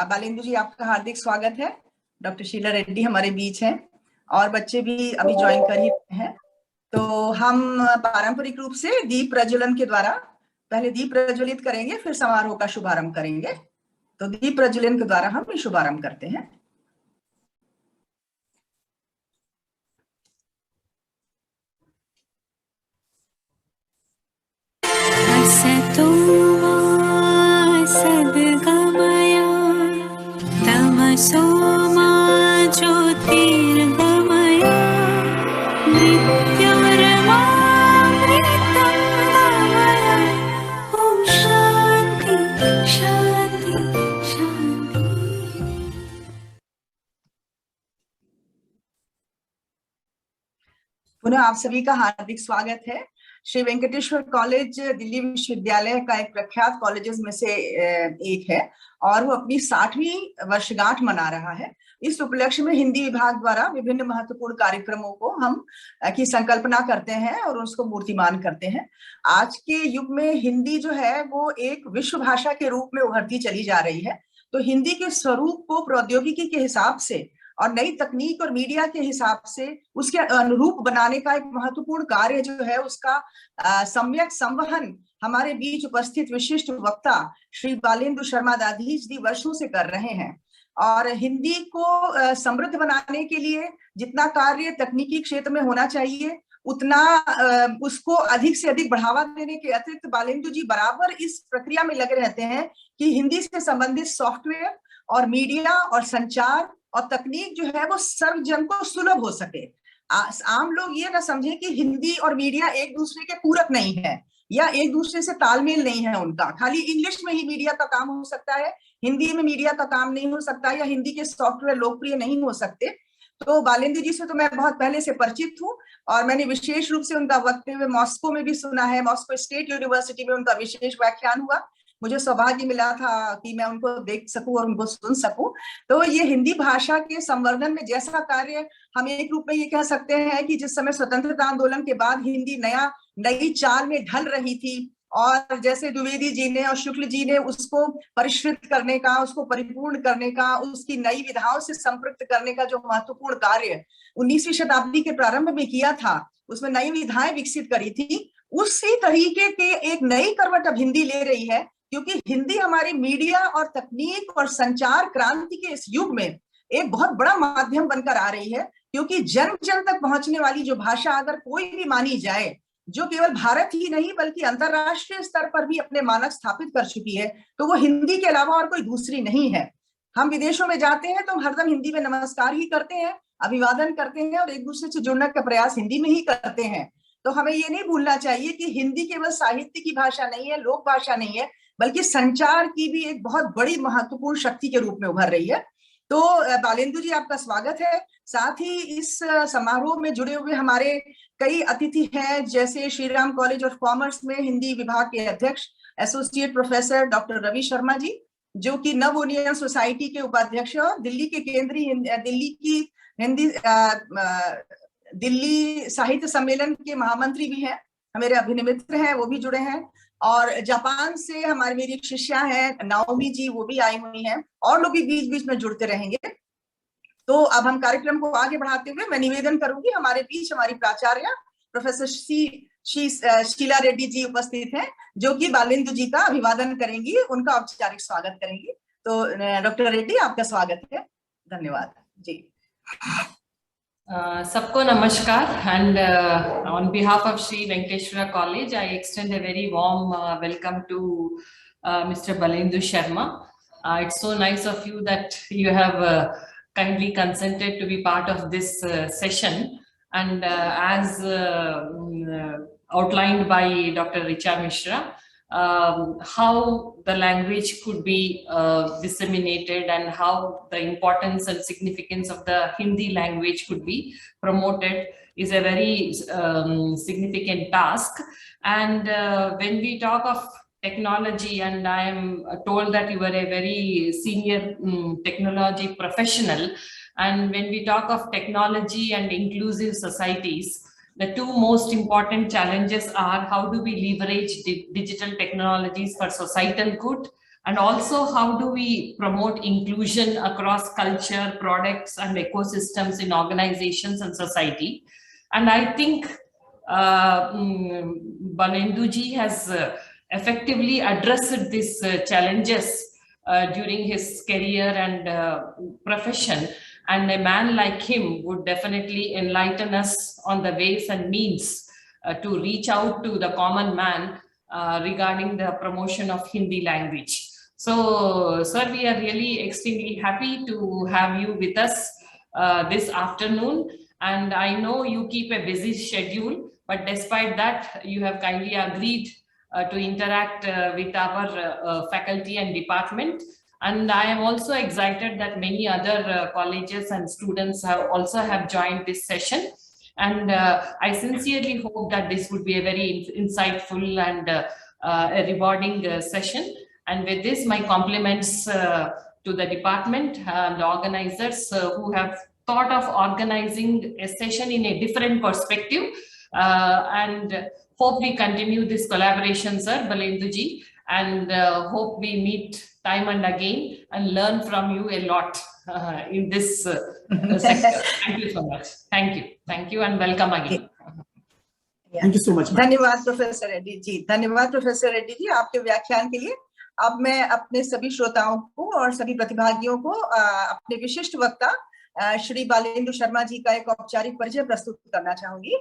बालेंदु जी, आपका हार्दिक स्वागत है। डॉक्टर शीला रेड्डी हमारे बीच हैं और बच्चे भी अभी ज्वाइन कर ही रहे हैं। तो हम पारंपरिक रूप से दीप प्रज्वलन के द्वारा पहले दीप प्रज्वलित करेंगे, फिर समारोह का शुभारंभ करेंगे। तो दीप प्रज्वलन के द्वारा हम शुभारंभ करते हैं। सद्गमय तमसो मा ज्योतिर्गमय मृत्योर्मामृतं गमय। ॐ शान्ति शान्ति शान्ति। पुनः आप सभी का हार्दिक स्वागत है। श्री वेंकटेश्वर कॉलेज दिल्ली विश्वविद्यालय का एक प्रख्यात कॉलेजेस में से एक है और वो अपनी 60वीं वर्षगांठ मना रहा है। इस उपलक्ष्य में हिंदी विभाग द्वारा विभिन्न महत्वपूर्ण कार्यक्रमों को हम की संकल्पना करते हैं और उसको मूर्तिमान करते हैं। आज के युग में हिंदी जो है वो एक विश्व भाषा के रूप में उभरती चली जा रही है। तो हिंदी के स्वरूप को प्रौद्योगिकी के हिसाब से और नई तकनीक और मीडिया के हिसाब से उसके अनुरूप बनाने का एक महत्वपूर्ण कार्य जो है उसका सम्यक संवहन हमारे बीच उपस्थित विशिष्ट वक्ता श्री बालेंदु शर्मा दाधीच जी वर्षों से कर रहे हैं। और हिंदी को समृद्ध बनाने के लिए जितना कार्य तकनीकी क्षेत्र में होना चाहिए उतना उसको अधिक से अधिक बढ़ावा देने के अतिरिक्त बालेंदु जी बराबर इस प्रक्रिया में लगे रहते हैं कि हिंदी से संबंधित सॉफ्टवेयर और मीडिया और संचार और तकनीक जो है वो सर्वजन को सुलभ हो सके। आम लोग ये ना समझे कि हिंदी और मीडिया एक दूसरे के पूरक नहीं है या एक दूसरे से तालमेल नहीं है उनका। खाली इंग्लिश में ही मीडिया का काम हो सकता है, हिंदी में मीडिया का काम नहीं हो सकता, या हिंदी के सॉफ्टवेयर लोकप्रिय नहीं हो सकते। तो बालेंदु जी से तो मैं बहुत पहले से परिचित हूँ और मैंने विशेष रूप से उनका वक्तव्य मॉस्को में भी सुना है। मॉस्को स्टेट यूनिवर्सिटी में उनका विशेष व्याख्यान हुआ। मुझे सौभाग्य मिला था कि मैं उनको देख सकूं और उनको सुन सकूं। तो ये हिंदी भाषा के संवर्धन में जैसा कार्य हम एक रूप में ये कह सकते हैं कि जिस समय स्वतंत्रता आंदोलन के बाद हिंदी नई चाल में ढल रही थी और जैसे द्विवेदी जी ने और शुक्ल जी ने उसको परिष्कृत करने का, उसको परिपूर्ण करने का, उसकी नई विधाओं से संपृक्त करने का जो महत्वपूर्ण कार्य 19वीं शताब्दी के प्रारंभ में किया था, उसमें नई विधाएं विकसित करी थी, उसी तरीके के एक नई करवट अब हिंदी ले रही है। क्योंकि हिंदी हमारी मीडिया और तकनीक और संचार क्रांति के इस युग में एक बहुत बड़ा माध्यम बनकर आ रही है। क्योंकि जन जन तक पहुंचने वाली जो भाषा अगर कोई भी मानी जाए, जो केवल भारत ही नहीं बल्कि अंतरराष्ट्रीय स्तर पर भी अपने मानक स्थापित कर चुकी है, तो वो हिंदी के अलावा और कोई दूसरी नहीं है। हम विदेशों में जाते हैं तो हरदम हिंदी में नमस्कार ही करते हैं, अभिवादन करते हैं और एक दूसरे से जुड़ने का प्रयास हिंदी में ही करते हैं। तो हमें ये नहीं भूलना चाहिए कि हिंदी केवल साहित्य की भाषा नहीं है, लोक भाषा नहीं है, बल्कि संचार की भी एक बहुत बड़ी महत्वपूर्ण शक्ति के रूप में उभर रही है। तो बालेंदु जी, आपका स्वागत है। साथ ही इस समारोह में जुड़े हुए हमारे कई अतिथि हैं, जैसे Shri Ram College of Commerce में हिंदी विभाग के अध्यक्ष associate professor doctor Ravi Sharma ji, जो कि नव उन्नयन सोसाइटी के उपाध्यक्ष और दिल्ली साहित्य सम्मेलन के महामंत्री भी हैं। मेरे अभिनमित्र हैं, वो भी जुड़े हैं। और जापान से हमारी मेरी एक शिष्या है नाओमी जी, वो भी आई हुई हैं, और लोग भी बीच बीच में जुड़ते रहेंगे। तो अब हम कार्यक्रम को आगे बढ़ाते हुए मैं निवेदन करूंगी, हमारे बीच हमारी प्राचार्य प्रोफेसर शीला रेड्डी जी उपस्थित हैं, जो कि बालेंदु जी का अभिवादन करेंगी, उनका औपचारिक स्वागत करेंगी। तो डॉक्टर रेड्डी, आपका स्वागत है। धन्यवाद जी। सबको नमस्कार, and on behalf of Sri Venkateshwara College, I extend a very warm welcome to Mr. Balendu Sharma. It's so nice of you that you have kindly consented to be part of this session, and as outlined by Dr. Richa Mishra, how the language could be disseminated and how the importance and significance of the Hindi language could be promoted is a very significant task. And when we talk of technology, and I am told that you are a very senior technology professional, and when we talk of technology and inclusive societies, the two most important challenges are how do we leverage digital technologies for societal good And also, how do we promote inclusion across culture, products, and ecosystems in organizations and society? And I think Balenduji has effectively addressed these challenges during his career and profession. And a man like him would definitely enlighten us on the ways and means to reach out to the common man regarding the promotion of Hindi language. So, sir, we are really extremely happy to have you with us this afternoon. And I know you keep a busy schedule, but despite that, you have kindly agreed to interact with our faculty and department. And I am also excited that many other colleges and students have joined this session. And I sincerely hope that this would be a very insightful and a rewarding session. And with this, my compliments to the department and the organizers who have thought of organizing a session in a different perspective. And hope we continue this collaboration, sir, Balenduji, and hope we meet time and again and learn from you a lot in this sector. Thank you so much. Thank you and welcome again. Thank you so much. धन्यवाद professor Reddy ji, धन्यवाद professor Reddy ji आपके व्याख्यान के लिए। अब मैं अपने सभी श्रोताओं को और सभी प्रतिभागियों को अपने विशिष्ट वक्ता श्री बालेंदु शर्मा जी का एक औपचारिक परिचय प्रस्तुत करना चाहूंगी।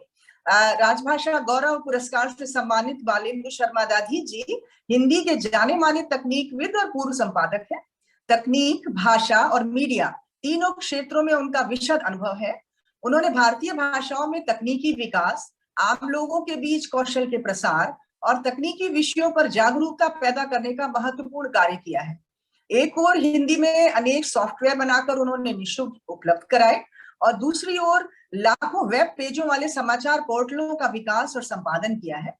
राजभाषा गौरव पुरस्कार से सम्मानित बालेंदु शर्मा दादी जी हिंदी के जाने माने तकनीकविद और पूर्व संपादक हैं। तकनीक, भाषा और मीडिया तीनों क्षेत्रों में उनका विशद अनुभव है। उन्होंने भारतीय भाषाओं में तकनीकी विकास, आम लोगों के बीच कौशल के प्रसार और तकनीकी विषयों पर जागरूकता पैदा करने का महत्वपूर्ण कार्य किया है। एक ओर हिंदी में अनेक सॉफ्टवेयर बनाकर उन्होंने निःशुल्क उपलब्ध कराए और दूसरी ओर लाखों वेब पेजों वाले समाचार पोर्टलों का विकास और संपादन किया है।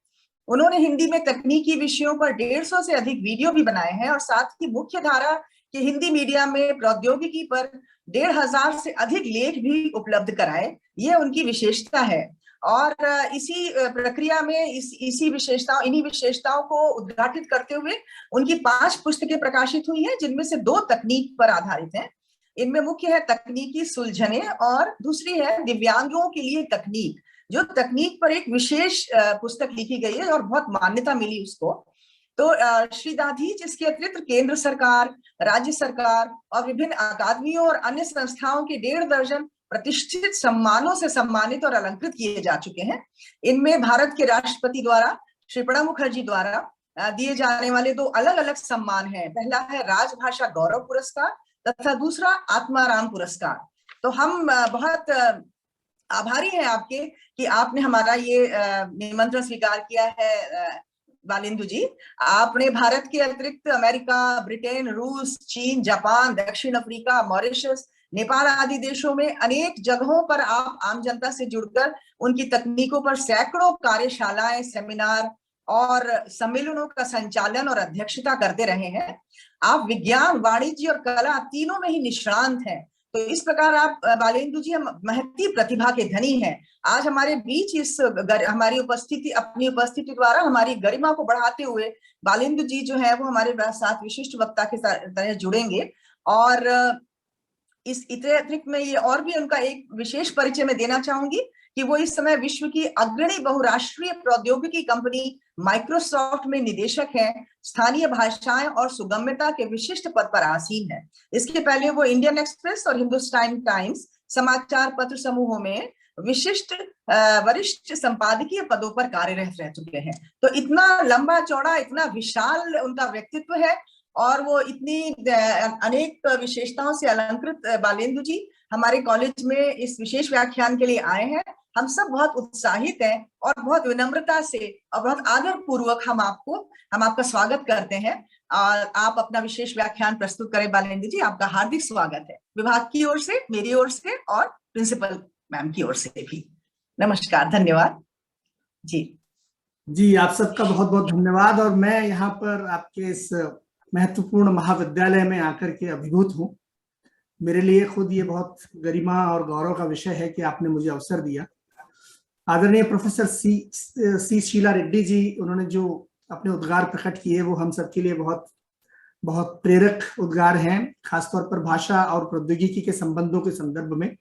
उन्होंने हिंदी में तकनीकी विषयों पर 150 से अधिक वीडियो भी बनाए हैं और साथ ही मुख्य धारा के हिंदी मीडिया में प्रौद्योगिकी पर 1500 से अधिक लेख भी उपलब्ध कराए। ये उनकी विशेषता है और इसी प्रक्रिया में इन्हीं विशेषताओं को उद्घाटित करते हुए उनकी 5 पुस्तकें प्रकाशित हुई हैं, जिनमें से 2 तकनीक पर आधारित हैं। इनमें मुख्य है तकनीकी सुलझने और दूसरी है दिव्यांगों के लिए तकनीक, जो तकनीक पर एक विशेष पुस्तक लिखी गई है और बहुत मान्यता मिली उसको। तो श्री दादी जिसके अतिरिक्त केंद्र सरकार, राज्य सरकार और विभिन्न अकादमियों और अन्य संस्थाओं के 1.5 दर्जन प्रतिष्ठित सम्मानों से सम्मानित और अलंकृत किए जा चुके हैं। इनमें भारत के राष्ट्रपति द्वारा, श्री प्रणब मुखर्जी द्वारा दिए जाने वाले 2 अलग अलग सम्मान हैं। पहला है राजभाषा गौरव पुरस्कार तथा दूसरा आत्माराम पुरस्कार। तो हम बहुत आभारी हैं आपके कि आपने हमारा ये निमंत्रण स्वीकार किया है। बालेंदु जी, आपने भारत के अतिरिक्त अमेरिका, ब्रिटेन, रूस, चीन, जापान, दक्षिण अफ्रीका, मॉरिशस, नेपाल आदि देशों में अनेक जगहों पर आप आम जनता से जुड़कर उनकी तकनीकों पर सैकड़ों कार्यशालाएं, सेमिनार और सम्मेलनों का संचालन और अध्यक्षता करते रहे हैं। आप विज्ञान, वाणिज्य और कला तीनों में ही निष्णांत हैं। तो इस प्रकार आप बालेंदु जी हम महती प्रतिभा के धनी हैं। आज हमारे बीच अपनी उपस्थिति द्वारा हमारी गरिमा को बढ़ाते हुए बालेंदु जी जो है वो हमारे साथ विशिष्ट वक्ता के तरह जुड़ेंगे। और इस अतिरिक्त में ये और भी उनका एक विशेष परिचय मैं देना चाहूंगी कि वो इस समय विश्व की अग्रणी बहुराष्ट्रीय प्रौद्योगिकी कंपनी माइक्रोसॉफ्ट में निदेशक हैं। स्थानीय भाषाएं और सुगम्यता के विशिष्ट पद पर आसीन है। इसके पहले वो इंडियन एक्सप्रेस और हिंदुस्तान टाइम्स समाचार पत्र समूहों में वरिष्ठ संपादकीय पदों पर कार्यरत रह चुके हैं। तो इतना लंबा चौड़ा, इतना विशाल उनका व्यक्तित्व है और वो इतनी अनेक विशेषताओं से अलंकृत बालेंदु जी हमारे कॉलेज में इस विशेष व्याख्यान के लिए आए हैं। हम सब बहुत उत्साहित हैं और बहुत विनम्रता से और बहुत आदर पूर्वक हम आपका स्वागत करते हैं। और आप अपना विशेष व्याख्यान प्रस्तुत करें बालेंदु जी, आपका हार्दिक स्वागत है विभाग की ओर से, मेरी ओर से और प्रिंसिपल मैम की ओर से भी। नमस्कार, धन्यवाद जी। आप सबका बहुत बहुत धन्यवाद। और मैं यहाँ पर आपके इस महत्वपूर्ण महाविद्यालय में आकर के अभिभूत हूँ। मेरे लिए खुद ये बहुत गरिमा और गौरव का विषय है कि आपने मुझे अवसर दिया। आदरणीय प्रोफेसर सी शीला रेड्डी जी, उन्होंने जो अपने उद्गार प्रकट किए वो हम सबके लिए बहुत बहुत प्रेरक उद्गार हैं, खासतौर पर भाषा और प्रौद्योगिकी के संबंधों के संदर्भ में।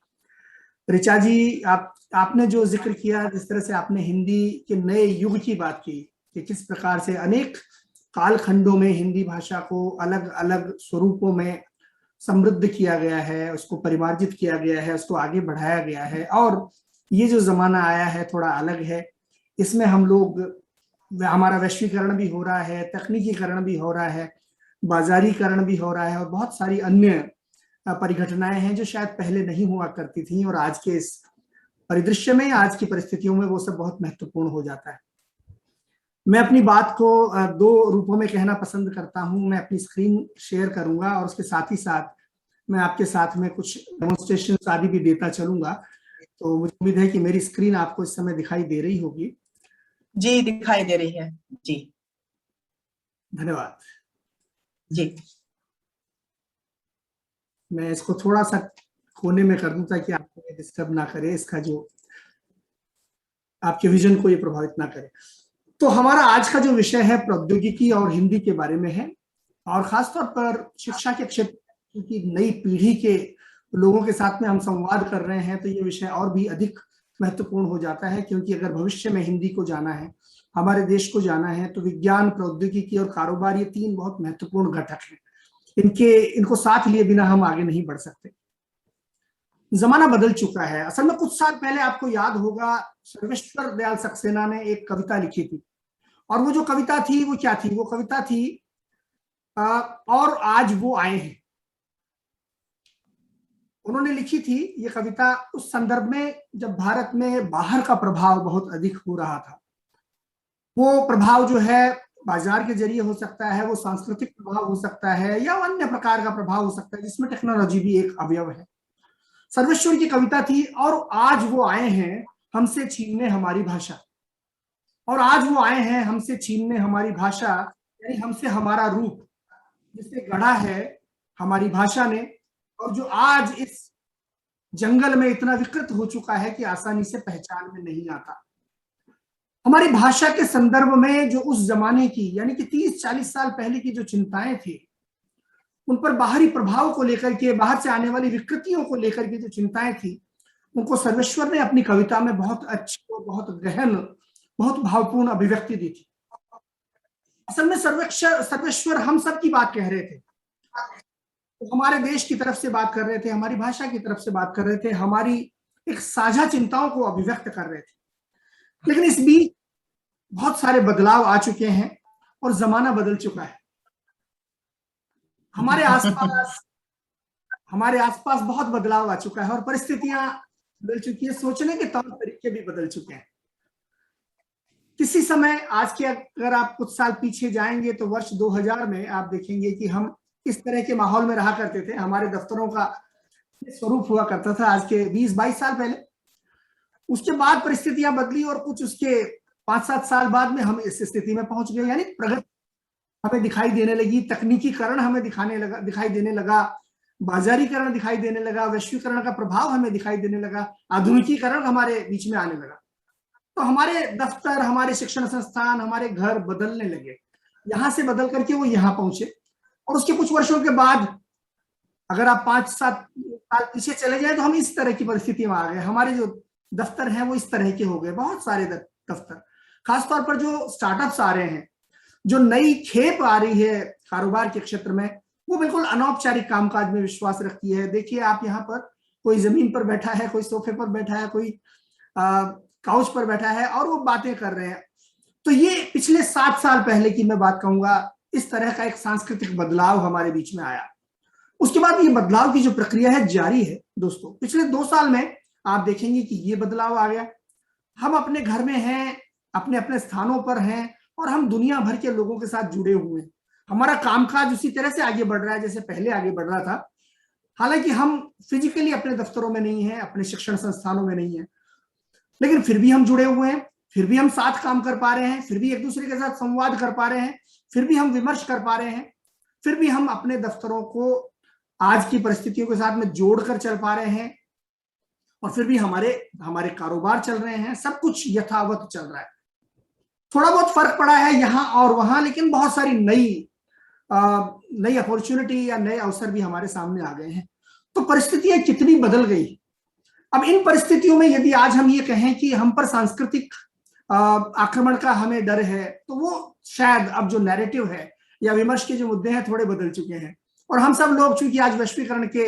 ऋचा जी, आपने जो जिक्र किया, जिस तरह से आपने हिंदी के नए युग की बात की कि किस प्रकार से अनेक कालखंडों में हिंदी भाषा को अलग अलग स्वरूपों में समृद्ध किया गया है, उसको परिमार्जित किया गया है, उसको आगे बढ़ाया गया है, और ये जो जमाना आया है थोड़ा अलग है। इसमें हम लोग, हमारा वैश्वीकरण भी हो रहा है, तकनीकीकरण भी हो रहा है, बाजारीकरण भी हो रहा है, और बहुत सारी अन्य परिघटनाएं हैं जो शायद पहले नहीं हुआ करती थी, और आज के इस परिदृश्य में, आज की परिस्थितियों में वो सब बहुत महत्वपूर्ण हो जाता है। मैं अपनी बात को दो रूपों में कहना पसंद करता हूं। मैं अपनी स्क्रीन शेयर करूंगा और उसके साथ ही साथ मैं आपके साथ में कुछ डेमोन्स्ट्रेशन आदि भी देता चलूंगा। तो मुझे उम्मीद है कि मेरी स्क्रीन आपको इस समय दिखाई दे रही होगी। जी, दिखाई दे रही है जी। धन्यवाद जी। मैं इसको थोड़ा सा कोने में कर दूं ताकि आपको डिस्टर्ब ना करे, इसका जो आपके विजन को ये प्रभावित ना करे। तो हमारा आज का जो विषय है प्रौद्योगिकी और हिंदी के बारे में है, और खासतौर पर शिक्षा के क्षेत्र की नई पीढ़ी के लोगों के साथ में हम संवाद कर रहे हैं, तो ये विषय और भी अधिक महत्वपूर्ण हो जाता है, क्योंकि अगर भविष्य में हिंदी को जाना है, हमारे देश को जाना है, तो विज्ञान, प्रौद्योगिकी और कारोबार, ये तीन बहुत महत्वपूर्ण घटक हैं। इनको साथ लिए बिना हम आगे नहीं बढ़ सकते। जमाना बदल चुका है। असल में कुछ साल पहले आपको याद होगा, सर्वेश्वर दयाल सक्सेना ने एक कविता लिखी थी, और वो जो कविता थी वो क्या थी? वो कविता थी और आज वो आए हैं। उन्होंने लिखी थी ये कविता उस संदर्भ में जब भारत में बाहर का प्रभाव बहुत अधिक हो रहा था। वो प्रभाव जो है बाजार के जरिए हो सकता है, वो सांस्कृतिक प्रभाव हो सकता है, या अन्य प्रकार का प्रभाव हो सकता है, जिसमें टेक्नोलॉजी भी एक अवयव है। सर्वेश्वर की कविता थी, और आज वो आए हैं हमसे छीनने हमारी भाषा, और आज वो आए हैं हमसे छीनने हमारी भाषा, यानी हमसे हमारा रूप, जिसे गढ़ा है हमारी भाषा ने, और जो आज इस जंगल में इतना विकृत हो चुका है कि आसानी से पहचान में नहीं आता। हमारी भाषा के संदर्भ में जो उस जमाने की, यानी कि 30-40 साल पहले की जो चिंताएं थी, उन पर बाहरी प्रभाव को लेकर के, बाहर से आने वाली विकृतियों को लेकर के जो चिंताएं थी, उनको सर्वेश्वर ने अपनी कविता में बहुत अच्छी और बहुत गहन, बहुत भावपूर्ण अभिव्यक्ति दी थी। असल में सर्वेश्वर हम सब की बात कह रहे थे, तो हमारे देश की तरफ से बात कर रहे थे, हमारी भाषा की तरफ से बात कर रहे थे, हमारी एक साझा चिंताओं को अभिव्यक्त कर रहे थे। लेकिन इस बीच बहुत सारे बदलाव आ चुके हैं और जमाना बदल चुका है। हमारे आसपास बहुत बदलाव आ चुका है और परिस्थितियां बदल चुकी है, सोचने के तौर तरीके भी बदल चुके हैं। किसी समय, आज के अगर आप कुछ साल पीछे जाएंगे तो वर्ष 2000 में आप देखेंगे कि हम इस तरह के माहौल में रहा करते थे। हमारे दफ्तरों का स्वरूप हुआ करता था आज के 20-22 साल पहले। उसके बाद परिस्थितियां बदली और कुछ उसके 5-7 साल बाद में हम इस स्थिति में पहुंच गए, यानी प्रगति हमें दिखाई देने लगी, तकनीकीकरण हमें दिखाई देने लगा, बाजारीकरण दिखाई देने लगा, वैश्वीकरण का प्रभाव हमें दिखाई देने लगा, आधुनिकीकरण हमारे बीच में आने लगा। तो हमारे दफ्तर, हमारे शिक्षण संस्थान, हमारे घर बदलने लगे, यहां से बदल करके वो यहाँ पहुंचे। और उसके कुछ वर्षों के बाद अगर आप 5-7 साल पीछे चले जाए तो हम इस तरह की परिस्थिति में आ गए। हमारे जो दफ्तर हैं वो इस तरह के हो गए, बहुत सारे दफ्तर, खासतौर पर जो स्टार्टअप्स आ रहे हैं, जो नई खेप आ रही है कारोबार के क्षेत्र में, वो बिल्कुल अनौपचारिक कामकाज में विश्वास रखती है। देखिए आप यहाँ पर, कोई जमीन पर बैठा है, कोई सोफे पर बैठा है, कोई काउच पर बैठा है और वो बातें कर रहे हैं। तो ये पिछले 7 साल पहले की मैं बात कहूंगा, इस तरह का एक सांस्कृतिक बदलाव हमारे बीच में आया। उसके बाद ये बदलाव की जो प्रक्रिया है जारी है दोस्तों। पिछले 2 साल में आप देखेंगे कि ये बदलाव आ गया। हम अपने घर में हैं, अपने अपने स्थानों पर हैं, और हम दुनिया भर के लोगों के साथ जुड़े हुए हैं। हमारा कामकाज उसी तरह से आगे बढ़ रहा है जैसे पहले आगे बढ़ रहा था। हालांकि हम फिजिकली अपने दफ्तरों में नहीं है, अपने शिक्षण संस्थानों में नहीं है, लेकिन फिर भी हम जुड़े हुए हैं, फिर भी हम साथ काम कर पा रहे हैं, फिर भी एक दूसरे के साथ संवाद कर पा रहे हैं, फिर भी हम विमर्श कर पा रहे हैं, फिर भी हम अपने दफ्तरों को आज की परिस्थितियों के साथ में जोड़कर चल पा रहे हैं, और फिर भी हमारे कारोबार चल रहे हैं, सब कुछ यथावत चल रहा है। थोड़ा बहुत फर्क पड़ा है यहाँ और वहां, लेकिन बहुत सारी नई नई अपॉर्चुनिटी या नए अवसर भी हमारे सामने आ गए हैं। तो परिस्थितियां कितनी बदल गई। अब इन परिस्थितियों में यदि आज हम ये कहें कि हम पर सांस्कृतिक आक्रमण का हमें डर है, तो वो शायद अब जो नैरेटिव है या विमर्श के जो मुद्दे हैं थोड़े बदल चुके हैं। और हम सब लोग चूंकि आज वैश्वीकरण के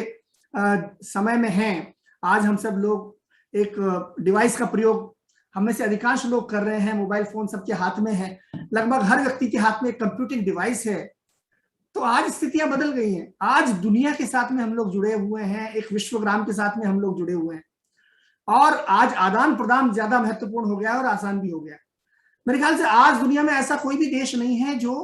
समय में हैं, आज हम सब लोग एक डिवाइस का प्रयोग हम में से अधिकांश लोग कर रहे हैं। मोबाइल फोन सबके हाथ में है, लगभग हर व्यक्ति के हाथ में एक कंप्यूटिंग डिवाइस है। तो आज स्थितियां बदल गई हैं। आज दुनिया के साथ में हम लोग जुड़े हुए हैं, एक विश्वग्राम के साथ में हम लोग जुड़े हुए हैं, और आज आदान प्रदान ज्यादा महत्वपूर्ण हो गया और आसान भी हो गया। मेरे ख्याल से आज दुनिया में ऐसा कोई भी देश नहीं है जो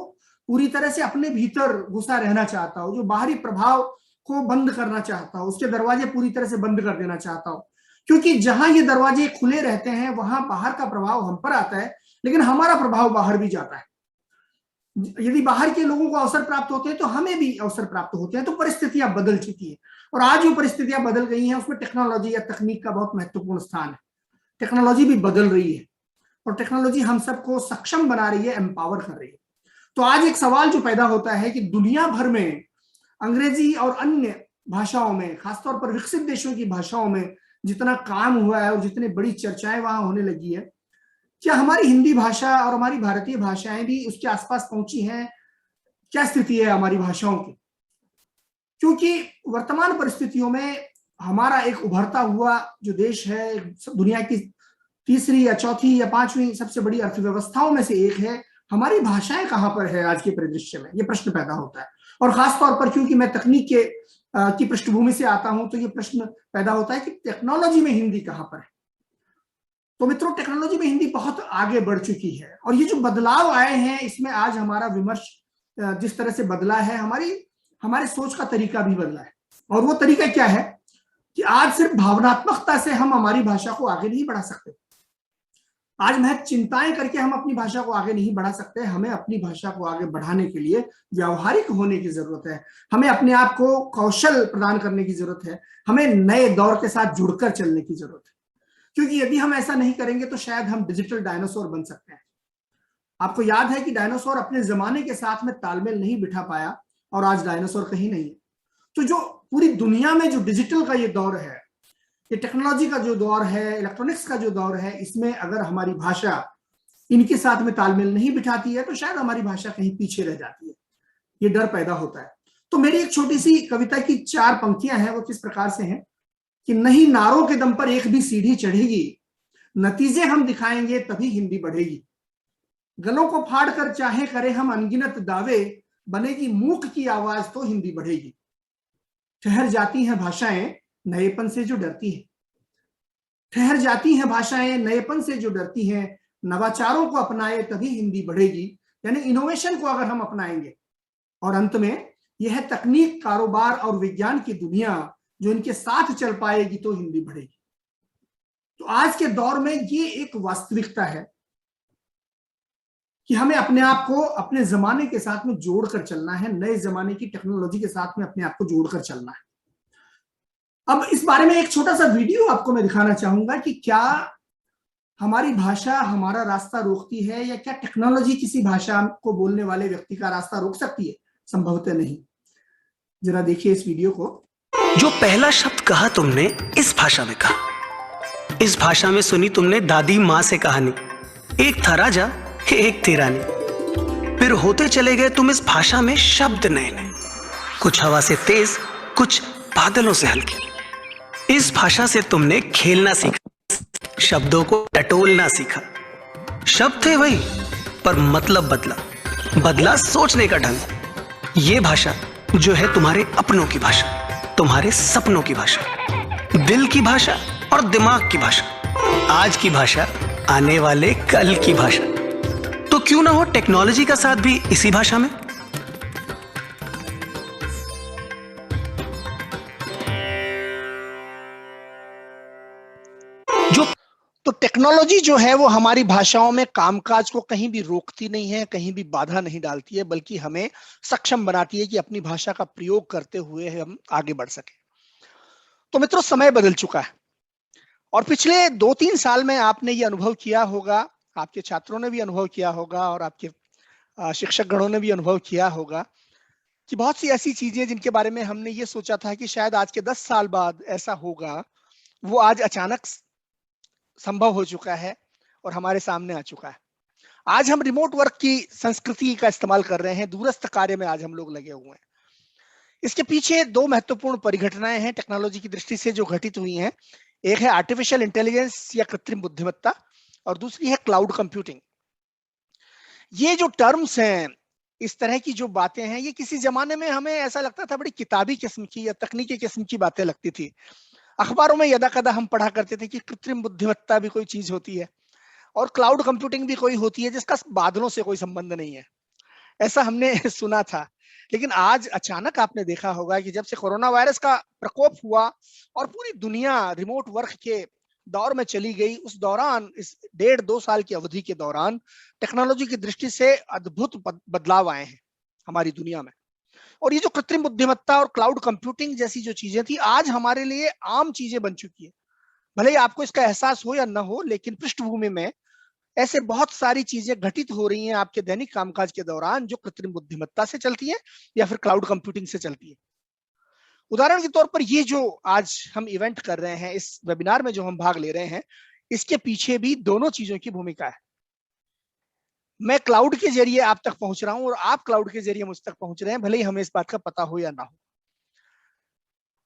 पूरी तरह से अपने भीतर घुसा रहना चाहता हो, जो बाहरी प्रभाव को बंद करना चाहता हो, उसके दरवाजे पूरी तरह से बंद कर देना चाहता हो। क्योंकि जहां ये दरवाजे खुले रहते हैं वहां बाहर का प्रभाव हम पर आता है, लेकिन हमारा प्रभाव बाहर भी जाता है। यदि बाहर के लोगों को अवसर प्राप्त होते हैं तो हमें भी अवसर प्राप्त होते हैं। तो परिस्थितियां बदल चुकी है, और आज जो परिस्थितियां बदल गई हैं उसमें टेक्नोलॉजी या तकनीक का बहुत महत्वपूर्ण स्थान है। टेक्नोलॉजी भी बदल रही है, और टेक्नोलॉजी हम सबको सक्षम बना रही है, एम्पावर कर रही है। तो आज एक सवाल जो पैदा होता है कि दुनिया भर में अंग्रेजी और अन्य भाषाओं में, खासतौर पर विकसित देशों की भाषाओं में जितना काम हुआ है और जितनी बड़ी चर्चाएं वहां होने लगी है, क्या हमारी हिंदी भाषा और हमारी भारतीय भाषाएं भी उसके आसपास पहुंची हैं? क्या स्थिति है हमारी भाषाओं की? क्योंकि वर्तमान परिस्थितियों में हमारा एक उभरता हुआ जो देश है, दुनिया की तीसरी या चौथी या पांचवी सबसे बड़ी अर्थव्यवस्थाओं में से एक है, हमारी भाषाएं कहाँ पर है आज के परिदृश्य में? ये प्रश्न पैदा होता है। और खासतौर पर क्योंकि मैं तकनीक की पृष्ठभूमि से आता हूं, तो ये प्रश्न पैदा होता है कि टेक्नोलॉजी में हिंदी कहाँ पर है। तो मित्रों, टेक्नोलॉजी में हिंदी बहुत आगे बढ़ चुकी है, और ये जो बदलाव आए हैं इसमें आज हमारा विमर्श जिस तरह से बदला है, हमारे सोच का तरीका भी बदला है। और वो तरीका क्या है कि आज सिर्फ भावनात्मकता से हम हमारी भाषा को आगे नहीं बढ़ा सकते। आज महज चिंताएं करके हम अपनी भाषा को आगे नहीं बढ़ा सकते। हमें अपनी भाषा को आगे बढ़ाने के लिए व्यावहारिक होने की जरूरत है। हमें अपने आप को कौशल प्रदान करने की जरूरत है। हमें नए दौर के साथ जुड़कर चलने की जरूरत है, क्योंकि यदि हम ऐसा नहीं करेंगे तो शायद हम डिजिटल डायनासोर बन सकते हैं। आपको याद है कि डायनासोर अपने जमाने के साथ में तालमेल नहीं बिठा पाया, और आज डायनासोर कहीं नहीं है। तो जो पूरी दुनिया में जो डिजिटल का ये दौर है, ये टेक्नोलॉजी का जो दौर है, इलेक्ट्रॉनिक्स का जो दौर है, इसमें अगर हमारी भाषा इनके साथ में तालमेल नहीं बिठाती है तो शायद हमारी भाषा कहीं पीछे रह जाती है। ये डर पैदा होता है। तो मेरी एक छोटी सी कविता की 4 पंक्तियां हैं, वो किस प्रकार से हैं कि नहीं नारों के दम पर एक भी सीढ़ी चढ़ेगी, नतीजे हम दिखाएंगे तभी हिंदी बढ़ेगी। गलों को फाड़ कर चाहे करे हम अनगिनत दावे, बनेगी मूक की आवाज तो हिंदी बढ़ेगी। ठहर जाती हैं भाषाएं नएपन से जो डरती है, ठहर जाती हैं भाषाएं नएपन से जो डरती हैं, नवाचारों को अपनाए तभी हिंदी बढ़ेगी। यानी इनोवेशन को अगर हम अपनाएंगे, और अंत में यह है तकनीक, कारोबार और विज्ञान की दुनिया जो इनके साथ चल पाएगी तो हिंदी बढ़ेगी। तो आज के दौर में ये एक वास्तविकता है कि हमें अपने आप को अपने जमाने के साथ में जोड़कर चलना है, नए जमाने की टेक्नोलॉजी के साथ में अपने आप को जोड़कर चलना है। अब इस बारे में एक छोटा सा वीडियो आपको मैं दिखाना चाहूंगा कि क्या हमारी भाषा हमारा रास्ता रोकती है, या क्या टेक्नोलॉजी किसी भाषा को बोलने वाले व्यक्ति का रास्ता रोक सकती है? संभवतः नहीं। जरा देखिए इस वीडियो को। जो पहला शब्द कहा तुमने इस भाषा में कहा, इस भाषा में सुनी तुमने दादी माँ से कहानी, एक था राजा एक थी रानी, फिर होते चले गए तुम इस भाषा में शब्द नए नए, कुछ हवा से तेज कुछ बादलों से हल्की। इस भाषा से तुमने खेलना सीखा, शब्दों को टटोलना सीखा। शब्द थे वही पर मतलब बदला, बदला सोचने का ढंग। ये भाषा जो है तुम्हारे अपनों की भाषा, तुम्हारे सपनों की भाषा, दिल की भाषा और दिमाग की भाषा, आज की भाषा, आने वाले कल की भाषा। तो क्यों ना हो टेक्नोलॉजी का साथ भी इसी भाषा में। तो टेक्नोलॉजी जो है वो हमारी भाषाओं में कामकाज को कहीं भी रोकती नहीं है, कहीं भी बाधा नहीं डालती है, बल्कि हमें सक्षम बनाती है कि अपनी भाषा का प्रयोग करते हुए हम आगे बढ़ सके। तो मित्रों, समय बदल चुका है, और पिछले 2-3 साल में आपने ये अनुभव किया होगा, आपके छात्रों ने भी अनुभव किया होगा, और आपके शिक्षक गणों ने भी अनुभव किया होगा कि बहुत सी ऐसी चीजें जिनके बारे में हमने ये सोचा था कि शायद आज के 10 साल बाद ऐसा होगा, वो आज अचानक संभव हो चुका है और हमारे सामने आ चुका है। आज हम रिमोट वर्क की संस्कृति का इस्तेमाल कर रहे हैं, दूरस्थ कार्य में आज हम लोग लगे हुए हैं। इसके पीछे दो महत्वपूर्ण परिघटनाएं हैं टेक्नोलॉजी की दृष्टि से जो घटित हुई हैं। एक है आर्टिफिशियल इंटेलिजेंस या कृत्रिम बुद्धिमत्ता, और दूसरी है क्लाउड कंप्यूटिंग। ये जो टर्म्स हैं, इस तरह की जो बातें हैं, ये किसी जमाने में हमें ऐसा लगता था बड़ी किताबी किस्म की या तकनीकी किस्म की बातें लगती थी। अखबारों में यदा कदा हम पढ़ा करते थे कि कृत्रिम बुद्धिमत्ता भी कोई चीज होती है और क्लाउड कंप्यूटिंग भी कोई होती है जिसका बादलों से कोई संबंध नहीं है, ऐसा हमने सुना था। लेकिन आज अचानक आपने देखा होगा कि जब से कोरोना वायरस का प्रकोप हुआ और पूरी दुनिया रिमोट वर्क के दौर में चली गई, उस दौरान, इस 1.5-2 साल की अवधि के दौरान टेक्नोलॉजी की दृष्टि से अद्भुत बदलाव आए हैं हमारी दुनिया में। और ये जो कृत्रिम बुद्धिमत्ता और क्लाउड कंप्यूटिंग जैसी जो चीजें थी, आज हमारे लिए आम चीजें बन चुकी है। भले ही आपको इसका एहसास हो या ना हो, लेकिन पृष्ठभूमि में ऐसे बहुत सारी चीजें घटित हो रही हैं आपके दैनिक कामकाज के दौरान जो कृत्रिम बुद्धिमत्ता से चलती है या फिर क्लाउड कंप्यूटिंग से चलती है। उदाहरण के तौर पर ये जो आज हम इवेंट कर रहे हैं, इस वेबिनार में जो हम भाग ले रहे हैं, इसके पीछे भी दोनों चीजों की भूमिका है। मैं क्लाउड के जरिए आप तक पहुंच रहा हूं और आप क्लाउड के जरिए मुझ तक पहुंच रहे हैं, भले ही हमें इस बात का पता हो या ना हो।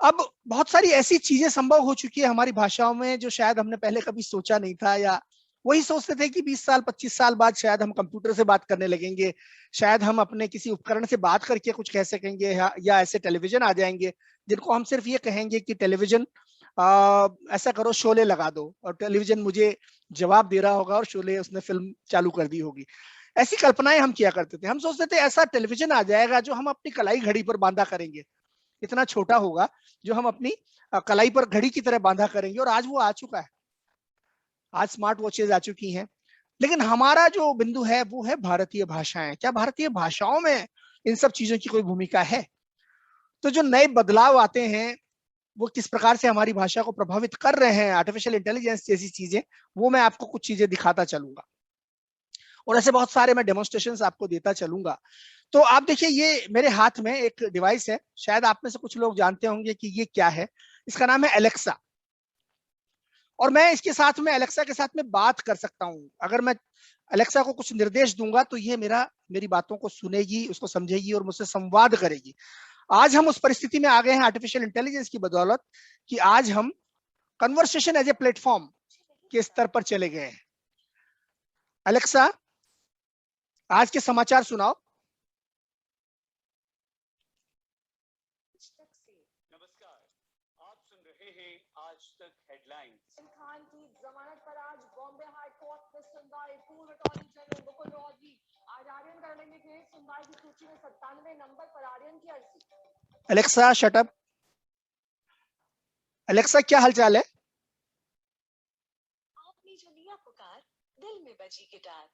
अब बहुत सारी ऐसी चीजें संभव हो चुकी है हमारी भाषाओं में जो शायद हमने पहले कभी सोचा नहीं था, या वही सोचते थे कि 20 साल 25 साल बाद शायद हम कंप्यूटर से बात करने लगेंगे, शायद हम अपने किसी उपकरण से बात करके कुछ कह सकेंगे, या ऐसे टेलीविजन आ जाएंगे जिनको हम सिर्फ ये कहेंगे कि टेलीविजन ऐसा करो, शोले लगा दो, और टेलीविजन मुझे जवाब दे रहा होगा और शोले उसने फिल्म चालू कर दी होगी। ऐसी कल्पनाएं हम किया करते थे। हम सोचते थे ऐसा टेलीविजन आ जाएगा जो हम अपनी कलाई घड़ी पर बांधा करेंगे, इतना छोटा होगा जो हम अपनी कलाई पर घड़ी की तरह बांधा करेंगे, और आज वो आ चुका है। आज स्मार्ट वॉचेज आ चुकी हैं। लेकिन हमारा जो बिंदु है वो है भारतीय भाषाएं। क्या भारतीय भाषाओं में इन सब चीजों की कोई भूमिका है? तो जो नए बदलाव आते हैं वो किस प्रकार से हमारी भाषा को प्रभावित कर रहे हैं, आर्टिफिशियल इंटेलिजेंस जैसी चीजें, वो मैं आपको कुछ चीजें दिखाता चलूंगा, और ऐसे बहुत सारे मैं डेमोन्स्ट्रेशंस आपको देता चलूंगा। तो आप देखिए, ये मेरे हाथ में एक डिवाइस है, शायद आप में से कुछ लोग जानते होंगे कि ये क्या है। इसका नाम है एलेक्सा, और मैं इसके साथ में, एलेक्सा के साथ में बात कर सकता हूं। अगर मैं एलेक्सा को कुछ निर्देश दूंगा तो ये मेरी बातों को सुनेगी, उसको समझेगी और मुझसे संवाद करेगी। आज हम उस परिस्थिति में आ गए हैं आर्टिफिशियल इंटेलिजेंस की बदौलत कि आज हम कन्वर्सेशन एज ए प्लेटफॉर्म के स्तर पर चले गए हैं। एलेक्सा, आज के समाचार सुनाओ। नमस्कार, आप सुन रहे हैं आज तक हेडलाइंस। खान की जमानत पर आज बॉम्बे हाई कोर्ट में सुनवाई। पूर्व अटॉर्नी जनरल मुकुल रोहतगी आज आर्यन करने के सुनवाई की सूची में 97 नंबर पर आर्यन की अर्जी। Alexa shut up. एलेक्सा, क्या हालचाल है? आपने जो लिया पुकार, दिल में बजी गिटार।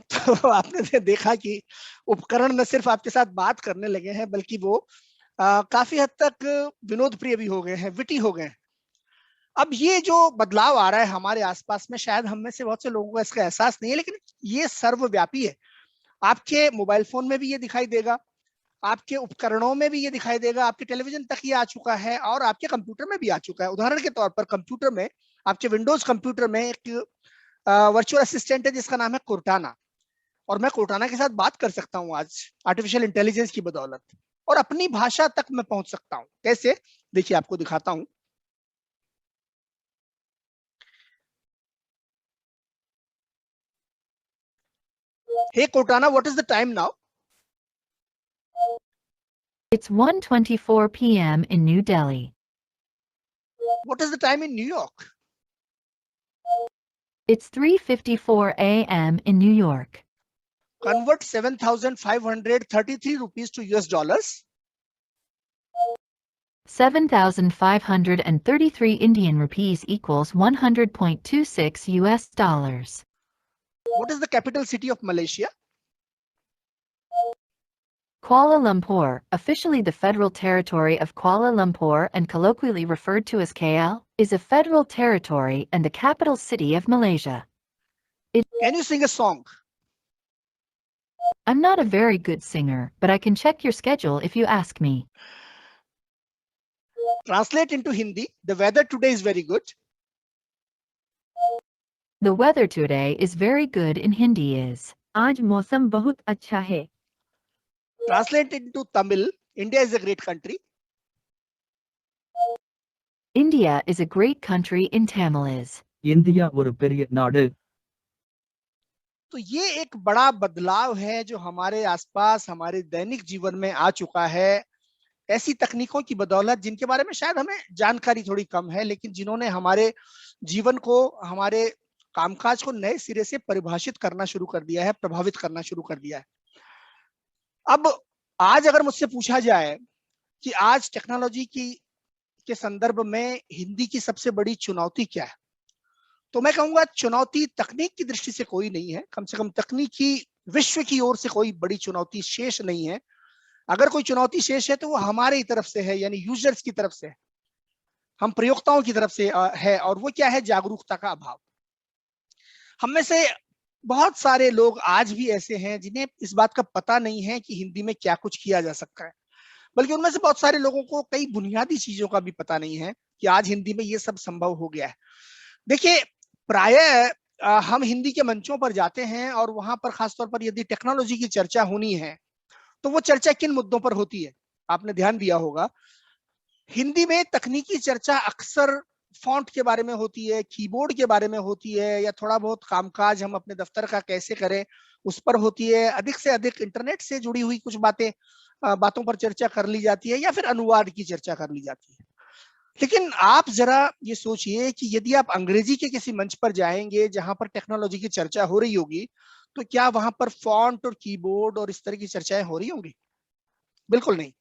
तो आपने देखा कि उपकरण न सिर्फ आपके साथ बात करने लगे हैं, बल्कि वो काफी हद तक विनोद प्रिय भी हो गए हैं, विटी हो गए हैं। अब ये जो बदलाव आ रहा है हमारे आसपास में, शायद हम में से बहुत से लोगों को इसका एहसास नहीं है, लेकिन ये सर्वव्यापी है। आपके मोबाइल फोन में भी ये दिखाई देगा, आपके उपकरणों में भी ये दिखाई देगा, आपके टेलीविजन तक ये आ चुका है और आपके कंप्यूटर में भी आ चुका है। उदाहरण के तौर पर कंप्यूटर में, आपके विंडोज कंप्यूटर में एक वर्चुअल असिस्टेंट है जिसका नाम है कोर्टाना, और मैं कोर्टाना के साथ बात कर सकता हूँ आज आर्टिफिशियल इंटेलिजेंस की बदौलत, और अपनी भाषा तक मैं पहुंच सकता हूँ। कैसे? देखिए, आपको दिखाता हूं। Hey Cortana, what is the time now? It's 1:24 p.m. in New Delhi. What is the time in New York? It's 3:54 a.m. in New York. Convert 7,533 rupees to US dollars. 7,533 Indian rupees equals 100.26 US dollars. What is the capital city of Malaysia? Kuala Lumpur, officially the Federal Territory of Kuala Lumpur and colloquially referred to as KL, is a federal territory and the capital city of Malaysia. Can you sing a song? I'm not a very good singer, but I can check your schedule if you ask me. Translate into Hindi. The weather today is very good. The weather today is very good in Hindi is आज मौसम बहुत अच्छा है. Translate into Tamil. India is a great country. India is a great country in Tamil is. India ஒரு பெரிய நாடு. तो ये एक बड़ा बदलाव है जो हमारे आसपास हमारे दैनिक जीवन में आ चुका है, ऐसी तकनीकों की बदौलत जिनके बारे में शायद हमें जानकारी थोड़ी कम है, लेकिन जिन्होंने हमारे जीवन को, हमारे कामकाज को नए सिरे से परिभाषित करना शुरू कर दिया है, प्रभावित करना शुरू कर दिया है। अब आज अगर मुझसे पूछा जाए कि आज टेक्नोलॉजी के संदर्भ में हिंदी की सबसे बड़ी चुनौती क्या है, तो मैं कहूंगा चुनौती तकनीक की दृष्टि से कोई नहीं है, कम से कम तकनीकी विश्व की ओर से कोई बड़ी चुनौती शेष नहीं है। अगर कोई चुनौती शेष है तो वो हमारी तरफ से है, यानी यूजर्स की तरफ से है, हम प्रयोक्ताओं की तरफ से है, और वो क्या है, जागरूकता का अभाव। हम में से बहुत सारे लोग आज भी ऐसे हैं जिन्हें इस बात का पता नहीं है कि हिंदी में क्या कुछ किया जा सकता है, बल्कि उनमें से बहुत सारे लोगों को कई बुनियादी चीजों का भी पता नहीं है कि आज हिंदी में ये सब संभव हो गया है। देखिए, प्रायः हम हिंदी के मंचों पर जाते हैं और वहां पर खासतौर पर यदि टेक्नोलॉजी की चर्चा होनी है तो वो चर्चा किन मुद्दों पर होती है, आपने ध्यान दिया होगा। हिंदी में तकनीकी चर्चा अक्सर फॉन्ट के बारे में होती है, कीबोर्ड के बारे में होती है, या थोड़ा बहुत कामकाज हम अपने दफ्तर का कैसे करें उस पर होती है। अधिक से अधिक इंटरनेट से जुड़ी हुई कुछ बातों पर चर्चा कर ली जाती है, या फिर अनुवाद की चर्चा कर ली जाती है। लेकिन आप जरा ये सोचिए कि यदि आप अंग्रेजी के किसी मंच पर जाएंगे जहां पर टेक्नोलॉजी की चर्चा हो रही होगी, तो क्या वहां पर फॉन्ट और कीबोर्ड और इस तरह की चर्चाएं हो रही होंगी? बिल्कुल नहीं।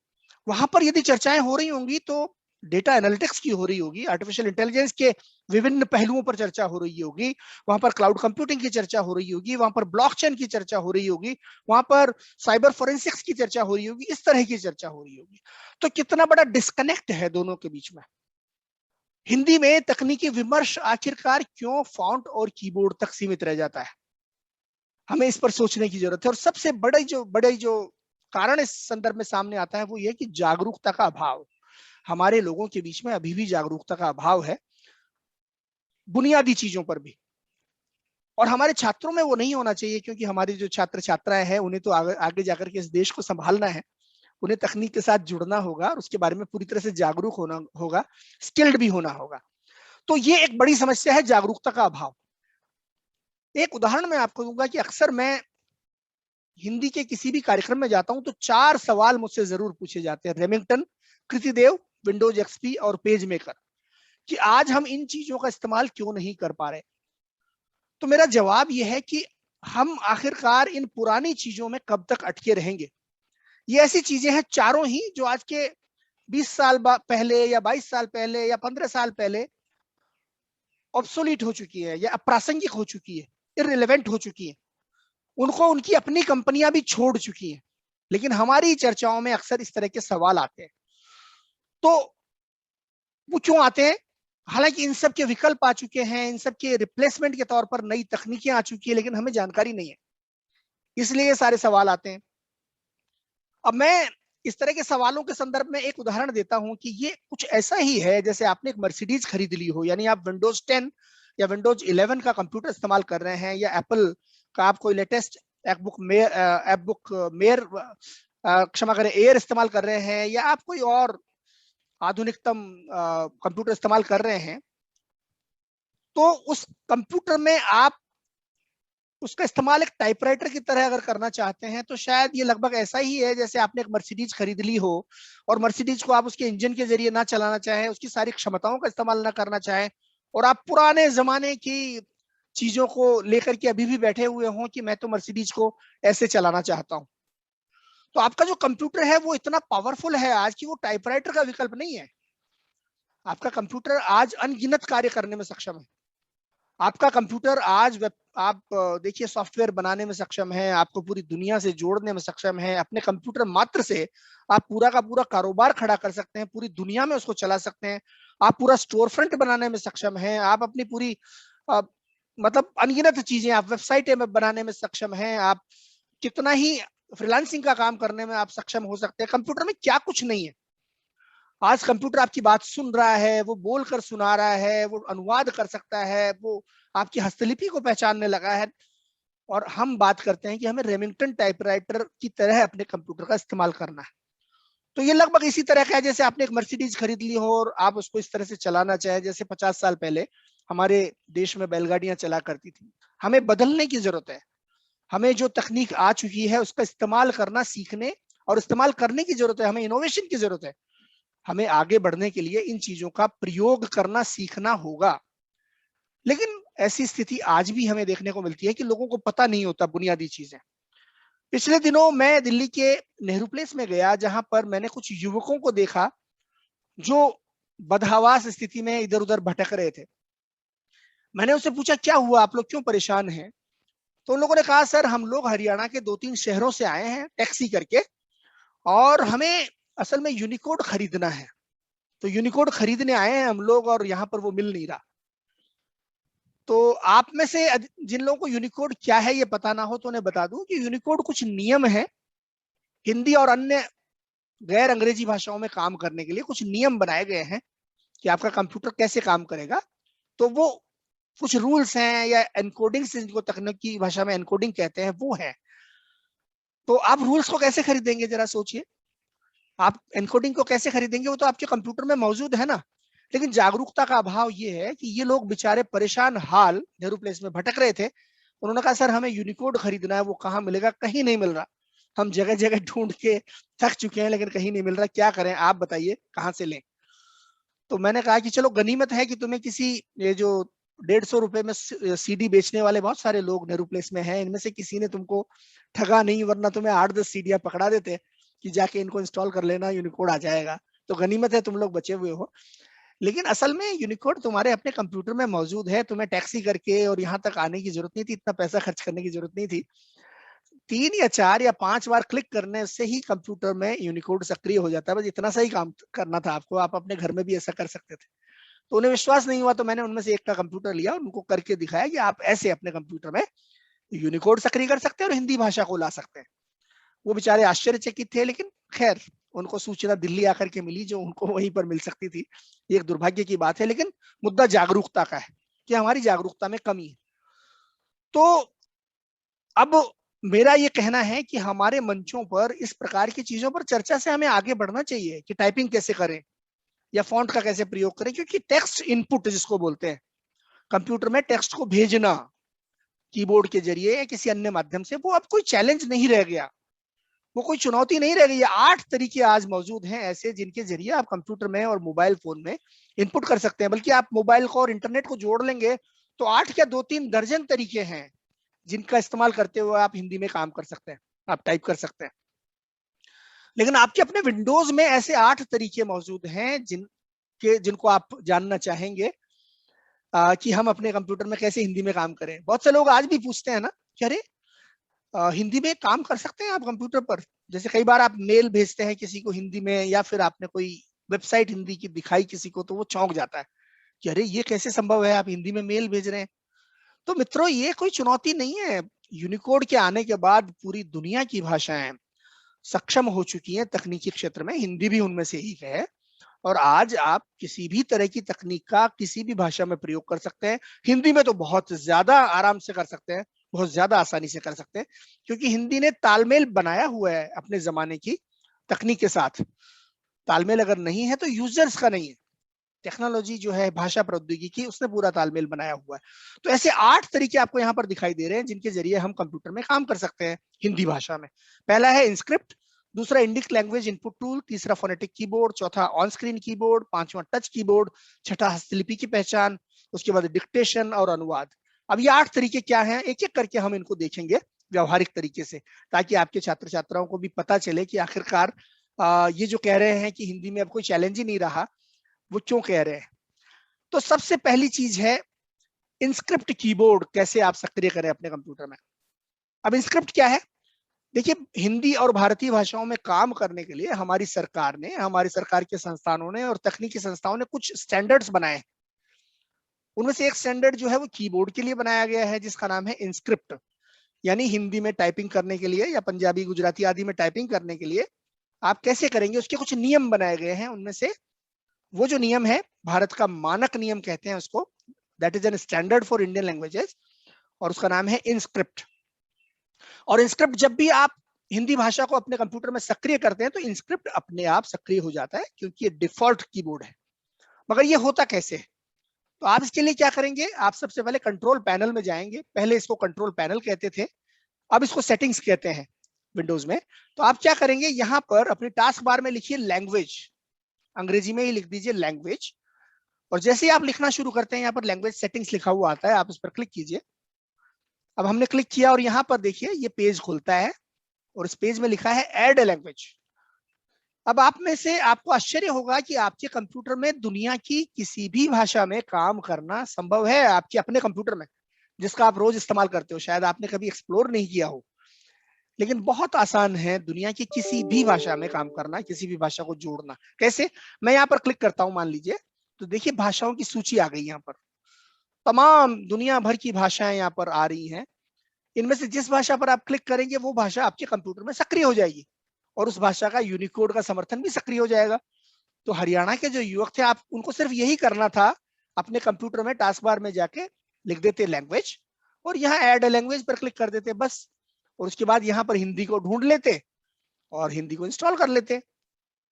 वहां पर यदि चर्चाएं हो रही होंगी तो डेटा एनालिटिक्स की हो रही होगी, आर्टिफिशियल इंटेलिजेंस के विभिन्न पहलुओं पर चर्चा हो रही होगी, वहां पर क्लाउड कंप्यूटिंग की चर्चा हो रही होगी, वहां पर ब्लॉकचेन की चर्चा हो रही होगी, वहां पर साइबर फोरेंसिक्स की चर्चा हो रही होगी, इस तरह की चर्चा हो रही होगी। तो कितना बड़ा डिस्कनेक्ट है दोनों के बीच में। हिंदी में तकनीकी विमर्श आखिरकार क्यों फॉन्ट और कीबोर्ड तक सीमित रह जाता है, हमें इस पर सोचने की जरूरत है। और सबसे बड़े जो कारण इस संदर्भ में सामने आता है वो ये कि जागरूकता का अभाव। हमारे लोगों के बीच में अभी भी जागरूकता का अभाव है, बुनियादी चीजों पर भी। और हमारे छात्रों में वो नहीं होना चाहिए, क्योंकि हमारे जो छात्र छात्राएं हैं उन्हें तो आगे जाकर के इस देश को संभालना है, उन्हें तकनीक के साथ जुड़ना होगा और उसके बारे में पूरी तरह से जागरूक होना होगा, स्किल्ड भी होना होगा। तो ये एक बड़ी समस्या है, जागरूकता का अभाव। एक उदाहरण मैं आपको दूंगा कि अक्सर मैं हिंदी के किसी भी कार्यक्रम में जाता हूं तो 4 सवाल मुझसे जरूर पूछे जाते हैं, रेमिंगटन, कृतिदेव, विंडोज एक्सपी और पेज मेकर, कि आज हम इन चीजों का इस्तेमाल क्यों नहीं कर पा रहे। तो मेरा जवाब यह है कि हम आखिरकार इन पुरानी चीजों में कब तक अटके रहेंगे। ये ऐसी चीजें हैं चारों ही जो आज के 20 साल पहले या 22 साल पहले या 15 साल पहले ऑब्सोलीट हो चुकी है या अप्रासंगिक हो चुकी है, इररिलेवेंट हो चुकी है। उनको उनकी अपनी कंपनियां भी छोड़ चुकी हैं, लेकिन हमारी चर्चाओं में अक्सर इस तरह के सवाल आते हैं। तो वो क्यों आते हैं? हालांकि इन सब के विकल्प आ चुके हैं, इन सब के रिप्लेसमेंट के तौर पर नई तकनीकें आ चुकी है, लेकिन हमें जानकारी नहीं है, इसलिए ये सारे सवाल आते हैं। अब मैं इस तरह के सवालों के संदर्भ में एक उदाहरण देता हूं कि ये कुछ ऐसा ही है जैसे आपने एक मर्सिडीज खरीद ली हो, यानी आप विंडोज 10 या विंडोज 11 का कंप्यूटर इस्तेमाल कर रहे हैं, या एप्पल का आप कोई लेटेस्ट एयर इस्तेमाल कर रहे हैं, या आप कोई और आधुनिकतम कंप्यूटर इस्तेमाल कर रहे हैं। तो उस कंप्यूटर में आप उसका इस्तेमाल एक टाइपराइटर की तरह अगर करना चाहते हैं तो शायद ये लगभग ऐसा ही है जैसे आपने एक मर्सिडीज खरीद ली हो और मर्सिडीज को आप उसके इंजन के जरिए ना चलाना चाहें, उसकी सारी क्षमताओं का इस्तेमाल ना करना चाहें, और आप पुराने जमाने की चीजों को लेकर के अभी भी बैठे हुए हों कि मैं तो मर्सिडीज को ऐसे चलाना चाहता हूं। तो आपका जो कंप्यूटर है वो इतना पावरफुल है आज कि वो टाइपराइटर का विकल्प नहीं है। आपका कंप्यूटर आज अनगिनत कार्य करने में सक्षम है। आपका कंप्यूटर आज आप देखिए सॉफ्टवेयर बनाने में सक्षम है, आपको पूरी दुनिया से जोड़ने में सक्षम है। अपने कंप्यूटर मात्र से आप पूरा का पूरा कारोबार खड़ा कर सकते हैं, पूरी दुनिया में उसको चला सकते हैं। आप पूरा स्टोर फ्रंट बनाने में सक्षम हैं, आप अपनी पूरी मतलब अनगिनत चीजें आप वेबसाइट में बनाने में सक्षम हैं। आप कितना ही फ्रीलांसिंग का काम करने में आप सक्षम हो सकते हैं। कंप्यूटर में क्या कुछ नहीं है। आज कंप्यूटर आपकी बात सुन रहा है, वो बोलकर सुना रहा है, वो अनुवाद कर सकता है, वो आपकी हस्तलिपि को पहचानने लगा है। और हम बात करते हैं कि हमें रेमिंगटन टाइपराइटर की तरह अपने कंप्यूटर का इस्तेमाल करना है। तो ये लगभग इसी तरह का है जैसे आपने एक मर्सिडीज खरीद ली हो और आप उसको इस तरह से चलाना चाहे, जैसे 50 साल पहले हमारे देश में बैलगाड़ियां चला करती थी। हमें बदलने की जरूरत है। हमें जो तकनीक आ चुकी है उसका इस्तेमाल करना सीखने और इस्तेमाल करने की जरूरत है। हमें इनोवेशन की जरूरत है। हमें आगे बढ़ने के लिए इन चीजों का प्रयोग करना सीखना होगा। लेकिन ऐसी स्थिति आज भी हमें देखने को मिलती है कि लोगों को पता नहीं होता बुनियादी चीजें। पिछले दिनों मैं दिल्ली के नेहरू प्लेस में गया, जहां पर मैंने कुछ युवकों को देखा जो बदहवास स्थिति में इधर उधर भटक रहे थे। मैंने उनसे पूछा क्या हुआ, आप लोग क्यों परेशान हैं? तो उन लोगों ने कहा सर हम लोग हरियाणा के 2-3 शहरों से आए हैं टैक्सी करके, और हमें असल में यूनिकोड खरीदना है। तो यूनिकोड खरीदने आए हैं हम लोग और यहाँ पर वो मिल नहीं रहा। तो आप में से जिन लोगों को यूनिकोड क्या है ये पता ना हो तो उन्हें बता दूं कि यूनिकोड कुछ नियम है। हिंदी और अन्य गैर अंग्रेजी भाषाओं में काम करने के लिए कुछ नियम बनाए गए हैं कि आपका कंप्यूटर कैसे काम करेगा। तो वो कुछ रूल्स हैं या एनकोडिंग, जिनको तकनीकी भाषा में एनकोडिंग कहते हैं, वो है। तो आप रूल्स को कैसे खरीदेंगे जरा सोचिए। आप एनकोडिंग को कैसे खरीदेंगे? वो तो आपके कंप्यूटर में मौजूद है ना। लेकिन जागरूकता का अभाव ये है कि ये लोग बेचारे परेशान हाल नेहरू प्लेस में भटक रहे थे। उन्होंने कहा सर हमें यूनिकोड खरीदना है, वो कहाँ मिलेगा? कहीं नहीं मिल रहा। हम जगह जगह ढूंढ के थक चुके हैं लेकिन कहीं नहीं मिल रहा। क्या करें आप बताइए, कहाँ से लें? तो मैंने कहा कि चलो गनीमत है कि तुम्हें किसी, ये जो 150 रुपए में सीडी बेचने वाले बहुत सारे लोग नेहरू प्लेस में हैं, इनमें से किसी ने तुमको ठगा नहीं, वरना तुम्हें 8-10 सीडियां पकड़ा देते कि जाके इनको इंस्टॉल कर लेना, यूनिकोड आ जाएगा। तो गनीमत है तुम लोग बचे हुए हो। लेकिन असल में यूनिकोड तुम्हारे अपने कंप्यूटर में मौजूद है। तुम्हें टैक्सी करके और यहाँ तक आने की जरूरत नहीं थी, इतना पैसा खर्च करने की जरूरत नहीं थी। 3 या 4 या 5 बार क्लिक करने से ही कंप्यूटर में यूनिकोड सक्रिय हो जाता है। बस इतना सा ही काम करना था आपको। आप अपने घर में भी ऐसा कर सकते थे। तो उन्हें विश्वास नहीं हुआ तो मैंने उनमें से एक का कंप्यूटर लिया और उनको करके दिखाया कि आप ऐसे अपने कंप्यूटर में यूनिकोड सक्रिय कर सकते हैं और हिंदी भाषा को ला सकते हैं। वो बेचारे आश्चर्यचकित थे, लेकिन खैर उनको सूचना दिल्ली आकर के मिली जो उनको वहीं पर मिल सकती थी। ये एक दुर्भाग्य की बात है, लेकिन मुद्दा जागरूकता का है कि हमारी जागरूकता में कमी है। तो अब मेरा ये कहना है कि हमारे मंचों पर इस प्रकार की चीजों पर चर्चा से हमें आगे बढ़ना चाहिए कि टाइपिंग कैसे करें या फॉन्ट का कैसे प्रयोग करें। क्योंकि टेक्स्ट इनपुट जिसको बोलते हैं, कंप्यूटर में टेक्स्ट को भेजना कीबोर्ड के जरिए या किसी अन्य माध्यम से, वो अब कोई चैलेंज नहीं रह गया, वो कोई चुनौती नहीं रह गई। 8 तरीके आज मौजूद हैं ऐसे जिनके जरिए आप कंप्यूटर में और मोबाइल फोन में इनपुट कर सकते हैं। बल्कि आप मोबाइल को और इंटरनेट को जोड़ लेंगे तो 8 या 2-3 दर्जन तरीके हैं जिनका इस्तेमाल करते हुए आप हिंदी में काम कर सकते हैं, आप टाइप कर सकते हैं। लेकिन आपके अपने विंडोज में ऐसे 8 तरीके मौजूद हैं जिनको आप जानना चाहेंगे कि हम अपने कंप्यूटर में कैसे हिंदी में काम करें। बहुत से लोग आज भी पूछते हैं ना कि अरे हिंदी में काम कर सकते हैं आप कंप्यूटर पर? जैसे कई बार आप मेल भेजते हैं किसी को हिंदी में, या फिर आपने कोई वेबसाइट हिंदी की दिखाई किसी को, तो वो चौंक जाता है कि अरे ये कैसे संभव है, आप हिंदी में मेल भेज रहे हैं। तो मित्रों ये कोई चुनौती नहीं है। यूनिकोड के आने के बाद पूरी दुनिया की भाषाएं सक्षम हो चुकी हैं तकनीकी क्षेत्र में, हिंदी भी उनमें से एक है। और आज आप किसी भी तरह की तकनीक का किसी भी भाषा में प्रयोग कर सकते हैं। हिंदी में तो बहुत ज्यादा आराम से कर सकते हैं, बहुत ज्यादा आसानी से कर सकते हैं, क्योंकि हिंदी ने तालमेल बनाया हुआ है अपने जमाने की तकनीक के साथ। तालमेल अगर नहीं है तो यूजर्स का नहीं है, टेक्नोलॉजी जो है भाषा प्रौद्योगिकी उसने पूरा तालमेल बनाया हुआ है। तो ऐसे 8 तरीके आपको यहाँ पर दिखाई दे रहे हैं जिनके जरिए हम कंप्यूटर में काम कर सकते हैं हिंदी भाषा में। पहला है इंस्क्रिप्ट, दूसरा इंडिक लैंग्वेज इनपुट टूल, तीसरा फोनेटिक कीबोर्ड, चौथा ऑन स्क्रीन कीबोर्ड, पांचवा टच कीबोर्ड, छठा हस्तलिपि की पहचान, उसके बाद डिक्टेशन और अनुवाद। अब ये 8 तरीके क्या हैं, एक एक करके हम इनको देखेंगे व्यवहारिक तरीके से, ताकि आपके छात्र छात्राओं को भी पता चले कि आखिरकार ये जो कह रहे हैं कि हिंदी में अब कोई चैलेंज ही नहीं रहा, वो क्यों कह रहे हैं। तो सबसे पहली चीज है इंस्क्रिप्ट कीबोर्ड कैसे आप सक्रिय करें अपने कंप्यूटर में। अब इंस्क्रिप्ट क्या है? देखिए, हिंदी और भारतीय भाषाओं में काम करने के लिए हमारी सरकार ने, हमारी सरकार के संस्थानों ने और तकनीकी संस्थाओं ने कुछ स्टैंडर्ड्स बनाए। उनमें से एक स्टैंडर्ड जो है वो कीबोर्ड के लिए बनाया गया है जिसका नाम है इंस्क्रिप्ट। यानी हिंदी में टाइपिंग करने के लिए या पंजाबी गुजराती आदि में टाइपिंग करने के लिए आप कैसे करेंगे, उसके कुछ नियम बनाए गए हैं। उनमें से वो जो नियम है, भारत का मानक नियम कहते हैं उसको, that is an standard for Indian languages, और उसका नाम है इंस्क्रिप्ट। और इंस्क्रिप्ट जब भी आप हिंदी भाषा को अपने कंप्यूटर में सक्रिय करते हैं तो इंस्क्रिप्ट अपने आप सक्रिय हो जाता है, क्योंकि ये डिफॉल्ट कीबोर्ड है। मगर ये होता कैसे है? तो आप इसके लिए क्या करेंगे, आप सबसे पहले कंट्रोल पैनल में जाएंगे। पहले इसको कंट्रोल पैनल कहते थे, अब इसको सेटिंग्स कहते हैं विंडोज में। तो आप क्या करेंगे, यहाँ पर अपनी टास्क बार में लिखिए लैंग्वेज, अंग्रेजी में ही लिख दीजिए लैंग्वेज। और जैसे ही आप लिखना शुरू करते हैं, यहाँ पर लैंग्वेज सेटिंग्स लिखा हुआ आता है, आप इस पर क्लिक कीजिए। अब हमने क्लिक किया और यहाँ पर देखिए ये पेज खुलता है और इस पेज में लिखा है ऐड ए लैंग्वेज। अब आप में से आपको आश्चर्य होगा कि आपके कंप्यूटर में दुनिया की किसी भी भाषा में काम करना संभव है, आपके अपने कंप्यूटर में, जिसका आप रोज इस्तेमाल करते हो। शायद आपने कभी एक्सप्लोर नहीं किया हो, लेकिन बहुत आसान है दुनिया की किसी भी भाषा में काम करना, किसी भी भाषा को जोड़ना। कैसे? मैं यहाँ पर क्लिक करता हूँ, मान लीजिए, तो देखिए भाषाओं की सूची आ गई। यहाँ पर तमाम दुनिया भर की भाषाएं यहाँ पर आ रही हैं। इनमें से जिस भाषा पर आप क्लिक करेंगे वो भाषा आपके कंप्यूटर में सक्रिय हो जाएगी और उस भाषा का यूनिकोड का समर्थन भी सक्रिय हो जाएगा। तो हरियाणा के जो युवक थे, आप उनको सिर्फ यही करना था, अपने कंप्यूटर में टास्क बार में जाके लिख देते लैंग्वेज और यहाँ ऐड ए लैंग्वेज पर क्लिक कर देते बस। और उसके बाद यहाँ पर हिंदी को ढूंढ लेते और हिंदी को इंस्टॉल कर लेते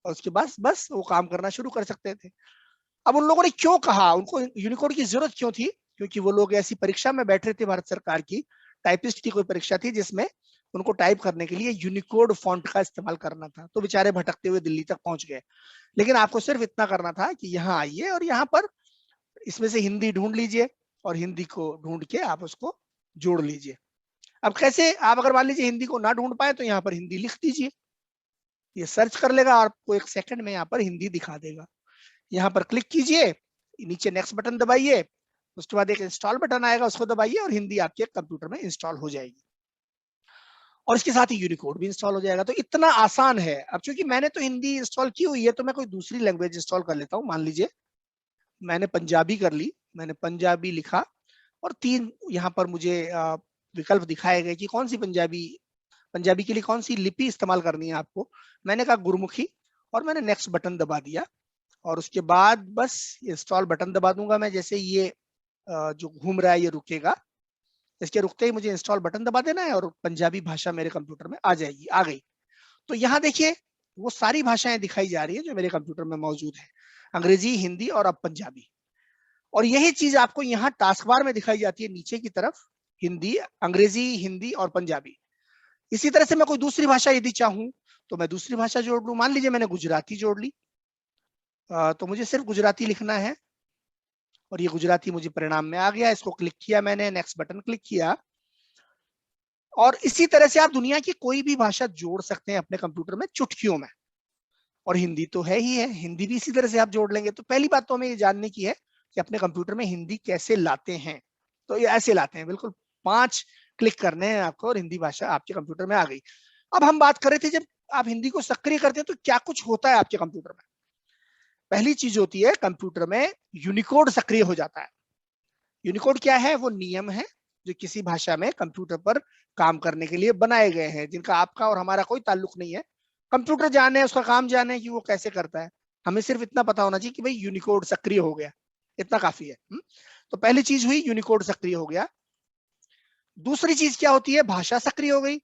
और उसके बाद बस वो काम करना शुरू कर सकते थे। अब उन लोगों ने क्यों कहा, उनको यूनिकोड की जरूरत क्यों थी? क्योंकि वो लोग ऐसी परीक्षा में बैठ रहे थे, भारत सरकार की टाइपिस्ट की कोई परीक्षा थी जिसमें उनको टाइप करने के लिए यूनिकोड फॉन्ट का इस्तेमाल करना था। तो बेचारे भटकते हुए दिल्ली तक पहुंच गए। लेकिन आपको सिर्फ इतना करना था कि यहाँ आइए और यहाँ पर इसमें से हिंदी ढूंढ लीजिए और हिंदी को ढूंढ के आप उसको जोड़ लीजिए। अब कैसे? आप अगर मान लीजिए हिंदी को ना ढूंढ पाए तो यहाँ पर हिंदी लिख दीजिए, ये सर्च कर लेगा, आपको 1 सेकंड में यहाँ पर हिंदी दिखा देगा। यहाँ पर क्लिक कीजिए, नीचे नेक्स्ट बटन दबाइए, उसके बाद एक इंस्टॉल बटन आएगा, उसको दबाइए और हिंदी आपके कंप्यूटर में इंस्टॉल हो जाएगी और इसके साथ ही यूनिकोड भी इंस्टॉल हो जाएगा। तो इतना आसान है। अब चूंकि मैंने तो हिंदी इंस्टॉल की हुई है तो मैं कोई दूसरी लैंग्वेज इंस्टॉल कर लेता हूँ। मान लीजिए मैंने पंजाबी कर ली, मैंने पंजाबी लिखा और 3 यहाँ पर मुझे विकल्प दिखाए गए कि कौन सी पंजाबी के लिए कौन सी लिपि इस्तेमाल करनी है आपको। मैंने कहा गुरमुखी और मैंने नेक्स्ट बटन दबा दिया और उसके बाद बस इंस्टॉल बटन दबा दूंगा मैं। जैसे ये जो घूम रहा है ये रुकेगा, इसके रुकते ही मुझे इंस्टॉल बटन दबा देना है और पंजाबी भाषा मेरे कंप्यूटर में आ जाएगी। आ गई। तो यहाँ देखिए वो सारी भाषाएं दिखाई जा रही है जो मेरे कंप्यूटर में मौजूद है, अंग्रेजी, हिंदी और अब पंजाबी। और यही चीज आपको यहाँ टास्क बार में दिखाई जाती है नीचे की तरफ, हिंदी, अंग्रेजी, हिंदी और पंजाबी। इसी तरह से मैं कोई दूसरी भाषा यदि चाहूं तो मैं दूसरी भाषा जोड़ लूं। मान लीजिए मैंने गुजराती जोड़ ली, तो मुझे सिर्फ गुजराती लिखना है और ये गुजराती मुझे परिणाम में आ गया। इसको क्लिक किया मैंने, नेक्स्ट बटन क्लिक किया और इसी तरह से आप दुनिया की कोई भी भाषा जोड़ सकते हैं अपने कंप्यूटर में चुटकियों में। और हिंदी तो है ही है, हिंदी भी इसी तरह से आप जोड़ लेंगे। तो पहली बात तो हमें ये जानने की है कि अपने कंप्यूटर में हिंदी कैसे लाते हैं। तो ये ऐसे लाते हैं, बिल्कुल 5 क्लिक करने हैं आपको और हिंदी भाषा आपके कंप्यूटर में आ गई। अब हम बात कर रहे थे जब आप हिंदी को सक्रिय करते हैं तो क्या कुछ होता है आपके कंप्यूटर में। पहली चीज होती है कंप्यूटर में यूनिकोड सक्रिय हो जाता है। यूनिकोड क्या है? वो नियम है जो किसी भाषा में कंप्यूटर पर काम करने के लिए बनाए गए हैं, जिनका आपका और हमारा कोई ताल्लुक नहीं है। कंप्यूटर जाने, उसका काम जाने कि वो कैसे करता है, हमें सिर्फ इतना पता होना चाहिए कि भाई यूनिकोड सक्रिय हो गया, इतना काफी है। तो पहली चीज हुई यूनिकोड सक्रिय हो गया। दूसरी चीज क्या होती है? भाषा सक्रिय हो गई।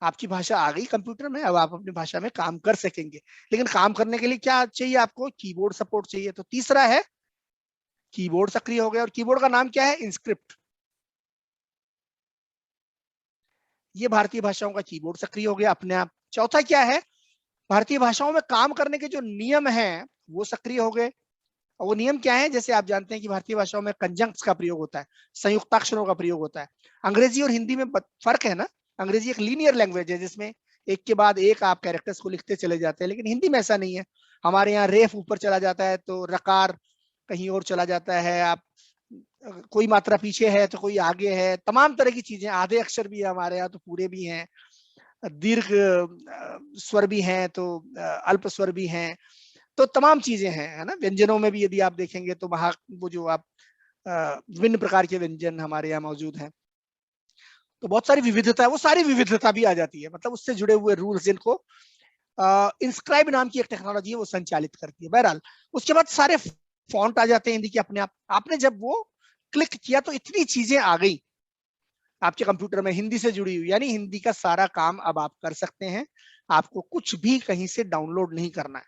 आपकी भाषा आ गई कंप्यूटर में, अब आप अपनी भाषा में काम कर सकेंगे। लेकिन काम करने के लिए क्या चाहिए आपको? कीबोर्ड सपोर्ट चाहिए। तो तीसरा है कीबोर्ड सक्रिय हो गया और कीबोर्ड का नाम क्या है? इंस्क्रिप्ट। ये भारतीय भाषाओं का कीबोर्ड सक्रिय हो गया अपने आप। चौथा क्या है? भारतीय भाषाओं में काम करने के जो नियम हैं वो सक्रिय हो गए। और वो नियम क्या है? जैसे आप जानते हैं कि भारतीय भाषाओं में कंजंक्ट्स का प्रयोग होता है, संयुक्ताक्षरों का प्रयोग होता है। अंग्रेजी और हिंदी में फर्क है ना, अंग्रेजी एक लीनियर लैंग्वेज है जिसमें एक के बाद एक आप कैरेक्टर्स को लिखते चले जाते हैं, लेकिन हिंदी में ऐसा नहीं है। हमारे यहाँ रेफ ऊपर चला जाता है तो रकार कहीं और चला जाता है, आप कोई मात्रा पीछे है तो कोई आगे है, तमाम तरह की चीजें। आधे अक्षर भी है हमारे यहाँ तो पूरे भी हैं, दीर्घ स्वर भी हैं तो अल्प स्वर भी हैं, तो तमाम चीजें हैं, है ना। व्यंजनों में भी यदि आप देखेंगे तो वहां वो जो आप विभिन्न प्रकार के व्यंजन हमारे यहाँ मौजूद हैं। तो बहुत सारी विविधता है, वो सारी विविधता भी आ जाती है, मतलब उससे जुड़े हुए रूल्स जिनको इंस्क्राइब नाम की एक टेक्नोलॉजी है वो संचालित करती है। बहरहाल उसके बाद सारे फॉन्ट आ जाते हैं हिंदी के अपने आप। आपने जब वो क्लिक किया तो इतनी चीजें आ गई आपके कंप्यूटर में हिंदी से जुड़ी हुई, यानी हिंदी का सारा काम अब आप कर सकते हैं। आपको कुछ भी कहीं से डाउनलोड नहीं करना है,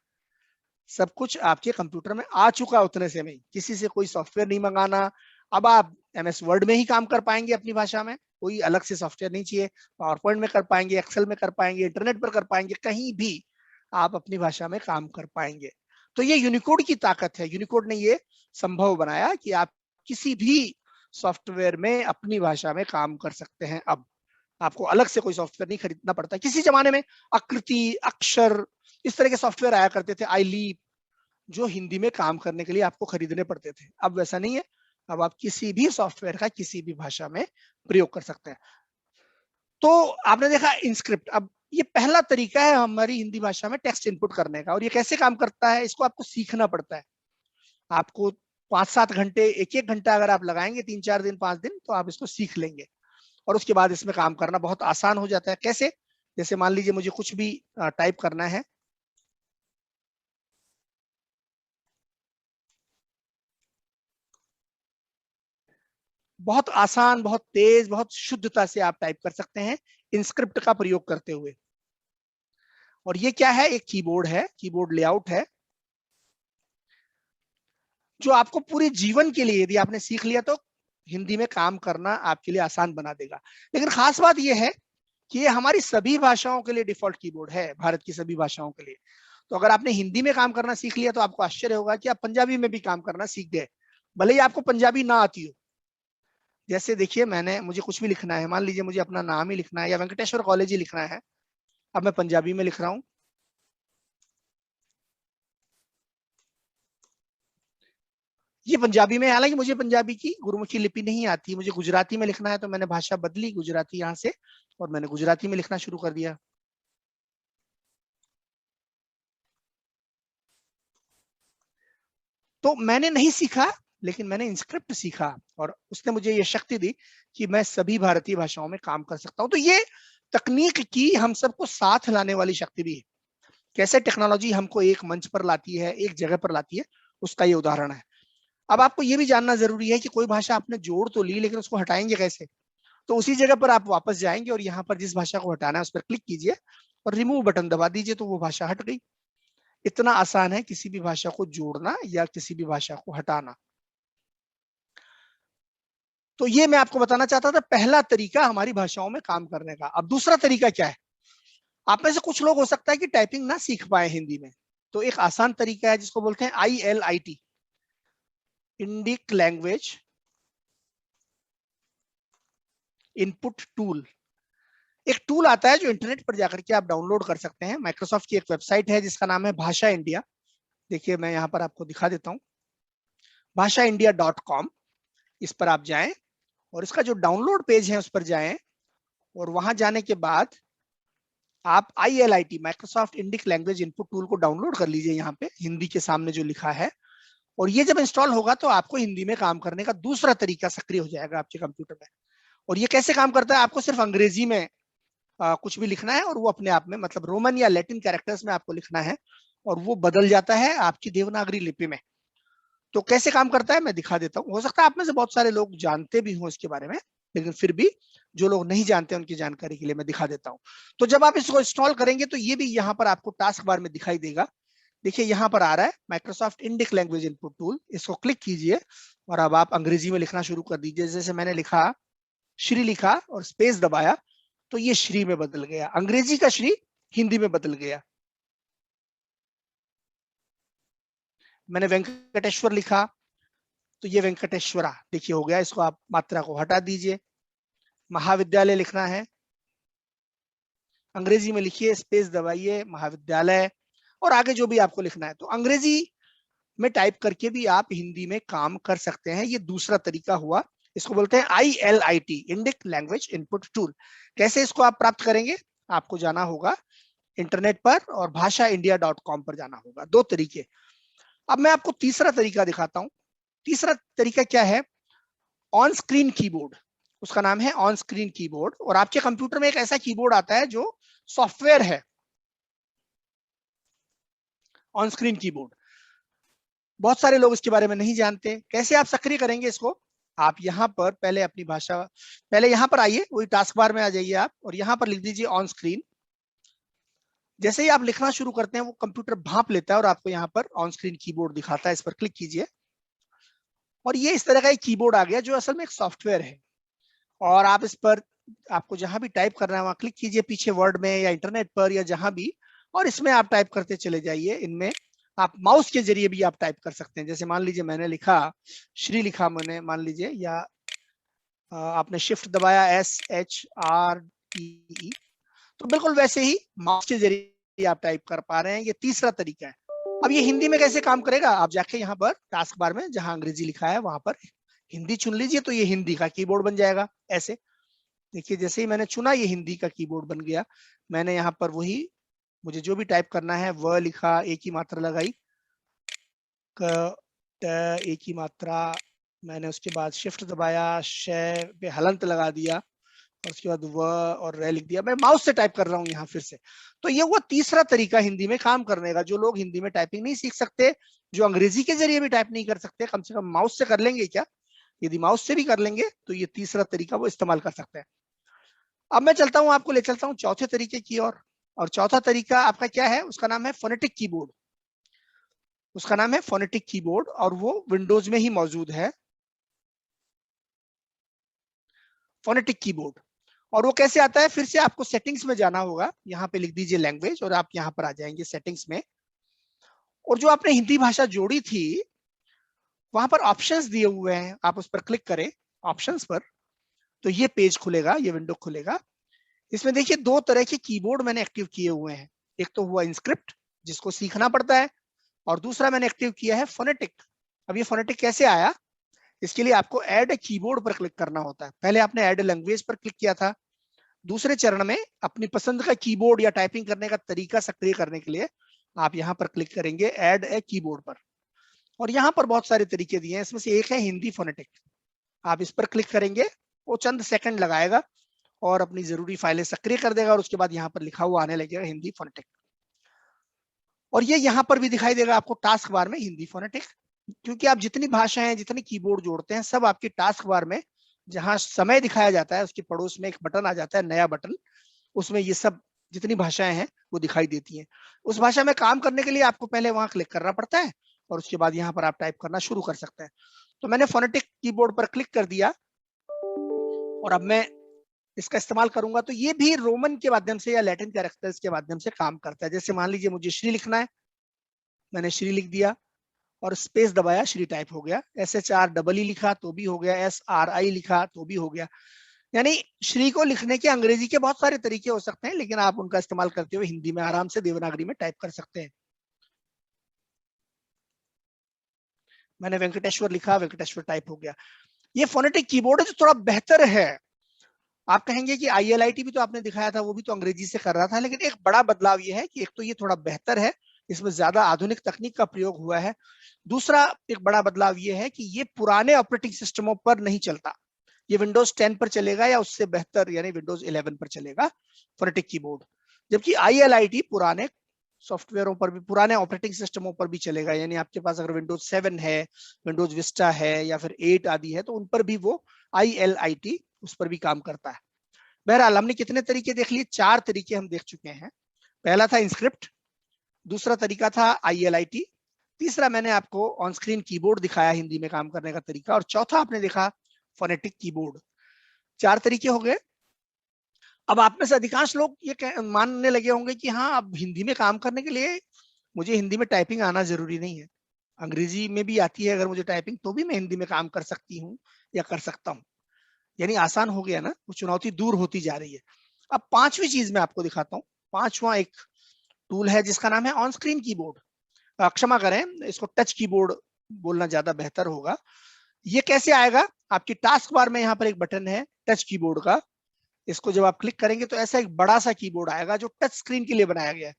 सब कुछ आपके कंप्यूटर में आ चुका उतने से में, किसी से कोई सॉफ्टवेयर नहीं मंगाना। अब आप MS वर्ड में ही काम कर पाएंगे अपनी भाषा में, कोई अलग से सॉफ्टवेयर नहीं चाहिए। पावर पॉइंट में कर पाएंगे, एक्सेल में कर पाएंगे, इंटरनेट पर कर पाएंगे, कहीं भी आप अपनी भाषा में काम कर पाएंगे। तो ये यूनिकोड की ताकत है। यूनिकोड ने ये संभव बनाया कि आप किसी भी सॉफ्टवेयर में अपनी भाषा में काम कर सकते हैं। अब आपको अलग से कोई सॉफ्टवेयर नहीं खरीदना पड़ता। किसी जमाने में आकृति, अक्षर, इस तरह के सॉफ्टवेयर आया करते थे, iLeap, जो हिंदी में काम करने के लिए आपको खरीदने पड़ते थे। अब वैसा नहीं है, अब आप किसी भी सॉफ्टवेयर का किसी भी भाषा में प्रयोग कर सकते हैं। तो आपने देखा इनस्क्रिप्ट, अब ये पहला तरीका है हमारी हिंदी भाषा में टेक्स्ट इनपुट करने का। और ये कैसे काम करता है, इसको आपको सीखना पड़ता है। आपको 5-7 घंटे, 1-1 घंटा अगर आप लगाएंगे 3-4 दिन 5 दिन, तो आप इसको सीख लेंगे और उसके बाद इसमें काम करना बहुत आसान हो जाता है। कैसे? जैसे मान लीजिए मुझे कुछ भी टाइप करना है, बहुत आसान, बहुत तेज, बहुत शुद्धता से आप टाइप कर सकते हैं इनस्क्रिप्ट का प्रयोग करते हुए। और ये क्या है? एक कीबोर्ड है, कीबोर्ड लेआउट है, जो आपको पूरे जीवन के लिए यदि आपने सीख लिया तो हिंदी में काम करना आपके लिए आसान बना देगा। लेकिन खास बात यह है कि ये हमारी सभी भाषाओं के लिए डिफॉल्ट कीबोर्ड है, भारत की सभी भाषाओं के लिए। तो अगर आपने हिंदी में काम करना सीख लिया तो आपको आश्चर्य होगा कि आप पंजाबी में भी काम करना सीख गए, भले ही आपको पंजाबी ना आती हो। जैसे देखिए, मुझे कुछ भी लिखना है, मान लीजिए मुझे अपना नाम ही लिखना है या वेंकटेश्वर कॉलेज ही लिखना है। अब मैं पंजाबी में लिख रहा हूं, ये पंजाबी में। हालांकि मुझे पंजाबी की गुरुमुखी लिपि नहीं आती, मुझे गुजराती में लिखना है, तो मैंने भाषा बदली, गुजराती यहां से, और मैंने गुजराती में लिखना शुरू कर दिया। तो मैंने नहीं सीखा, लेकिन मैंने इंस्क्रिप्ट सीखा और उसने मुझे ये शक्ति दी कि मैं सभी भारतीय भाषाओं में काम कर सकता हूं। तो ये तकनीक की हम सबको साथ लाने वाली शक्ति भी है। कैसे टेक्नोलॉजी हमको एक मंच पर लाती है, एक जगह पर लाती है, उसका ये उदाहरण है। अब आपको ये भी जानना जरूरी है कि कोई भाषा आपने जोड़ तो ली, लेकिन उसको हटाएंगे कैसे? तो उसी जगह पर आप वापस जाएंगे और यहाँ पर जिस भाषा को हटाना है उस पर क्लिक कीजिए और रिमूव बटन दबा दीजिए, तो वो भाषा हट गई। इतना आसान है किसी भी भाषा को जोड़ना या किसी भी भाषा को हटाना। तो ये मैं आपको बताना चाहता था, पहला तरीका हमारी भाषाओं में काम करने का। अब दूसरा तरीका क्या है? आप में से कुछ लोग हो सकता है कि टाइपिंग ना सीख पाए हिंदी में, तो एक आसान तरीका है जिसको बोलते हैं ILIT, Indic language input tool. एक टूल आता है जो इंटरनेट पर जाकर के आप डाउनलोड कर सकते हैं। माइक्रोसॉफ्ट की एक वेबसाइट है जिसका नाम है भाषा इंडिया। देखिए मैं यहाँ पर आपको दिखा देता हूँ, भाषाindia.com। इस पर आप जाएं और इसका जो डाउनलोड पेज है उस पर जाएं और वहां जाने के बाद आप ILIT, Microsoft Indic language input tool को डाउनलोड कर लीजिए। यहाँ पे हिंदी के सामने जो लिखा है, और ये जब इंस्टॉल होगा तो आपको हिंदी में काम करने का दूसरा तरीका सक्रिय हो जाएगा आपके कंप्यूटर में। और ये कैसे काम करता है? आपको सिर्फ अंग्रेजी में कुछ भी लिखना है और वो अपने आप में, मतलब रोमन या लैटिन कैरेक्टर्स में आपको लिखना है और वो बदल जाता है आपकी देवनागरी लिपि में। तो कैसे काम करता है मैं दिखा देता हूँ। हो सकता है आप में से बहुत सारे लोग जानते भी हों इसके बारे में, लेकिन फिर भी जो लोग नहीं जानते उनकी जानकारी के लिए मैं दिखा देता हूँ। तो जब आप इसको इंस्टॉल करेंगे तो ये भी यहाँ पर आपको टास्क बार में दिखाई देगा। देखिए यहाँ पर आ रहा है Microsoft Indic language input tool, इसको क्लिक कीजिए और अब आप अंग्रेजी में लिखना शुरू कर दीजिए। जैसे मैंने लिखा, श्री लिखा और स्पेस दबाया तो ये श्री में बदल गया, अंग्रेजी का श्री हिंदी में बदल गया। मैंने वेंकटेश्वर लिखा तो ये वेंकटेश्वरा देखिए हो गया। इसको आप मात्रा को हटा दीजिए। महाविद्यालय लिखना है, अंग्रेजी में लिखिए, स्पेस दबाइए, महाविद्यालय, और आगे जो भी आपको लिखना है। तो अंग्रेजी में टाइप करके भी आप हिंदी में काम कर सकते हैं। ये दूसरा तरीका हुआ, इसको बोलते हैं ILIT, Indic language input tool. कैसे इसको आप प्राप्त करेंगे? आपको जाना होगा इंटरनेट पर और भाषाindia.com पर जाना होगा। दो तरीके। अब मैं आपको तीसरा तरीका दिखाता हूं। तीसरा तरीका क्या है? On screen keyboard. उसका नाम है ऑन स्क्रीन कीबोर्ड। और आपके कंप्यूटर में एक ऐसा कीबोर्ड आता है जो सॉफ्टवेयर है, ऑन स्क्रीन कीबोर्ड। बहुत सारे लोग इसके बारे में नहीं जानते। कैसे आप सक्रिय करेंगे इसको? आप यहाँ पर पहले अपनी भाषा, पहले यहाँ पर आइए, वही टास्क बार में आ जाइए आप, और यहाँ पर लिख दीजिए ऑन स्क्रीन। जैसे ही आप लिखना शुरू करते हैं वो कंप्यूटर भांप लेता है और आपको यहाँ पर ऑन स्क्रीन कीबोर्ड दिखाता है। इस पर क्लिक कीजिए और ये इस तरह का एक कीबोर्ड आ गया जो असल में एक सॉफ्टवेयर है। और आप इस पर, आपको जहां भी टाइप करना है वहां क्लिक कीजिए, पीछे वर्ड में या इंटरनेट पर या जहां भी, और इसमें आप टाइप करते चले जाइए। इनमें आप माउस के जरिए भी आप टाइप कर सकते हैं। जैसे मान लीजिए मैंने लिखा, श्री लिखा मैंने, मान लीजिए, या आपने शिफ्ट दबाया SHRTE, तो बिल्कुल वैसे ही माउस के जरिए आप टाइप कर पा रहे हैं। ये तीसरा तरीका है। अब ये हिंदी में कैसे काम करेगा? आप जाके यहाँ पर टास्क बार में जहां अंग्रेजी लिखा है वहां पर हिंदी चुन लीजिए, तो ये हिंदी का कीबोर्ड बन जाएगा। ऐसे देखिए, जैसे ही मैंने चुना ये हिंदी का कीबोर्ड बन गया। मैंने यहाँ पर वही, मुझे जो भी टाइप करना है वह लिखा, एक ही मात्रा लगाई, एक ही मात्रा, मैंने उसके बाद शिफ्ट दबाया, श पे हलंत लगा दिया, और उसके बाद व और रे लिख दिया। मैं माउस से टाइप कर रहा हूँ यहाँ फिर से। तो ये वो तीसरा तरीका हिंदी में काम करने का। जो लोग हिंदी में टाइपिंग नहीं सीख सकते, जो अंग्रेजी के जरिए भी टाइप नहीं कर सकते, कम से कम माउस से कर लेंगे क्या? यदि माउस से भी कर लेंगे तो ये तीसरा तरीका वो इस्तेमाल कर सकते हैं। अब मैं चलता हूं, आपको ले चलता हूं चौथे तरीके की ओर। और चौथा तरीका आपका क्या है? उसका नाम है फोनेटिक कीबोर्ड। उसका नाम है फोनेटिक कीबोर्ड और वो विंडोज में ही मौजूद है, फोनेटिक कीबोर्ड। और वो कैसे आता है? फिर से आपको सेटिंग्स में जाना होगा, यहाँ पे लिख दीजिए लैंग्वेज और आप यहाँ पर आ जाएंगे सेटिंग्स में। और जो आपने हिंदी भाषा जोड़ी थी वहां पर ऑप्शंस दिए हुए हैं, आप उस पर क्लिक करें ऑप्शंस पर, तो ये पेज खुलेगा, ये विंडो खुलेगा। इसमें देखिए दो तरह के कीबोर्ड मैंने एक्टिव किए हुए हैं। एक तो हुआ इंस्क्रिप्ट जिसको सीखना पड़ता है, और दूसरा मैंने एक्टिव किया है फोनेटिक। अब ये फोनेटिक कैसे आया? इसके लिए आपको ऐड ए कीबोर्ड पर क्लिक करना होता है। पहले आपने ऐड ए लैंग्वेज पर क्लिक किया था। दूसरे चरण में अपनी पसंद का कीबोर्ड या टाइपिंग करने का तरीका सक्रिय करने के लिए आप यहाँ पर क्लिक करेंगे ऐड ए कीबोर्ड पर। और यहाँ पर बहुत सारे तरीके दिए हैं, इसमें से एक है हिंदी फोनेटिक। आप इस पर क्लिक करेंगे, वो चंद सेकंड लगाएगा और अपनी जरूरी फाइलें सक्रिय कर देगा, और उसके बाद यहाँ पर लिखा हुआ आने लगेगा हिंदी फोनेटिक। और ये यहाँ पर भी दिखाई देगा आपको टास्क बार में हिंदी फोनेटिक। क्योंकि आप जितनी भाषाएं, जितनी कीबोर्ड जोड़ते हैं, सब आपकी टास्क बार में जहां समय दिखाया जाता है उसके पड़ोस में एक बटन आ जाता है, नया बटन, उसमें ये सब जितनी भाषाएं हैं वो दिखाई देती हैं। उस भाषा में काम करने के लिए आपको पहले वहां क्लिक करना पड़ता है और उसके बाद यहाँ पर आप टाइप करना शुरू कर सकते हैं। तो मैंने फोनेटिक कीबोर्ड पर क्लिक कर दिया और अब मैं इसका इस्तेमाल करूंगा। तो ये भी रोमन के माध्यम से या लैटिन कैरेक्टर्स के माध्यम से काम करता है। जैसे मान लीजिए मुझे श्री लिखना है, मैंने श्री लिख दिया और स्पेस दबाया, श्री टाइप हो गया। SHREE लिखा तो भी हो गया, SRI लिखा तो भी हो गया। यानी श्री को लिखने के अंग्रेजी के बहुत सारे तरीके हो सकते हैं, लेकिन आप उनका इस्तेमाल करते हुए हिंदी में आराम से देवनागरी में टाइप कर सकते हैं। मैंने वेंकटेश्वर लिखा, वेंकटेश्वर टाइप हो गया। ये फोनेटिक कीबोर्ड है जो थोड़ा बेहतर है। आप कहेंगे कि ILIT भी तो आपने दिखाया था, वो भी तो अंग्रेजी से कर रहा था, लेकिन एक बड़ा बदलाव ये है कि एक तो ये थोड़ा बेहतर है, इसमें ज्यादा आधुनिक तकनीक का प्रयोग हुआ है। दूसरा एक बड़ा बदलाव ये है कि ये पुराने ऑपरेटिंग सिस्टमों पर नहीं चलता, ये विंडोज 10 पर चलेगा या उससे बेहतर यानी विंडोज 11 पर चलेगा फोनेटिक कीबोर्ड। जबकि ILIT पुराने सॉफ्टवेयरों पर भी, पुराने ऑपरेटिंग सिस्टमों पर भी चलेगा। यानी आपके पास अगर विंडोज 7 है, विंडोज विस्टा है या फिर 8 आदि है, तो उन पर भी वो ILIT उस पर भी काम करता है। बहरहाल हमने कितने तरीके देख लिए? 4 तरीके हम देख चुके हैं। पहला था इंस्क्रिप्ट, दूसरा तरीका था ILIT, तीसरा मैंने आपको ऑन स्क्रीन कीबोर्ड दिखाया हिंदी में काम करने का तरीका, और चौथा आपने देखा फोनेटिक कीबोर्ड। 4 तरीके हो गए। अब आप में से अधिकांश लोग ये मानने लगे होंगे कि हाँ, अब हिंदी में काम करने के लिए मुझे हिंदी में टाइपिंग आना जरूरी नहीं है, अंग्रेजी में भी आती है अगर मुझे टाइपिंग, तो भी मैं हिंदी में काम कर सकती हूँ या कर सकता हूँ। यानी आसान हो गया ना, वो चुनौती दूर होती जा रही है। अब 5वीं चीज मैं आपको दिखाता हूँ। 5वां एक टूल है जिसका नाम है ऑन स्क्रीन कीबोर्ड। क्षमा करें, इसको टच कीबोर्ड बोलना ज्यादा बेहतर होगा। ये कैसे आएगा? आपकी टास्क बार में यहाँ पर एक बटन है टच कीबोर्ड का, इसको जब आप क्लिक करेंगे तो ऐसा एक बड़ा सा कीबोर्ड आएगा जो टच स्क्रीन के लिए बनाया गया है।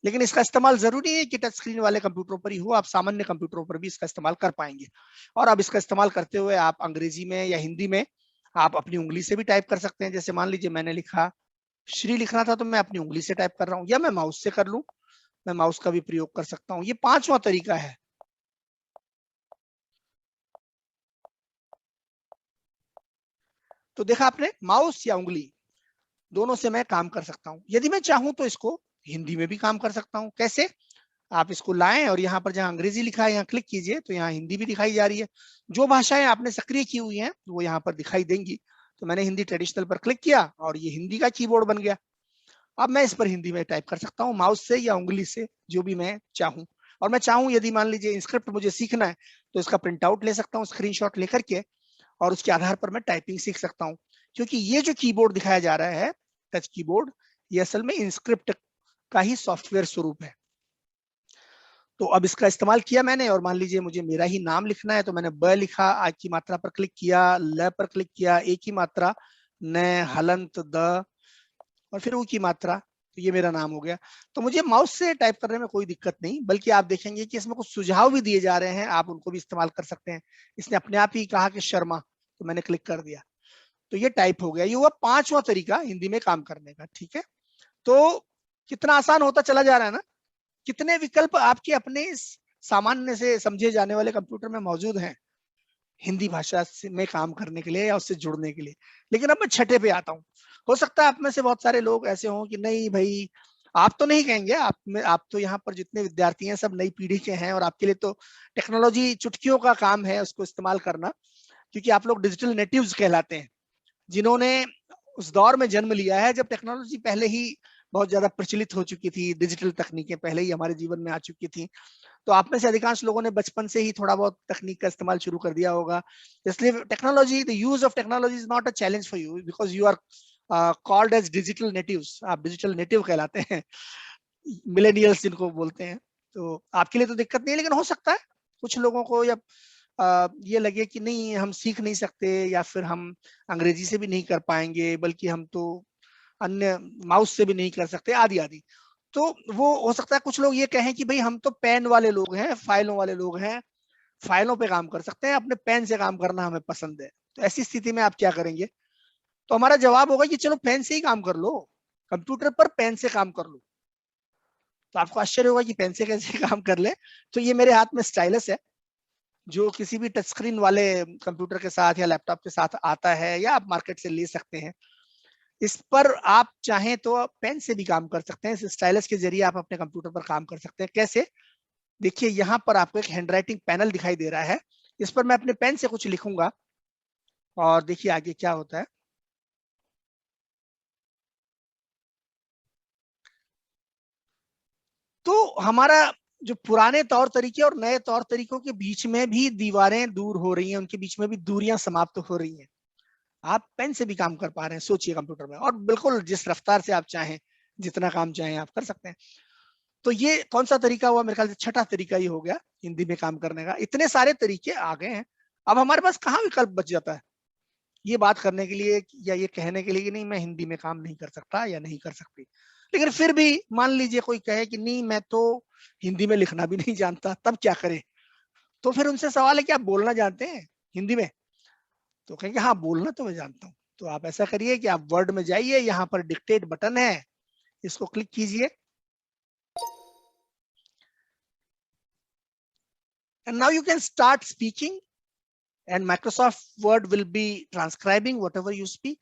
लेकिन इसका इस्तेमाल जरूरी है कि टच स्क्रीन वाले कंप्यूटरों पर ही हो, आप सामान्य कंप्यूटरों पर भी इसका इस्तेमाल कर पाएंगे। और अब इसका इस्तेमाल करते हुए आप अंग्रेजी में या हिंदी में आप अपनी उंगली से भी टाइप कर सकते हैं। जैसे मान लीजिए मैंने लिखा श्री लिखना था तो मैं अपनी उंगली से टाइप कर रहा हूं, या मैं माउस से कर लूं, मैं माउस का भी प्रयोग कर सकता हूं। ये 5वां तरीका है। तो देखा आपने, माउस या उंगली दोनों से मैं काम कर सकता हूं। यदि मैं चाहूं तो इसको हिंदी में भी काम कर सकता हूं। कैसे? आप इसको लाएं और यहाँ पर जहां अंग्रेजी लिखा है यहाँ क्लिक कीजिए तो यहाँ हिंदी भी दिखाई जा रही है। जो भाषाएं आपने सक्रिय की हुई हैं वो यहाँ पर दिखाई देंगी। तो मैंने हिंदी ट्रेडिशनल पर क्लिक किया और ये हिंदी का कीबोर्ड बन गया। अब मैं इस पर हिंदी में टाइप कर सकता हूँ माउस से या उंगली से, जो भी मैं चाहूँ। और मैं चाहूँ यदि मान लीजिए इंस्क्रिप्ट मुझे सीखना है तो इसका प्रिंट आउट ले सकता हूँ स्क्रीनशॉट लेकर के, और उसके आधार पर मैं टाइपिंग सीख सकता हूँ। क्योंकि ये जो कीबोर्ड दिखाया जा रहा है टच कीबोर्ड, ये असल में इंस्क्रिप्ट का ही सॉफ्टवेयर स्वरूप है। तो अब इसका इस्तेमाल किया मैंने, और मान लीजिए मुझे मेरा ही नाम लिखना है तो मैंने ब लिखा, आ की मात्रा पर क्लिक किया, ल पर क्लिक किया, ए की मात्रा, न, हलंत, द, और फिर ऊ की मात्रा, तो ये मेरा नाम हो गया। तो मुझे माउस से टाइप करने में कोई दिक्कत नहीं, बल्कि आप देखेंगे कि इसमें कुछ सुझाव भी दिए जा रहे हैं, आप उनको भी इस्तेमाल कर सकते हैं। इसने अपने आप ही कहा कि शर्मा, तो मैंने क्लिक कर दिया तो ये टाइप हो गया। ये हुआ 5वां तरीका हिंदी में काम करने का। ठीक है, तो कितना आसान होता चला जा रहा है ना। कितने विकल्प आपके अपने इस सामान्य से समझे जाने वाले कंप्यूटर में मौजूद हैं हिंदी भाषा में काम करने के लिए या उससे जुड़ने के लिए। लेकिन अब मैं छठे पे आता हूँ। हो सकता है आप में से बहुत सारे लोग ऐसे हों कि नहीं भाई, आप तो नहीं कहेंगे, आप तो यहाँ पर जितने विद्यार्थी हैं सब नई पीढ़ी के हैं, और आपके लिए तो टेक्नोलॉजी चुटकियों का काम है उसको इस्तेमाल करना, क्योंकि आप लोग डिजिटल नेटिव्स कहलाते हैं, जिन्होंने उस दौर में जन्म लिया है जब टेक्नोलॉजी पहले ही बहुत ज्यादा प्रचलित हो चुकी थी, डिजिटल तकनीकें पहले ही हमारे जीवन में आ चुकी थी। तो आप में से अधिकांश लोगों ने बचपन से ही थोड़ा बहुत तकनीक का इस्तेमाल शुरू कर दिया होगा। इसलिए technology, the use of technology is not a challenge for you because you are called as digital natives. आप डिजिटल नेटिव कहलाते हैं, मिलेनियल्स जिनको बोलते हैं। तो आपके लिए तो दिक्कत नहीं है, लेकिन हो सकता है कुछ लोगों को या ये लगे कि नहीं हम सीख नहीं सकते, या फिर हम अंग्रेजी से भी नहीं कर पाएंगे, बल्कि हम तो अन्य माउस से भी नहीं कर सकते, आदि आदि। तो वो हो सकता है कुछ लोग ये कहें कि भाई हम तो पेन वाले लोग हैं, फाइलों वाले लोग हैं, फाइलों पे काम कर सकते हैं, अपने पेन से काम करना हमें पसंद है। तो ऐसी स्थिति में आप क्या करेंगे? तो हमारा जवाब होगा कि चलो पेन से ही काम कर लो, कंप्यूटर पर पेन से काम कर लो। तो आपको आश्चर्य होगा कि पेन से कैसे काम कर ले। तो ये मेरे हाथ में स्टाइलस है, जो किसी भी टच स्क्रीन वाले कंप्यूटर के साथ या लैपटॉप के साथ आता है, या आप मार्केट से ले सकते हैं। इस पर आप चाहें तो पेन से भी काम कर सकते हैं। इस स्टाइलस के जरिए आप अपने कंप्यूटर पर काम कर सकते हैं। कैसे? देखिए यहाँ पर आपको एक हैंडराइटिंग पैनल दिखाई दे रहा है, इस पर मैं अपने पेन से कुछ लिखूंगा और देखिए आगे क्या होता है। तो हमारा जो पुराने तौर तरीके और नए तौर तरीकों के बीच में भी दीवारें दूर हो रही हैं, उनके बीच में भी दूरियां समाप्त हो रही हैं। आप पेन से भी काम कर पा रहे हैं, सोचिए कंप्यूटर में, और बिल्कुल जिस रफ्तार से आप चाहें, जितना काम चाहें आप कर सकते हैं। तो ये कौन सा तरीका हुआ? मेरे ख्याल से छठा तरीका ही हो गया हिंदी में काम करने का। इतने सारे तरीके आ गए हैं, अब हमारे पास कहाँ विकल्प बच जाता है ये बात करने के लिए या ये कहने के लिए कि नहीं मैं हिंदी में काम नहीं कर सकता या नहीं कर सकती। लेकिन फिर भी मान लीजिए कोई कहे कि नहीं मैं तो हिंदी में लिखना भी नहीं जानता, तब क्या करें? तो फिर उनसे सवाल है कि आप बोलना जानते हैं हिंदी में? तो कहेंगे हाँ बोलना तो मैं जानता हूँ। तो आप ऐसा करिए कि आप वर्ड में जाइए, यहाँ पर डिक्टेट बटन है, इसको क्लिक कीजिए, and now you can start speaking and Microsoft Word will be transcribing whatever you speak.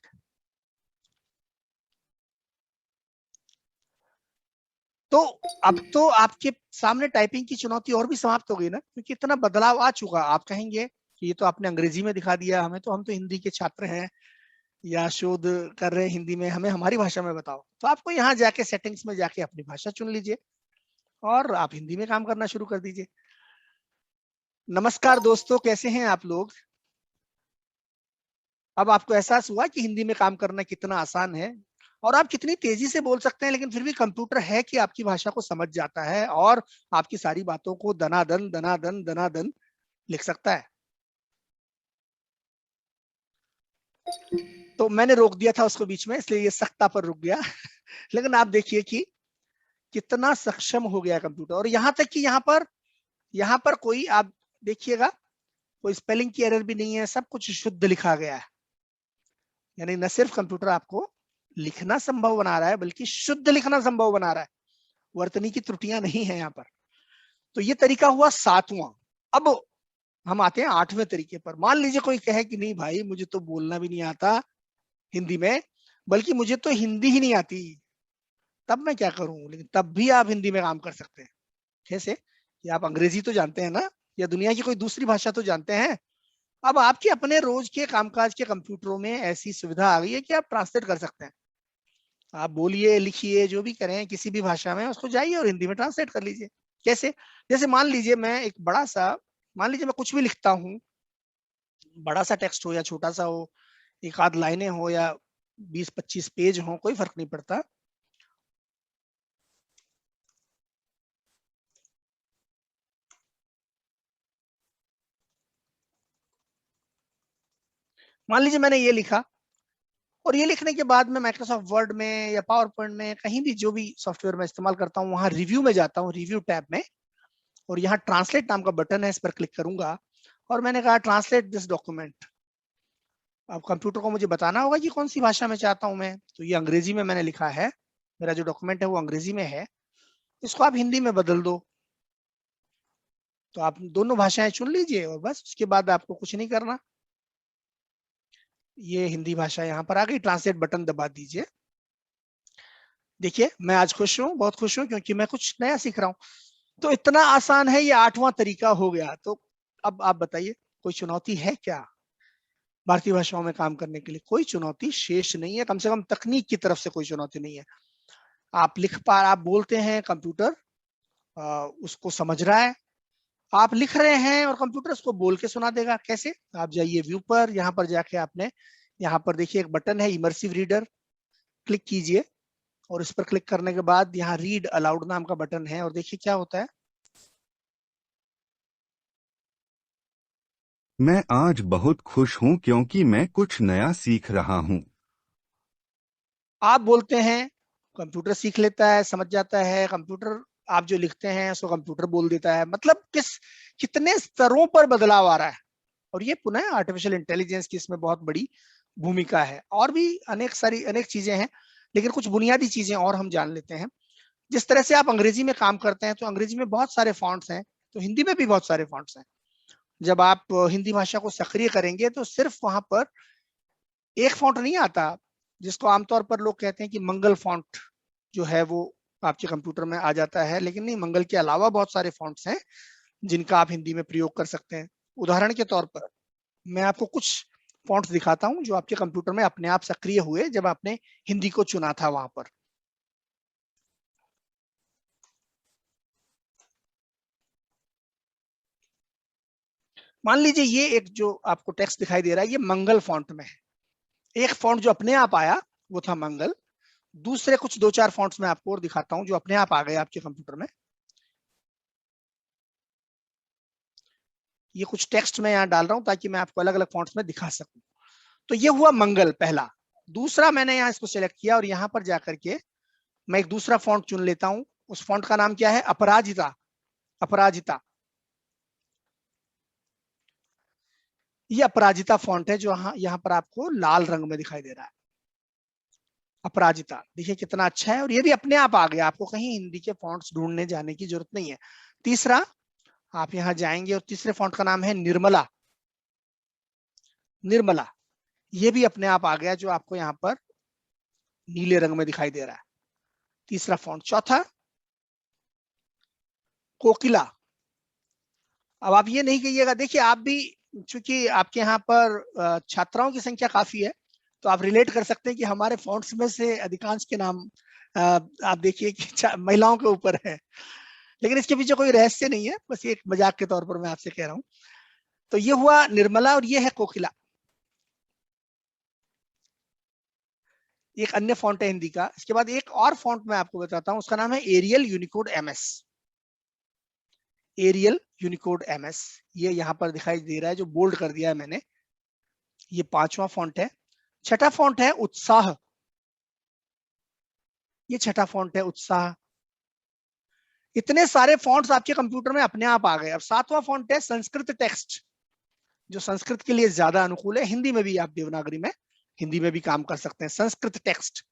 तो अब तो आपके सामने टाइपिंग की चुनौती और भी समाप्त हो गई ना, क्योंकि इतना बदलाव आ चुका। आप कहेंगे कि ये तो आपने अंग्रेजी में दिखा दिया हमें, तो हम तो हिंदी के छात्र हैं या शोध कर रहे हैं हिंदी में, हमें हमारी भाषा में बताओ। तो आपको यहाँ जाके सेटिंग्स में जाके अपनी भाषा चुन लीजिए और आप हिंदी में काम करना शुरू कर दीजिए। नमस्कार दोस्तों, कैसे हैं आप लोग? अब आपको एहसास हुआ कि हिंदी में काम करना कितना आसान है, और आप कितनी तेजी से बोल सकते हैं, लेकिन फिर भी कंप्यूटर है कि आपकी भाषा को समझ जाता है और आपकी सारी बातों को दनादन दनादन दनादन लिख सकता है। तो मैंने रोक दिया था उसको बीच में, इसलिए ये सख्ता पर रुक गया। लेकिन आप देखिए कि कितना सक्षम हो गया कंप्यूटर। और यहाँ तक कि यहाँ पर कोई आप देखिएगा कोई स्पेलिंग की एरर भी नहीं है, सब कुछ शुद्ध लिखा गया है। यानी न सिर्फ कंप्यूटर आपको लिखना संभव बना रहा है बल्कि शुद्ध लिखना संभव बना रहा है, वर्तनी की त्रुटियां नहीं है यहाँ पर। तो ये तरीका हुआ 7वां। अब हम आते हैं 8वें तरीके पर। मान लीजिए कोई कहे कि नहीं भाई मुझे तो बोलना भी नहीं आता हिंदी में, बल्कि मुझे तो हिंदी ही नहीं आती, तब मैं क्या करूं? लेकिन तब भी आप हिंदी में काम कर सकते हैं। कैसे? कि आप अंग्रेजी तो जानते हैं ना, या दुनिया की कोई दूसरी भाषा तो जानते हैं। अब आपके अपने रोज के कामकाज के कंप्यूटरों में ऐसी सुविधा आ गई है कि आप ट्रांसलेट कर सकते हैं। आप बोलिए, लिखिए, जो भी करें किसी भी भाषा में, उसको जाइए और हिंदी में ट्रांसलेट कर लीजिए। कैसे? जैसे मान लीजिए मैं कुछ भी लिखता हूँ, बड़ा सा टेक्स्ट हो या छोटा सा हो, एक आध लाइनें हो या 20-25 पेज हो, कोई फर्क नहीं पड़ता। मान लीजिए मैंने ये लिखा, और ये लिखने के बाद मैं माइक्रोसॉफ्ट वर्ड में या पावर पॉइंट में, कहीं भी जो भी सॉफ्टवेयर में इस्तेमाल करता हूँ, वहां रिव्यू में जाता हूँ, रिव्यू टैब में, और यहाँ ट्रांसलेट नाम का बटन है, इस पर क्लिक करूंगा और मैंने कहा ट्रांसलेट दिस डॉक्यूमेंट। अब कंप्यूटर को मुझे बताना होगा कि कौन सी भाषा में चाहता हूं मैं। तो ये अंग्रेजी में मैंने लिखा है, मेरा जो डॉक्यूमेंट है वो अंग्रेजी में है, इसको आप हिंदी में बदल दो। तो आप दोनों भाषाएं चुन लीजिए और बस उसके बाद आपको कुछ नहीं करना। ये हिंदी भाषा यहाँ पर आ गई, ट्रांसलेट बटन दबा दीजिए। देखिए मैं आज खुश हूँ, बहुत खुश हूँ, क्योंकि मैं कुछ नया सीख रहा हूँ। तो इतना आसान है, ये 8वां तरीका हो गया। तो अब आप बताइए, कोई चुनौती है क्या भारतीय भाषाओं में काम करने के लिए? कोई चुनौती शेष नहीं है, कम से कम तकनीक की तरफ से कोई चुनौती नहीं है। आप बोलते हैं, कंप्यूटर उसको समझ रहा है। आप लिख रहे हैं और कंप्यूटर उसको बोल के सुना देगा। कैसे? आप जाइए व्यू पर, यहाँ पर जाके आपने यहाँ पर देखिए एक बटन है इमर्सिव रीडर, क्लिक कीजिए और इस पर क्लिक करने के बाद यहाँ रीड अलाउड नाम का बटन है, और देखिए क्या होता है। मैं आज बहुत खुश हूं क्योंकि मैं कुछ नया सीख रहा हूं। आप बोलते हैं, कंप्यूटर सीख लेता है, समझ जाता है। कंप्यूटर आप जो लिखते हैं उसको कंप्यूटर बोल देता है। मतलब कितने स्तरों पर बदलाव आ रहा है। और ये पुनः आर्टिफिशियल इंटेलिजेंस की इसमें बहुत बड़ी भूमिका है। और भी अनेक चीजें हैं, लेकिन कुछ बुनियादी चीजें और हम जान लेते हैं। जिस तरह से आप अंग्रेजी में काम करते हैं, तो अंग्रेजी में बहुत सारे फॉन्ट्स हैं, तो हिंदी में भी बहुत सारे फॉन्ट्स हैं। जब आप हिंदी भाषा को सक्रिय करेंगे तो सिर्फ वहां पर एक फॉन्ट नहीं आता, जिसको आमतौर पर लोग कहते हैं कि मंगल फॉन्ट जो है वो आपके कंप्यूटर में आ जाता है। लेकिन नहीं, मंगल के अलावा बहुत सारे फॉन्ट्स हैं जिनका आप हिंदी में प्रयोग कर सकते हैं। उदाहरण के तौर पर मैं आपको कुछ फॉन्ट्स दिखाता हूं जो आपके कंप्यूटर में अपने आप सक्रिय हुए जब आपने हिंदी को चुना था वहां पर। मान लीजिए ये एक जो आपको टेक्स्ट दिखाई दे रहा है, ये मंगल फॉन्ट में है। एक फॉन्ट जो अपने आप आया वो था मंगल। दूसरे कुछ 2-4 फॉन्ट्स मैं आपको और दिखाता हूं जो अपने आप आ गए आपके कंप्यूटर में। ये कुछ टेक्स्ट मैं यहाँ डाल रहा हूं ताकि मैं आपको अलग अलग फॉन्ट्स में दिखा सकूं। तो ये हुआ मंगल पहला। दूसरा मैंने यहाँ इसको सिलेक्ट किया और यहाँ पर जाकर के मैं एक दूसरा फॉन्ट चुन लेता हूं। उस फॉन्ट का नाम क्या है? अपराजिता। अपराजिता, ये अपराजिता फॉन्ट है जो यहाँ पर आपको लाल रंग में दिखाई दे रहा है। अपराजिता देखिए कितना अच्छा है, और ये भी अपने आप आ गया, आपको कहीं हिंदी के फॉन्ट्स ढूंढने जाने की जरूरत नहीं है। तीसरा, आप यहाँ जाएंगे और तीसरे फॉन्ट का नाम है निर्मला। निर्मला, ये भी अपने आप आ गया जो आपको यहाँ पर नीले रंग में दिखाई दे रहा है। तीसरा फॉन्ट। चौथा, कोकिला। अब आप ये नहीं कहिएगा, देखिए आप भी, चूंकि आपके यहाँ पर छात्राओं की संख्या काफी है, तो आप रिलेट कर सकते हैं कि हमारे फॉन्ट्स में से अधिकांश के नाम आप देखिए कि महिलाओं के ऊपर है। लेकिन इसके पीछे कोई रहस्य नहीं है, बस एक मजाक के तौर पर मैं आपसे कह रहा हूं। तो ये हुआ निर्मला और ये है कोकिला। एक अन्य फॉन्ट है हिंदी का। इसके बाद एक और फॉन्ट मैं आपको बताता हूं, उसका नाम है Arial Unicode MS. Arial Unicode MS, ये यहाँ पर दिखाई दे रहा है, जो बोल्ड कर दिया है मैंने। ये 5वां फॉन्ट है। छठा फॉन्ट है उत्साह। ये छठा फॉन्ट है उत्साह। इतने सारे फॉन्ट्स आपके कंप्यूटर में अपने आप आ गए। अब 7वां फॉन्ट है संस्कृत टेक्स्ट, जो संस्कृत के लिए ज्यादा अनुकूल है। हिंदी में भी आप देवनागरी में हिंदी में भी काम कर सकते हैं। संस्कृत टेक्स्ट,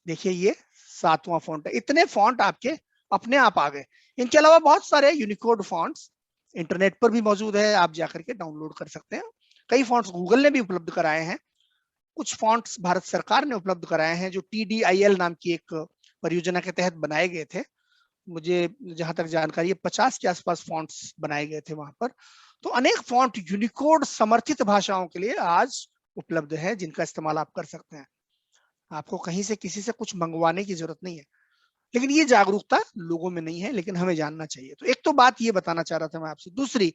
देखिए ये 7वां फॉन्ट है। इतने फॉन्ट आपके अपने आप आ गए। इनके अलावा बहुत सारे यूनिकोड फॉन्ट्स इंटरनेट पर भी मौजूद है, आप जाकर के डाउनलोड कर सकते हैं। कई फॉन्ट्स गूगल ने भी उपलब्ध कराए हैं, कुछ फॉन्ट्स भारत सरकार ने उपलब्ध कराए हैं जो TDIL नाम की एक परियोजना के तहत बनाए गए थे। मुझे जहां तक जानकारी है 50 के आसपास फॉन्ट्स बनाए गए थे वहां पर। तो अनेक फॉन्ट यूनिकोड समर्थित भाषाओं के लिए आज उपलब्ध है, जिनका इस्तेमाल आप कर सकते हैं। आपको कहीं से किसी से कुछ मंगवाने की जरूरत नहीं है, लेकिन ये जागरूकता लोगों में नहीं है, लेकिन हमें जानना चाहिए। तो एक तो बात ये बताना चाह रहा था मैं आपसे। दूसरी,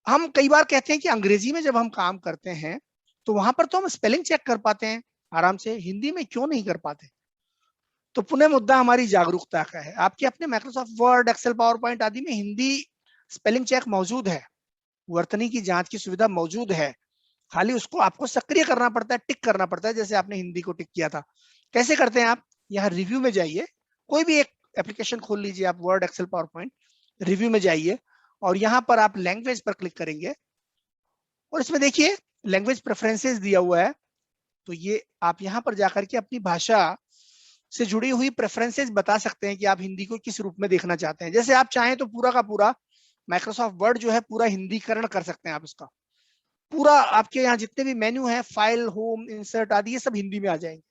हम कई बार कहते हैं कि अंग्रेजी में जब हम काम करते हैं तो वहां पर तो हम स्पेलिंग चेक कर पाते हैं आराम से, हिंदी में क्यों नहीं कर पाते? तो पुनः मुद्दा हमारी जागरूकता का है। आपके अपने Microsoft Word, Excel, PowerPoint आदि में हिंदी स्पेलिंग चेक मौजूद है, वर्तनी की जांच की सुविधा मौजूद है, खाली उसको आपको सक्रिय करना पड़ता है, टिक करना पड़ता है। जैसे आपने हिंदी को टिक किया था, कैसे करते हैं आप? यहाँ रिव्यू में जाइए, कोई भी एक एप्लीकेशन खोल लीजिए आप, Word, Excel, PowerPoint, review में जाइए और यहाँ पर आप लैंग्वेज पर क्लिक करेंगे और इसमें देखिए लैंग्वेज प्रेफरेंसेस दिया हुआ है। तो ये आप यहाँ पर जाकर के अपनी भाषा से जुड़ी हुई प्रेफरेंसेस बता सकते हैं कि आप हिंदी को किस रूप में देखना चाहते हैं। जैसे आप चाहें तो पूरा का पूरा माइक्रोसॉफ्ट वर्ड जो है पूरा हिंदीकरण कर सकते हैं आप इसका। पूरा आपके यहाँ जितने भी मेन्यू है, फाइल, होम, इंसर्ट आदि, ये सब हिंदी में आ जाएंगे।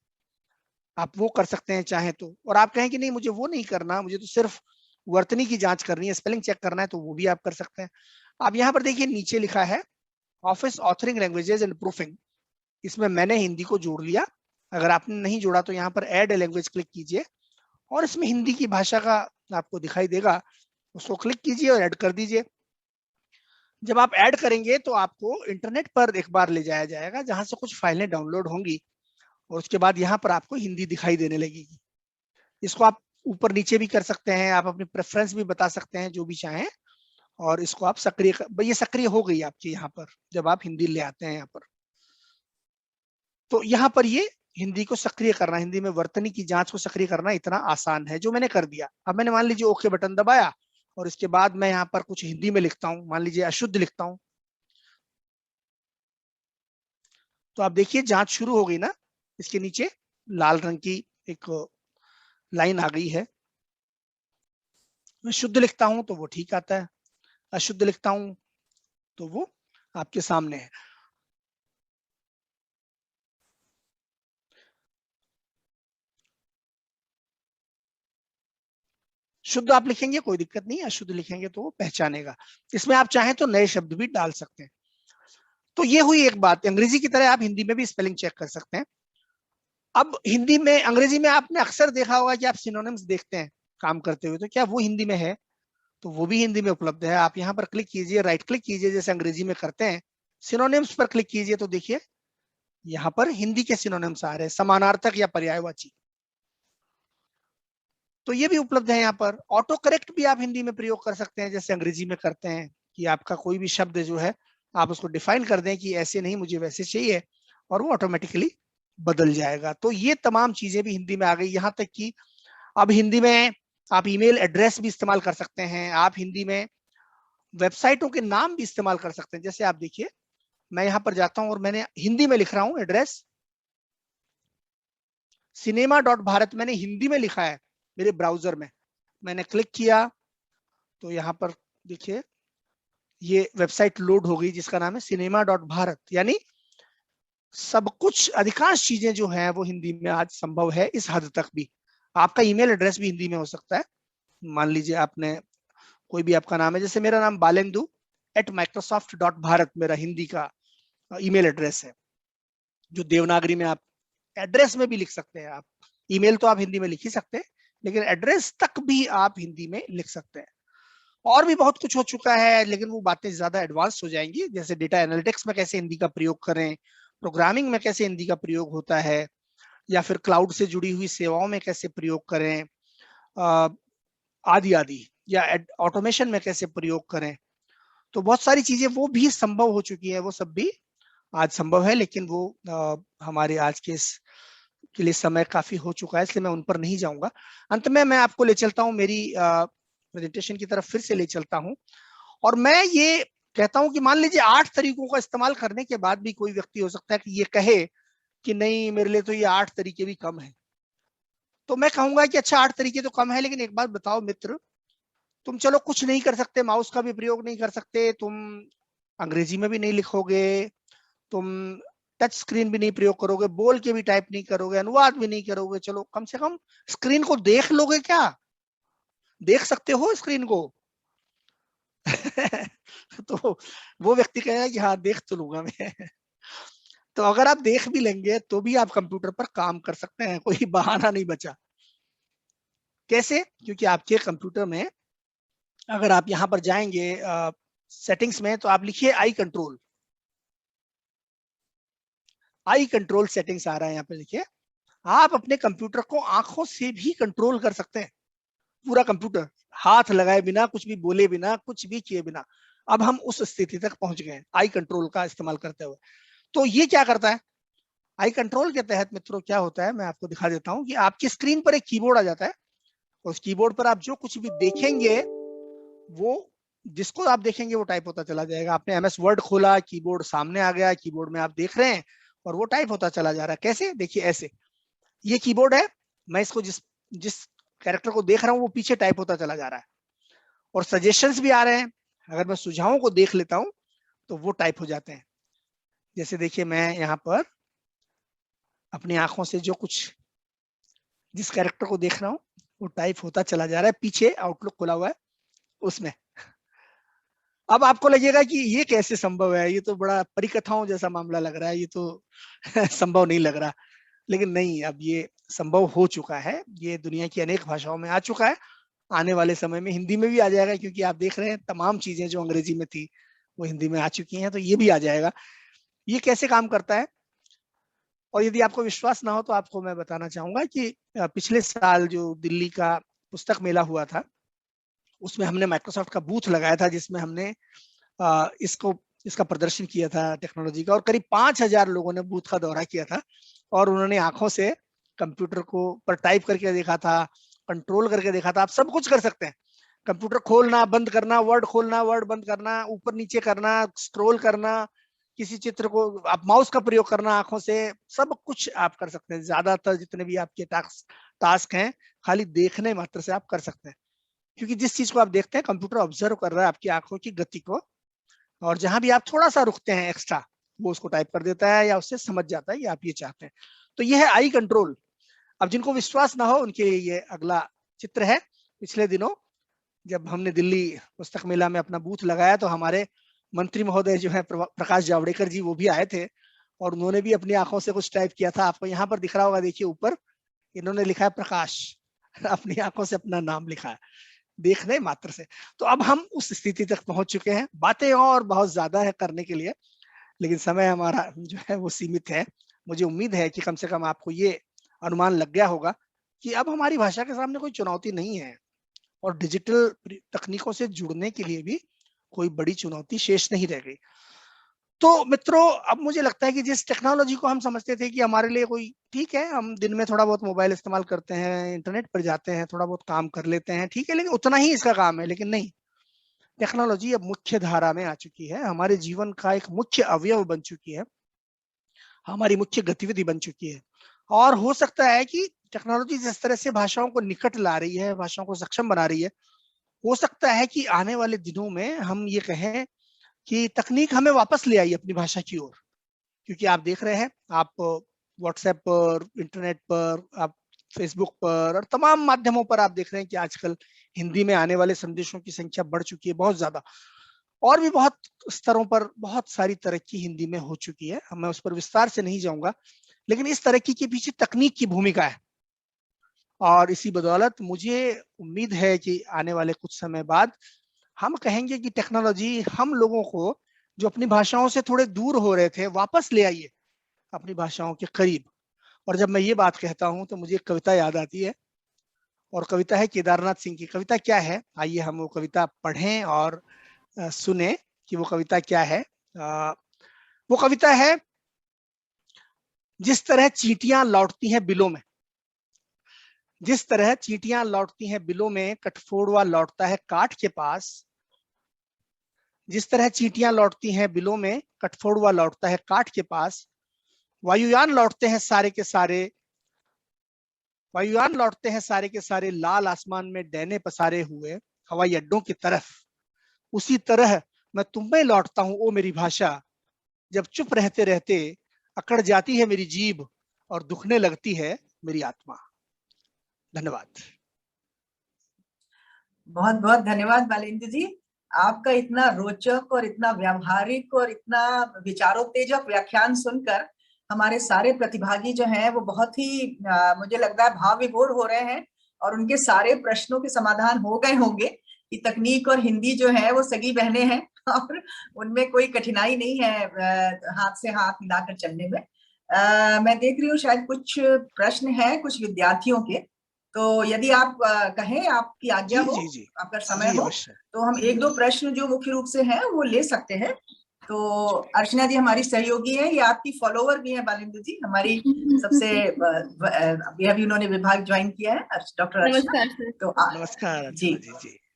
आप वो कर सकते हैं चाहे तो। और आप कहें कि नहीं मुझे वो नहीं करना, मुझे तो सिर्फ वर्तनी की जांच करनी है, स्पेलिंग चेक करना है, तो वो भी आप कर सकते हैं। आप यहाँ पर देखिए नीचे लिखा है office authoring languages and proofing, इसमें मैंने हिंदी को जोड़ लिया। अगर आपने नहीं जोड़ा तो यहाँ पर ऐड लैंग्वेज क्लिक कीजिए और इसमें हिंदी की भाषा का आपको दिखाई देगा, उसको क्लिक कीजिए और ऐड कर दीजिए। जब आप ऐड करेंगे तो आपको इंटरनेट पर एक बार ले जाया जाएगा जहां से कुछ फाइलें डाउनलोड होंगी और उसके बाद यहाँ पर आपको हिंदी दिखाई देने लगेगी। इसको आप ऊपर नीचे भी कर सकते हैं, आप अपनी प्रेफरेंस भी बता सकते हैं जो भी चाहें, और इसको आप सक्रिय, ये सक्रिय हो गई आपकी यहाँ पर जब आप हिंदी ले आते हैं यहाँ पर। तो यहाँ पर ये हिंदी को सक्रिय करना, हिंदी में वर्तनी की जांच को सक्रिय करना इतना आसान है, जो मैंने कर दिया। अब मैंने मान लीजिए ओके बटन दबाया और इसके बाद मैं यहाँ पर कुछ हिंदी में लिखता हूँ, मान लीजिए अशुद्ध लिखता हूँ, तो आप देखिए जांच शुरू हो गई ना। इसके नीचे लाल रंग की एक लाइन आ गई है। मैं शुद्ध लिखता हूं तो वो ठीक आता है, अशुद्ध लिखता हूं तो वो आपके सामने है। शुद्ध आप लिखेंगे कोई दिक्कत नहीं, अशुद्ध लिखेंगे तो वो पहचानेगा। इसमें आप चाहें तो नए शब्द भी डाल सकते हैं। तो ये हुई एक बात। अंग्रेजी की तरह आप हिंदी में भी स्पेलिंग चेक कर सकते हैं। अब हिंदी में, अंग्रेजी में आपने अक्सर देखा होगा कि आप सिनोनिम्स देखते हैं काम करते हुए, तो क्या वो हिंदी में है? तो वो भी हिंदी में उपलब्ध है। आप यहाँ पर क्लिक कीजिए, राइट क्लिक कीजिए जैसे अंग्रेजी में करते हैं, सिनोनिम्स पर क्लिक कीजिए तो देखिए यहाँ पर हिंदी के सिनोनिम्स आ रहे हैं, समानार्थक या पर्यायवाची। तो ये भी उपलब्ध है यहाँ पर। ऑटो करेक्ट भी आप हिंदी में प्रयोग कर सकते हैं जैसे अंग्रेजी में करते हैं, कि आपका कोई भी शब्द जो है आप उसको डिफाइन कर दें कि ऐसे नहीं, मुझे वैसे चाहिए, और वो ऑटोमेटिकली बदल जाएगा। तो ये तमाम चीजें भी हिंदी में आ गई। यहाँ तक कि अब हिंदी में आप ईमेल एड्रेस भी इस्तेमाल कर सकते हैं, आप हिंदी में वेबसाइटों के नाम भी इस्तेमाल कर सकते हैं। जैसे आप देखिए मैं यहाँ पर जाता हूं और मैंने हिंदी में लिख रहा हूं एड्रेस cinema.bharat, मैंने हिंदी में लिखा है मेरे ब्राउजर में। मैंने क्लिक किया तो यहाँ पर देखिए ये वेबसाइट लोड हो गई जिसका नाम है cinema.bharat। यानी सब कुछ, अधिकांश चीजें जो हैं वो हिंदी में आज संभव है। इस हद तक भी आपका ईमेल एड्रेस भी हिंदी में हो सकता है। मान लीजिए आपने कोई भी आपका नाम है, जैसे मेरा नाम balendu@microsoft.bharat मेरा हिंदी का ईमेल एड्रेस है, जो देवनागरी में आप एड्रेस में भी लिख सकते हैं। आप ईमेल तो आप हिंदी में लिख ही सकते हैं, लेकिन एड्रेस तक भी आप हिंदी में लिख सकते हैं। और भी बहुत कुछ हो चुका है, लेकिन वो बातें ज्यादा एडवांस हो जाएंगी। जैसे डेटा एनालिटिक्स में कैसे हिंदी का प्रयोग करें, प्रोग्रामिंग में कैसे हिंदी का प्रयोग होता है, या फिर क्लाउड से जुड़ी हुई सेवाओं में कैसे प्रयोग करें, आदि आदि, या ऑटोमेशन में कैसे प्रयोग करें। तो बहुत सारी चीजें वो भी संभव हो चुकी है, वो सब भी आज संभव है, लेकिन वो हमारे आज के के लिए समय काफी हो चुका है, इसलिए मैं उन पर नहीं जाऊंगा। अंत में मैं आपको ले चलता हूं, मेरी प्रेजेंटेशन की तरफ फिर से ले चलता हूं, और मैं ये कहता हूं कि मान लीजिए 8 तरीकों का इस्तेमाल करने के बाद भी कोई व्यक्ति हो सकता है कि ये कहे कि नहीं मेरे लिए तो ये 8 तरीके भी कम है, तो मैं कहूंगा कि अच्छा 8 तरीके तो कम है, लेकिन एक बात बताओ मित्र, तुम चलो कुछ नहीं कर सकते, माउस का भी प्रयोग नहीं कर सकते, तुम अंग्रेजी में भी नहीं लिखोगे, तुम टच स्क्रीन भी नहीं प्रयोग करोगे, बोल के भी टाइप नहीं करोगे, अनुवाद भी नहीं करोगे, चलो कम से कम स्क्रीन को देख लोगे क्या? देख सकते हो स्क्रीन को? तो वो व्यक्ति कहेगा कि हाँ देख तो लूंगा मैं। तो अगर आप देख भी लेंगे तो भी आप कंप्यूटर पर काम कर सकते हैं, कोई बहाना नहीं बचा। कैसे? क्योंकि आपके कंप्यूटर में अगर आप यहां पर जाएंगे सेटिंग्स में, तो आप लिखिए eye control. Eye control settings आ रहा है यहाँ पे, लिखिए। आप अपने कंप्यूटर को आंखों से भी कंट्रोल कर सकते हैं, पूरा कंप्यूटर हाथ लगाए बिना, कुछ भी बोले बिना, कुछ भी किए बिना। अब हम उस स्थिति तक पहुंच गए हैं आई कंट्रोल का इस्तेमाल करते हुए। तो ये क्या करता है? आई कंट्रोल के तहत मित्रों क्या होता है, मैं आपको दिखा देता हूं कि आपकी स्क्रीन पर एक कीबोर्ड आ जाता है। उस कीबोर्ड पर आप जो कुछ भी देखेंगे, वो जिसको आप देखेंगे वो टाइप होता चला जाएगा। आपने MS वर्ड खोला, कीबोर्ड सामने आ गया, कीबोर्ड में आप देख रहे हैं और वो टाइप होता चला जा रहा है। कैसे? देखिए ऐसे, ये कीबोर्ड है, मैं इसको जिस कैरेक्टर को देख रहा हूँ वो पीछे टाइप होता चला जा रहा है, और सजेशंस भी आ रहे हैं। अगर मैं सुझावों को देख लेता हूं तो वो टाइप हो जाते हैं। जैसे देखिए मैं यहाँ पर अपनी आंखों से जो कुछ जिस कैरेक्टर को देख रहा हूँ वो टाइप होता चला जा रहा है, पीछे आउटलुक खुला हुआ है उसमें। अब आपको लगेगा कि ये कैसे संभव है, ये तो बड़ा परिकथाओं जैसा मामला लग रहा है, ये तो संभव नहीं लग रहा। लेकिन नहीं, अब ये संभव हो चुका है, ये दुनिया की अनेक भाषाओं में आ चुका है, आने वाले समय में हिंदी में भी आ जाएगा, क्योंकि आप देख रहे हैं तमाम चीजें जो अंग्रेजी में थी वो हिंदी में आ चुकी हैं, तो ये भी आ जाएगा। ये कैसे काम करता है, और यदि आपको विश्वास ना हो तो आपको मैं बताना चाहूंगा कि पिछले साल जो दिल्ली का पुस्तक मेला हुआ था, उसमें हमने माइक्रोसॉफ्ट का बूथ लगाया था, जिसमें हमने इसका प्रदर्शन किया था टेक्नोलॉजी का, और करीब 5000 लोगों ने बूथ का दौरा किया था, और उन्होंने आंखों से कंप्यूटर को पर टाइप करके देखा था, कंट्रोल करके देखा था। आप सब कुछ कर सकते हैं, कंप्यूटर खोलना बंद करना, वर्ड खोलना वर्ड बंद करना, ऊपर नीचे करना, स्क्रॉल करना, किसी चित्र को आप माउस का प्रयोग करना, आंखों से सब कुछ आप कर सकते हैं। ज्यादातर जितने भी आपके टास्क हैं खाली देखने मात्र से आप कर सकते हैं, क्योंकि जिस चीज को आप देखते हैं कंप्यूटर ऑब्जर्व कर रहा है आपकी आंखों की गति को, और जहां भी आप थोड़ा सा रुकते हैं एक्स्ट्रा, वो उसको टाइप कर देता है या उससे समझ जाता है कि आप ये चाहते हैं। तो ये है आई कंट्रोल। अब जिनको विश्वास ना हो उनके लिए ये अगला चित्र है। पिछले दिनों जब हमने दिल्ली पुस्तक मेला में अपना बूथ लगाया, तो हमारे मंत्री महोदय जो है प्रकाश जावड़ेकर जी, वो भी आए थे, और उन्होंने भी अपनी आंखों से कुछ टाइप किया था। आपको यहाँ पर दिख रहा होगा, देखिए ऊपर इन्होंने लिखा है प्रकाश, अपनी आंखों से अपना नाम लिखा है देखने मात्र से। तो अब हम उस स्थिति तक पहुंच चुके हैं। बातें और बहुत ज्यादा है करने के लिए, लेकिन समय हमारा जो है वो सीमित है। मुझे उम्मीद है कि कम से कम आपको ये अनुमान लग गया होगा कि अब हमारी भाषा के सामने कोई चुनौती नहीं है, और डिजिटल तकनीकों से जुड़ने के लिए भी कोई बड़ी चुनौती शेष नहीं रह गई। तो मित्रों, अब मुझे लगता है कि जिस टेक्नोलॉजी को हम समझते थे कि हमारे लिए कोई ठीक है, हम दिन में थोड़ा बहुत मोबाइल इस्तेमाल करते हैं, इंटरनेट पर जाते हैं, थोड़ा बहुत काम कर लेते हैं, ठीक है, लेकिन उतना ही इसका काम है। लेकिन नहीं, टेक्नोलॉजी अब मुख्य धारा में आ चुकी है, हमारे जीवन का एक मुख्य अवयव बन चुकी है, हमारी मुख्य गतिविधि बन चुकी है। और हो सकता है कि टेक्नोलॉजी जिस तरह से भाषाओं को निकट ला रही है, भाषाओं को सक्षम बना रही है, हो सकता है कि आने वाले दिनों में हम ये कहें कि तकनीक हमें वापस ले आई अपनी भाषा की ओर। क्योंकि आप देख रहे हैं, आप व्हाट्सएप पर, इंटरनेट पर, आप फेसबुक पर और तमाम माध्यमों पर आप देख रहे हैं कि आजकल हिंदी में आने वाले संदेशों की संख्या बढ़ चुकी है बहुत ज्यादा, और भी बहुत स्तरों पर बहुत सारी तरक्की हिंदी में हो चुकी है। मैं उस पर विस्तार से नहीं जाऊंगा, लेकिन इस तरक्की के पीछे तकनीक की भूमिका है, और इसी बदौलत मुझे उम्मीद है कि आने वाले कुछ समय बाद हम कहेंगे कि टेक्नोलॉजी हम लोगों को, जो अपनी भाषाओं से थोड़े दूर हो रहे थे, वापस ले आइए अपनी भाषाओं के करीब। और जब मैं ये बात कहता हूं तो मुझे एक कविता याद आती है, और कविता है केदारनाथ सिंह की। कविता क्या है, आइए हम वो कविता पढ़ें और सुने कि वो कविता क्या है। वो कविता है, जिस तरह चींटियां लौटती हैं बिलों में, जिस तरह चींटियां लौटती हैं बिलों में, कठफोड़वा लौटता है काठ के पास। जिस तरह चींटियां लौटती हैं बिलों में, कठफोड़वा लौटता है काठ के पास। वायुयान लौटते हैं सारे के सारे, वायुयान लौटते हैं सारे के सारे, लाल आसमान में डैने पसारे हुए हवाई अड्डों की तरफ। उसी तरह मैं तुम में लौटता हूं ओ मेरी भाषा, जब चुप रहते रहते अकड़ जाती है मेरी जीभ और दुखने लगती है मेरी आत्मा। धन्यवाद। बहुत बहुत धन्यवाद बालेंद्र जी। आपका इतना रोचक और इतना व्यावहारिक और इतना विचारोत्तेजक व्याख्यान सुनकर हमारे सारे प्रतिभागी जो हैं वो बहुत ही मुझे लगता है भाव विभोर हो रहे हैं और उनके सारे प्रश्नों के समाधान हो गए होंगे कि तकनीक और हिंदी जो है वो सगी बहनें हैं और उनमें कोई कठिनाई नहीं है हाथ से हाथ मिलाकर चलने में। मैं देख रही हूँ शायद कुछ प्रश्न हैं कुछ विद्यार्थियों के, तो यदि आप कहें, आपकी आज्ञा हो, आपका समय हो, तो हम एक दो प्रश्न जो मुख्य रूप से हैं वो ले सकते हैं। तो अर्चना जी हमारी सहयोगी है, ये आपकी फॉलोवर भी है बालेंद्र जी, हमारी सबसे अभी उन्होंने विभाग ज्वाइन किया है, डॉक्टर अर्चना। तो नमस्कार जी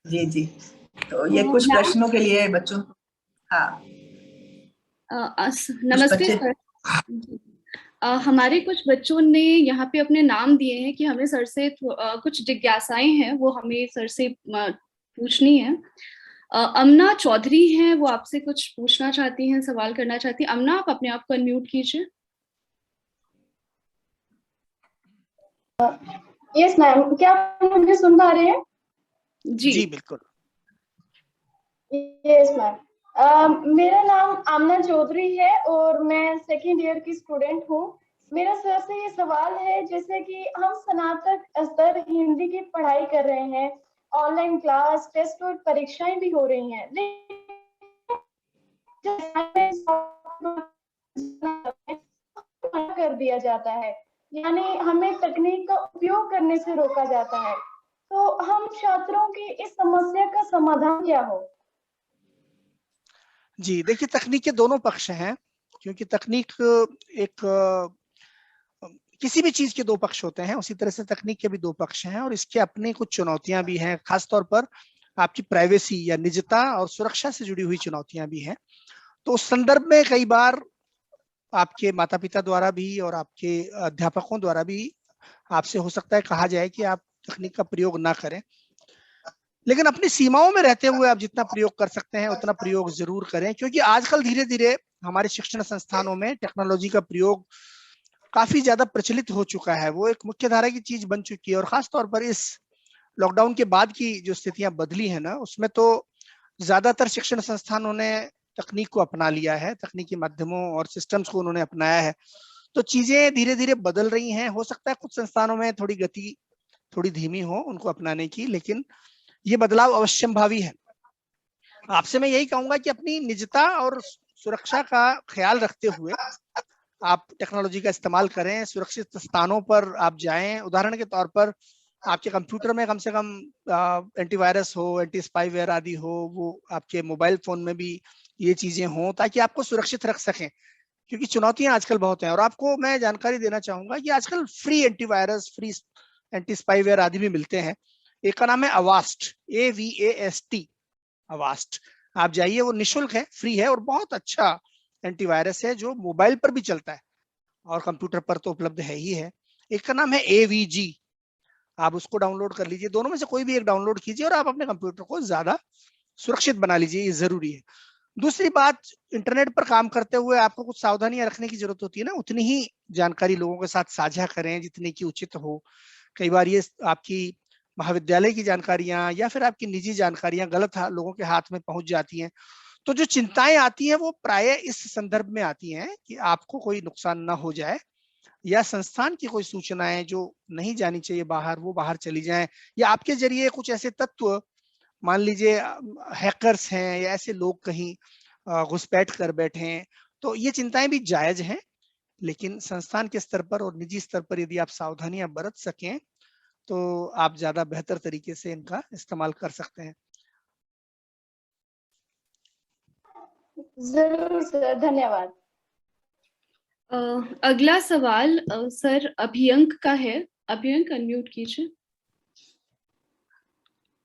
जी जी, तो ये कुछ प्रश्नों के लिए बच्चों। हाँ नमस्ते सर। हमारे कुछ बच्चों ने यहाँ पे अपने नाम दिए हैं कि हमें सर से कुछ जिज्ञासाएं हैं, वो हमें सर से पूछनी है। अमना चौधरी हैं, वो आपसे कुछ पूछना चाहती हैं, सवाल करना चाहती हैं। अमना, आप अपने आप को अनम्यूट कीजिए। यस मैम, क्या आप मुझे सुन पा रहे हैं? जी बिल्कुल। यस मैम, मेरा नाम आमना चौधरी है और मैं सेकेंड ईयर की स्टूडेंट हूँ। मेरा सर से ये सवाल है, जैसे कि हम स्नातक स्तर हिंदी की पढ़ाई कर रहे हैं, ऑनलाइन क्लास, टेस्ट और परीक्षाएं भी हो रही हैं, कर दिया जाता है, यानी हमें तकनीक का उपयोग करने से रोका जाता है। तो हम छात्रों की इस समस्या का समाधान क्या हो? जी देखिए, तकनीक के दोनों पक्ष हैं, क्योंकि तकनीक किसी भी चीज के दो पक्ष होते हैं, उसी तरह से तकनीक के भी दो पक्ष हैं और इसके अपने कुछ चुनौतियां भी हैं, खासतौर पर आपकी प्राइवेसी या निजता और सुरक्षा से जुड़ी हुई चुनौतियां भी हैं। तो उस संदर्भ में कई बार आपके माता पिता द्वारा भी और आपके अध्यापकों द्वारा भी आपसे हो सकता है कहा जाए कि आप तकनीक का प्रयोग ना करें, लेकिन अपनी सीमाओं में रहते हुए आप जितना प्रयोग कर सकते हैं उतना प्रयोग जरूर करें, क्योंकि आजकल धीरे धीरे हमारे शिक्षण संस्थानों में टेक्नोलॉजी का प्रयोग काफी ज्यादा प्रचलित हो चुका है, वो एक मुख्य धारा की चीज बन चुकी है। और खासतौर पर इस लॉकडाउन के बाद की जो स्थितियां बदली है ना, उसमें तो ज्यादातर शिक्षण संस्थानों ने तकनीक को अपना लिया है, तकनीकी माध्यमों और सिस्टम्स को उन्होंने अपनाया है। तो चीजें धीरे धीरे बदल रही हैं। हो सकता है कुछ संस्थानों में थोड़ी गति थोड़ी धीमी हो उनको अपनाने की, लेकिन ये बदलाव अवश्यंभावी है। आपसे मैं यही कहूंगा कि अपनी निजता और सुरक्षा का ख्याल रखते हुए आप टेक्नोलॉजी का इस्तेमाल करें, सुरक्षित स्थानों पर आप जाएं। उदाहरण के तौर पर आपके कंप्यूटर में कम से कम एंटीवायरस हो, एंटी स्पाईवेयर आदि हो, वो आपके मोबाइल फोन में भी ये चीजें हों ताकि आपको सुरक्षित रख सकें, क्योंकि चुनौतियां आजकल बहुत हैं। और आपको मैं जानकारी देना चाहूंगा कि आजकल free antivirus, free anti spyware आदि भी मिलते हैं। एक का नाम है अवास्ट, AVAST, अवास्ट। आप जाइए, वो निशुल्क है, फ्री है और बहुत अच्छा एंटीवायरस है जो मोबाइल पर भी चलता है और कंप्यूटर पर तो उपलब्ध है ही है। एक का नाम है AVG, आप उसको डाउनलोड कर लीजिए। दोनों में से कोई भी एक डाउनलोड कीजिए और आप अपने कंप्यूटर को ज्यादा सुरक्षित बना लीजिए, ये जरूरी है। दूसरी बात, इंटरनेट पर काम करते हुए आपको कुछ सावधानियां रखने की जरूरत होती है ना, उतनी ही जानकारी लोगों के साथ साझा करें जितनी की उचित हो। कई बार ये आपकी महाविद्यालय की जानकारियां या फिर आपकी निजी जानकारियां गलत लोगों के हाथ में पहुंच जाती हैं। तो जो चिंताएं आती हैं वो प्रायः इस संदर्भ में आती हैं कि आपको कोई नुकसान ना हो जाए या संस्थान की कोई सूचनाएं जो नहीं जानी चाहिए बाहर, वो बाहर चली जाएं, या आपके जरिए कुछ ऐसे तत्व, मान लीजिए हैकर्स हैं या ऐसे लोग कहीं घुसपैठ कर बैठे हैं। तो ये चिंताएं भी जायज हैं, लेकिन संस्थान के स्तर पर और निजी स्तर पर यदि आप सावधानियां बरत सकें तो आप ज्यादा बेहतर तरीके से इनका इस्तेमाल कर सकते हैं। जरूर सर, धन्यवाद। अगला सवाल सर अभियंक का है। अभियंक, अनम्यूट कीजिए।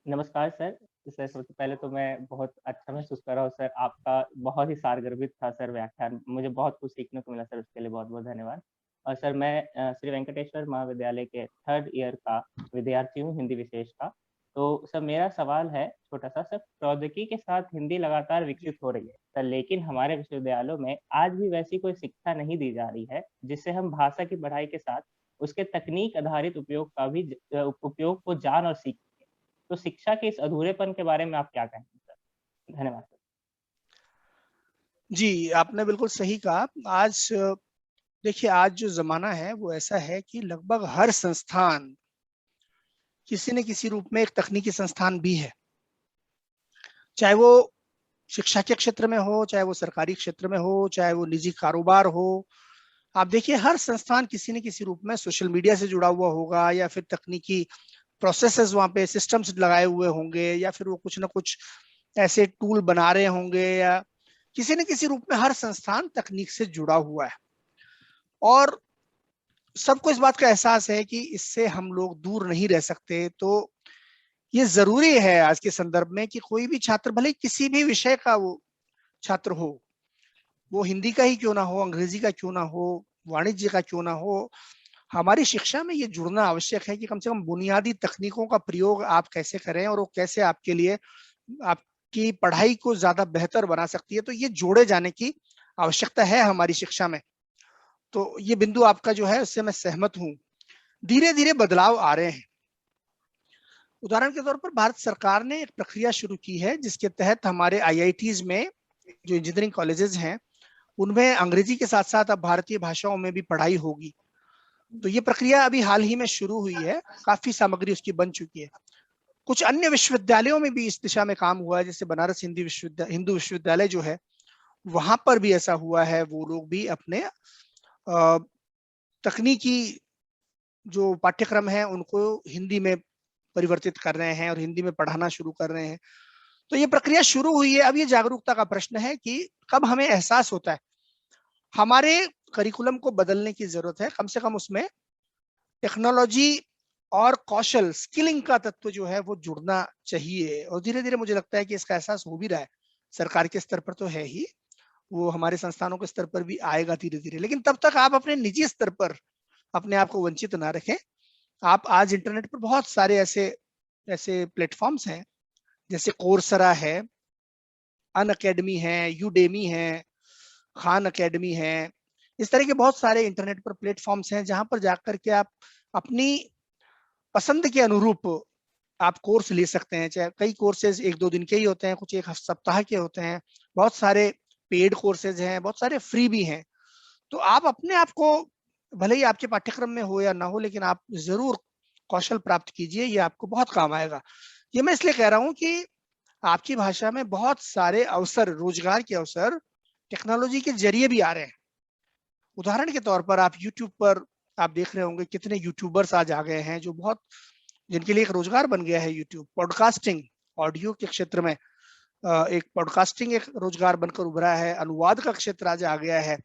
नमस्कार सर, सर सबसे पहले तो मैं बहुत अच्छा महसूस कर रहा हूँ सर, आपका बहुत ही सारगर्भित था सर व्याख्यान, मुझे बहुत कुछ सीखने को मिला सर, उसके लिए बहुत बहुत धन्यवाद। और सर मैं श्री वेंकटेश्वर महाविद्यालय के 3rd ईयर का विद्यार्थी हूँ, हिंदी विशेष का। तो सर मेरा सवाल है छोटा सा, सर प्रौद्योगिकी के साथ हिंदी लगातार विकसित हो रही है सर, लेकिन हमारे विश्वविद्यालयों में आज भी वैसी कोई शिक्षा नहीं दी जा रही है जिससे हम भाषा की पढ़ाई के साथ उसके तकनीक आधारित उपयोग का भी उपयोग को जान और सीख। तो शिक्षा के इस अधूरेपन के बारे में आप क्या कहेंगे सर? धन्यवाद सर। जी, आपने बिल्कुल सही कहा। आज देखिए, आज जो जमाना है वो ऐसा है कि लगभग हर संस्थान किसी न किसी रूप में एक तकनीकी संस्थान भी है, चाहे वो शिक्षा के क्षेत्र में हो, चाहे वो सरकारी क्षेत्र में हो, चाहे वो निजी कारोबार हो। आप देखिए हर संस्थान किसी न किसी रूप में सोशल मीडिया से जुड़ा हुआ होगा, या फिर तकनीकी प्रोसेसेस वहाँ पे सिस्टम्स लगाए हुए होंगे, या फिर वो कुछ ना कुछ ऐसे टूल बना रहे होंगे, या किसी न किसी रूप में हर संस्थान तकनीक से जुड़ा हुआ है। और सबको इस बात का एहसास है कि इससे हम लोग दूर नहीं रह सकते। तो ये जरूरी है आज के संदर्भ में कि कोई भी छात्र, भले किसी भी विषय का वो छात्र हो, वो हिंदी का ही क्यों ना हो, अंग्रेजी का क्यों ना हो, वाणिज्य का क्यों ना हो, हमारी शिक्षा में ये जुड़ना आवश्यक है कि कम से कम बुनियादी तकनीकों का प्रयोग आप कैसे करें और वो कैसे आपके लिए आपकी पढ़ाई को ज्यादा बेहतर बना सकती है। तो ये जोड़े जाने की आवश्यकता है हमारी शिक्षा में। तो ये बिंदु आपका जो है उससे मैं सहमत हूँ। धीरे धीरे बदलाव आ रहे हैं। उदाहरण के तौर पर भारत सरकार ने एक प्रक्रिया शुरू की है जिसके तहत हमारे IITs में जो इंजीनियरिंग कॉलेजेस हैं उनमें अंग्रेजी के साथ साथ अब भारतीय भाषाओं में भी पढ़ाई होगी। तो ये प्रक्रिया अभी हाल ही में शुरू हुई है, काफी सामग्री उसकी बन चुकी है। कुछ अन्य विश्वविद्यालयों में भी इस दिशा में काम हुआ है, जैसे बनारस हिंदू विश्वविद्यालय जो है वहां पर भी ऐसा हुआ है। वो लोग भी अपने तकनीकी जो पाठ्यक्रम है उनको हिंदी में परिवर्तित कर रहे हैं और हिंदी में पढ़ाना शुरू कर रहे हैं। तो ये प्रक्रिया शुरू हुई है। अब ये जागरूकता का प्रश्न है कि कब हमें एहसास होता है। हमारे करिकुलम को बदलने की जरूरत है, कम से कम उसमें टेक्नोलॉजी और कौशल स्किलिंग का तत्व जो है वो जुड़ना चाहिए। और धीरे धीरे मुझे लगता है कि इसका एहसास हो भी रहा है। सरकार के स्तर पर तो है ही, वो हमारे संस्थानों के स्तर पर भी आएगा धीरे धीरे। लेकिन तब तक आप अपने निजी स्तर पर अपने आप को वंचित ना रखें। आप आज इंटरनेट पर बहुत सारे ऐसे प्लेटफॉर्म्स हैं, जैसे कोर्सरा है, अनअकैडमी है, यूडेमी है, खान अकेडमी है। इस तरह के बहुत सारे इंटरनेट पर प्लेटफॉर्म्स हैं जहां पर जाकर के आप अपनी पसंद के अनुरूप आप कोर्स ले सकते हैं। चाहे कई कोर्सेज 1-2 दिन के ही होते हैं, कुछ 1 सप्ताह के होते हैं, बहुत सारे पेड कोर्सेज हैं, बहुत सारे फ्री भी हैं। तो आप अपने आप को, भले ही आपके पाठ्यक्रम में हो या ना हो, लेकिन आप जरूर कौशल प्राप्त कीजिए, ये आपको बहुत काम आएगा। ये मैं इसलिए कह रहा हूँ कि आपकी भाषा में बहुत सारे अवसर, रोजगार के अवसर टेक्नोलॉजी के जरिए भी आ रहे हैं। उदाहरण के तौर पर आप यूट्यूब पर आप देख रहे होंगे कितने यूट्यूबर्स आज आ गए हैं जो बहुत, जिनके लिए एक रोजगार बन गया है यूट्यूब। पॉडकास्टिंग, ऑडियो के क्षेत्र में एक पॉडकास्टिंग एक रोजगार बनकर उभरा है। अनुवाद का क्षेत्र आज आ गया है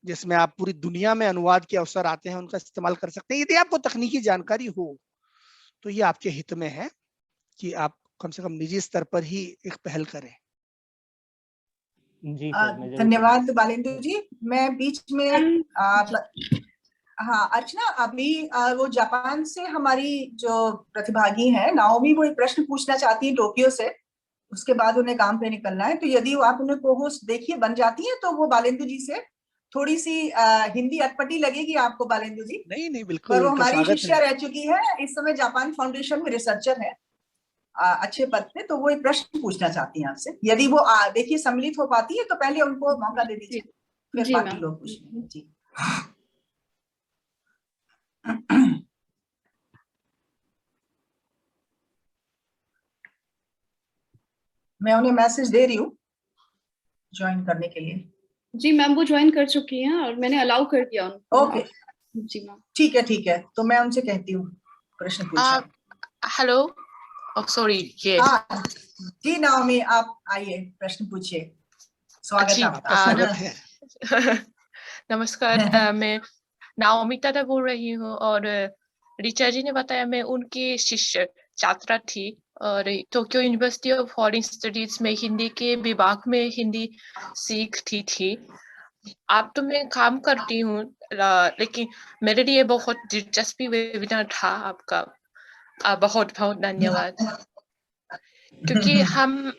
जिसमें आप पूरी दुनिया में अनुवाद के अवसर आते हैं, उनका इस्तेमाल कर सकते हैं। यदि आपको तकनीकी जानकारी हो तो ये आपके हित में है कि आप कम से कम निजी स्तर पर ही एक पहल करें। जी धन्यवाद बालेंदु जी। मैं बीच में हाँ अर्चना, अभी वो जापान से हमारी जो प्रतिभागी है नाओमी, वो एक प्रश्न पूछना चाहती है टोक्यो से, उसके बाद उन्हें काम पे निकलना है। तो यदि आप उन्हें को-होस्ट देखिए बन जाती है तो वो बालेंदु जी से थोड़ी सी हिंदी अटपटी लगेगी आपको बालेंदु जी। नहीं बिल्कुल, पर वो हमारी शिष्या रह चुकी है, इस समय जापान फाउंडेशन में रिसर्चर है, अच्छे पद पे। तो वो एक प्रश्न पूछना चाहती हैं आपसे, यदि वो देखिए सम्मिलित हो पाती है तो पहले उनको मौका दे दीजिए, फिर बाकी लोग पूछेंगे। जी मैं उन्हें मैसेज दे रही हूँ ज्वाइन करने के लिए। जी मैम, वो ज्वाइन कर चुकी हैं और मैंने अलाउ कर दिया उनको। ओके जी मैम, ठीक है, तो मैं उनसे कहती हूँ प्रश्न पूछें। हेलो, सॉरी जी नाओमी, आप आइए, प्रश्न पूछिए, स्वागत है आपका। नमस्कार, मैं नाओमी टाटा बोल रही हूँ और ऋचा जी ने बताया मैं उनकी शिष्य छात्रा थी और Tokyo university of foreign studies में हिंदी के विभाग में हिंदी सीखती थी। अब तो मैं काम करती हूँ, लेकिन मेरे लिए बहुत दिलचस्पी वेबिनार था आपका। बहुत बहुत धन्यवाद। क्योंकि हम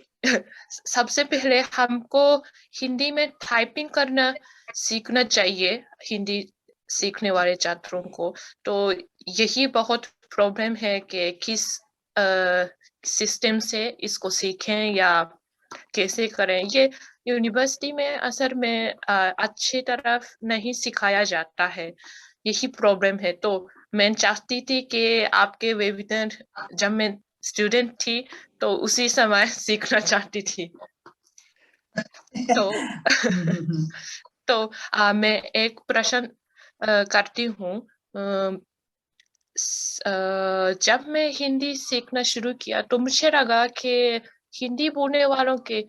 सबसे पहले हमको हिंदी में टाइपिंग करना सीखना चाहिए, हिंदी सीखने वाले छात्रों को। तो यही बहुत प्रॉब्लम है कि किस सिस्टम से इसको सीखें या कैसे करें। ये यूनिवर्सिटी में असल में अच्छी तरफ नहीं सिखाया जाता है, यही प्रॉब्लम है। तो मैं चाहती थी कि आपके वेबिनार जब मैं स्टूडेंट थी तो उसी समय सीखना चाहती थी। तो मैं एक प्रश्न करती हूँ। जब मैं हिंदी सीखना शुरू किया तो मुझे लगा कि हिंदी बोलने वालों के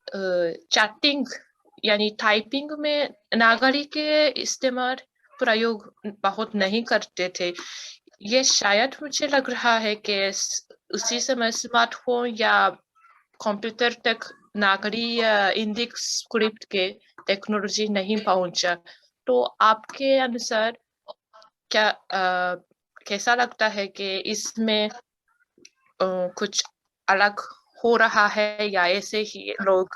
चैटिंग यानी टाइपिंग में नागरी के इस्तेमाल प्रयोग बहुत नहीं करते थे। ये शायद मुझे लग रहा है कि उसी समय स्मार्टफोन या कंप्यूटर तक नागरी या हिंदी स्क्रिप्ट के टेक्नोलॉजी नहीं पहुंचा। तो आपके अनुसार क्या कैसा लगता है कि इसमें कुछ अलग हो रहा है या ऐसे ही लोग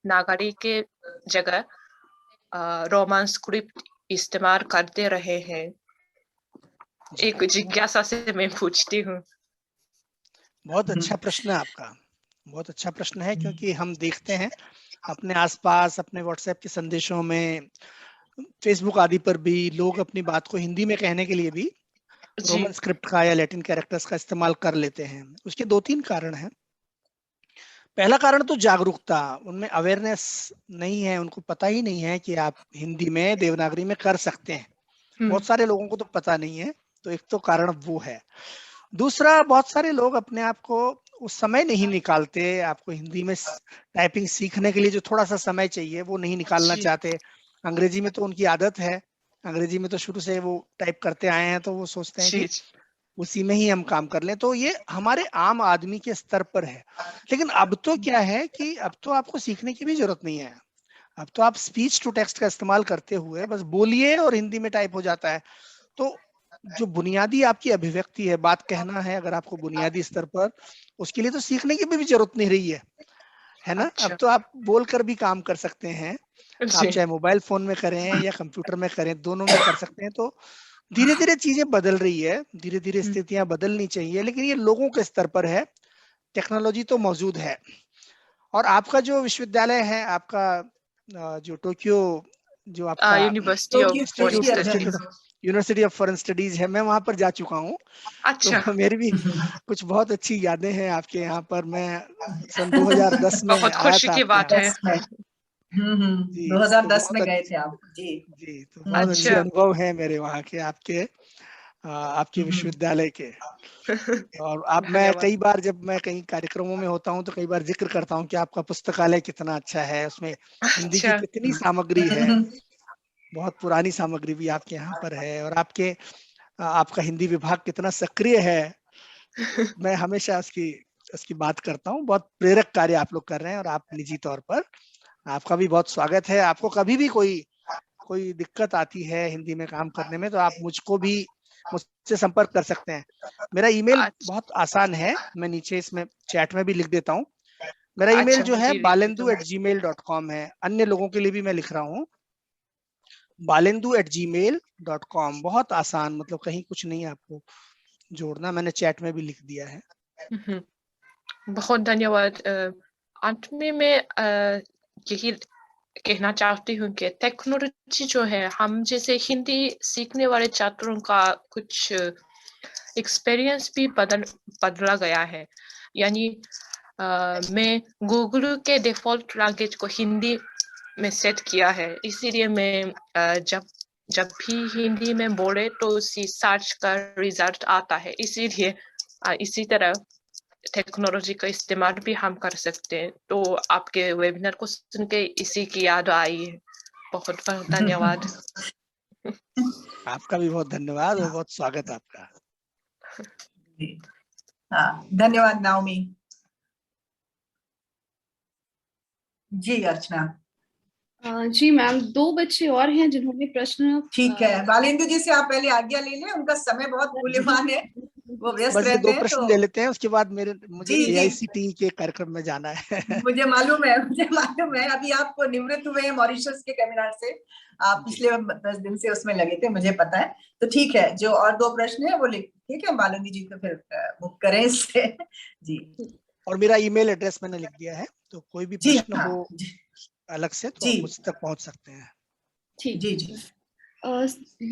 नागरी के जगह रोमन स्क्रिप्ट इस्तेमाल करते रहे हैं? एक जिज्ञासा से मैं पूछती हूँ। बहुत अच्छा प्रश्न है आपका, बहुत अच्छा प्रश्न है, क्योंकि हम देखते हैं अपने आसपास, अपने व्हाट्सएप के संदेशों में, फेसबुक आदि पर भी लोग अपनी बात को हिंदी में कहने के लिए भी रोमन स्क्रिप्ट का या लैटिन कैरेक्टर्स का इस्तेमाल कर लेते हैं। उसके 2-3 कारण हैं। पहला कारण तो जागरूकता, उनमें अवेयरनेस नहीं है, उनको पता ही नहीं है कि आप हिंदी में देवनागरी में कर सकते हैं। बहुत सारे लोगों को तो पता नहीं है, तो एक तो कारण वो है। दूसरा, बहुत सारे लोग अपने आप को उस समय नहीं निकालते, आपको हिंदी में टाइपिंग सीखने के लिए जो थोड़ा सा समय चाहिए वो नहीं निकालना चाहते। अंग्रेजी में तो उनकी आदत है, अंग्रेजी में तो शुरू से वो टाइप करते आए हैं, तो वो सोचते हैं कि उसी में ही हम काम कर लें। तो ये हमारे आम आदमी के स्तर पर है। लेकिन अब तो क्या है कि अब तो आपको सीखने की भी जरूरत नहीं है। अब तो आप स्पीच टू टेक्स्ट का इस्तेमाल करते हुए बस बोलिए और हिंदी में टाइप हो जाता है। तो जो बुनियादी आपकी अभिव्यक्ति है, बात कहना है अगर आपको बुनियादी स्तर पर, उसके लिए तो सीखने की भी जरूरत नहीं रही है ना। अब तो आप बोलकर भी काम कर सकते हैं। आप चाहे मोबाइल फोन में करें या कंप्यूटर में करें, दोनों में कर सकते हैं। तो धीरे धीरे चीजें बदल रही है, धीरे धीरे स्थितियां बदलनी चाहिए, लेकिन ये लोगों के स्तर पर है। टेक्नोलॉजी तो मौजूद है। और आपका जो विश्वविद्यालय है, आपका जो टोक्यो, जो आपका यूनिवर्सिटी ऑफ फॉरेन स्टडीज है, मैं वहां पर जा चुका हूँ। तो मेरी भी कुछ बहुत अच्छी यादें हैं आपके यहाँ पर। मैं सन 2010 में बहुत आया खुशी था की बात है। जी, 2010 में गए थे आप? जी, तो बहुत अच्छे अनुभव है मेरे वहाँ के, आपके विश्वविद्यालय के। और आप, मैं कई बार जब मैं कहीं कार्यक्रमों में होता हूँ तो कई बार जिक्र करता हूँ कि आपका पुस्तकालय कितना अच्छा है, उसमें हिंदी की कितनी सामग्री है। बहुत पुरानी सामग्री भी आपके यहाँ पर है, और आपका हिंदी विभाग कितना सक्रिय है। मैं हमेशा उसकी बात करता हूँ। बहुत प्रेरक कार्य आप लोग कर रहे हैं, और आप निजी तौर पर, आपका भी बहुत स्वागत है। आपको कभी भी कोई दिक्कत आती है हिंदी में काम करने में, तो आप मुझसे संपर्क कर सकते हैं। मेरा ईमेल बहुत आसान है, मैं नीचे इसमें चैट में भी लिख देता हूँ। मेरा ईमेल जो है balendu@gmail.com है। अन्य लोगों के लिए भी मैं लिख रहा हूँ, balendu@gmail.com। बहुत आसान, मतलब कहीं कुछ नहीं आपको जोड़ना। मैंने चैट में भी लिख दिया है। बहुत धन्यवाद। अंत में मैं यही कहना चाहती हूँ कि टेक्नोलॉजी जो है, हम जैसे हिंदी सीखने वाले छात्रों का कुछ एक्सपीरियंस भी बदला गया है। यानी मैं गूगल के डिफॉल्ट लैंग्वेज को हिंदी में सेट किया है, इसीलिए मैं जब भी हिंदी में बोले तो उसी सर्च का रिजल्ट आता है। इसीलिए इसी तरह टेक्नोलॉजी का इस्तेमाल भी हम कर सकते हैं। तो आपके वेबिनार को सुन के इसी की याद आई है। बहुत बहुत धन्यवाद। आपका भी बहुत धन्यवाद और बहुत स्वागत आपका। हाँ, धन्यवाद नाओमी। जी अर्चना। जी मैम, 2 बच्चे और हैं जिन्होंने प्रश्न। ठीक है, बालेंद्र जी से आप पहले आज्ञा ले लें, उनका समय बहुत मूल्यवान है, वो व्यस्त बस ये रहते 2 हैं। प्रश्न तो ले लेते हैं, उसके बाद मुझे जी जी, AICTE के कार्यक्रम में जाना है। मुझे मालूम है, मुझे मालूम है। अभी आप निवृत्त हुए हैं मॉरिशस के केमिनार से, आप पिछले 10 दिन से उसमें लगे थे, मुझे पता है। तो ठीक है, जो और 2 प्रश्न है वो लिख, ठीक है बालेंद्र जी, तो फिर बुक करें इससे। जी, और मेरा ईमेल एड्रेस मैंने लिख दिया है, तो कोई भी जी प्रश्न हाँ, हो अलग से तो जी आप मुझ तक पहुंच सकते हैं। ठीक। जी जी।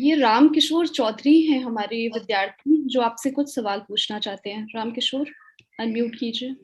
ये रामकिशोर चौधरी हैं हमारे विद्यार्थी, जो आपसे कुछ सवाल पूछना चाहते हैं। रामकिशोर, अनम्यूट कीजिए।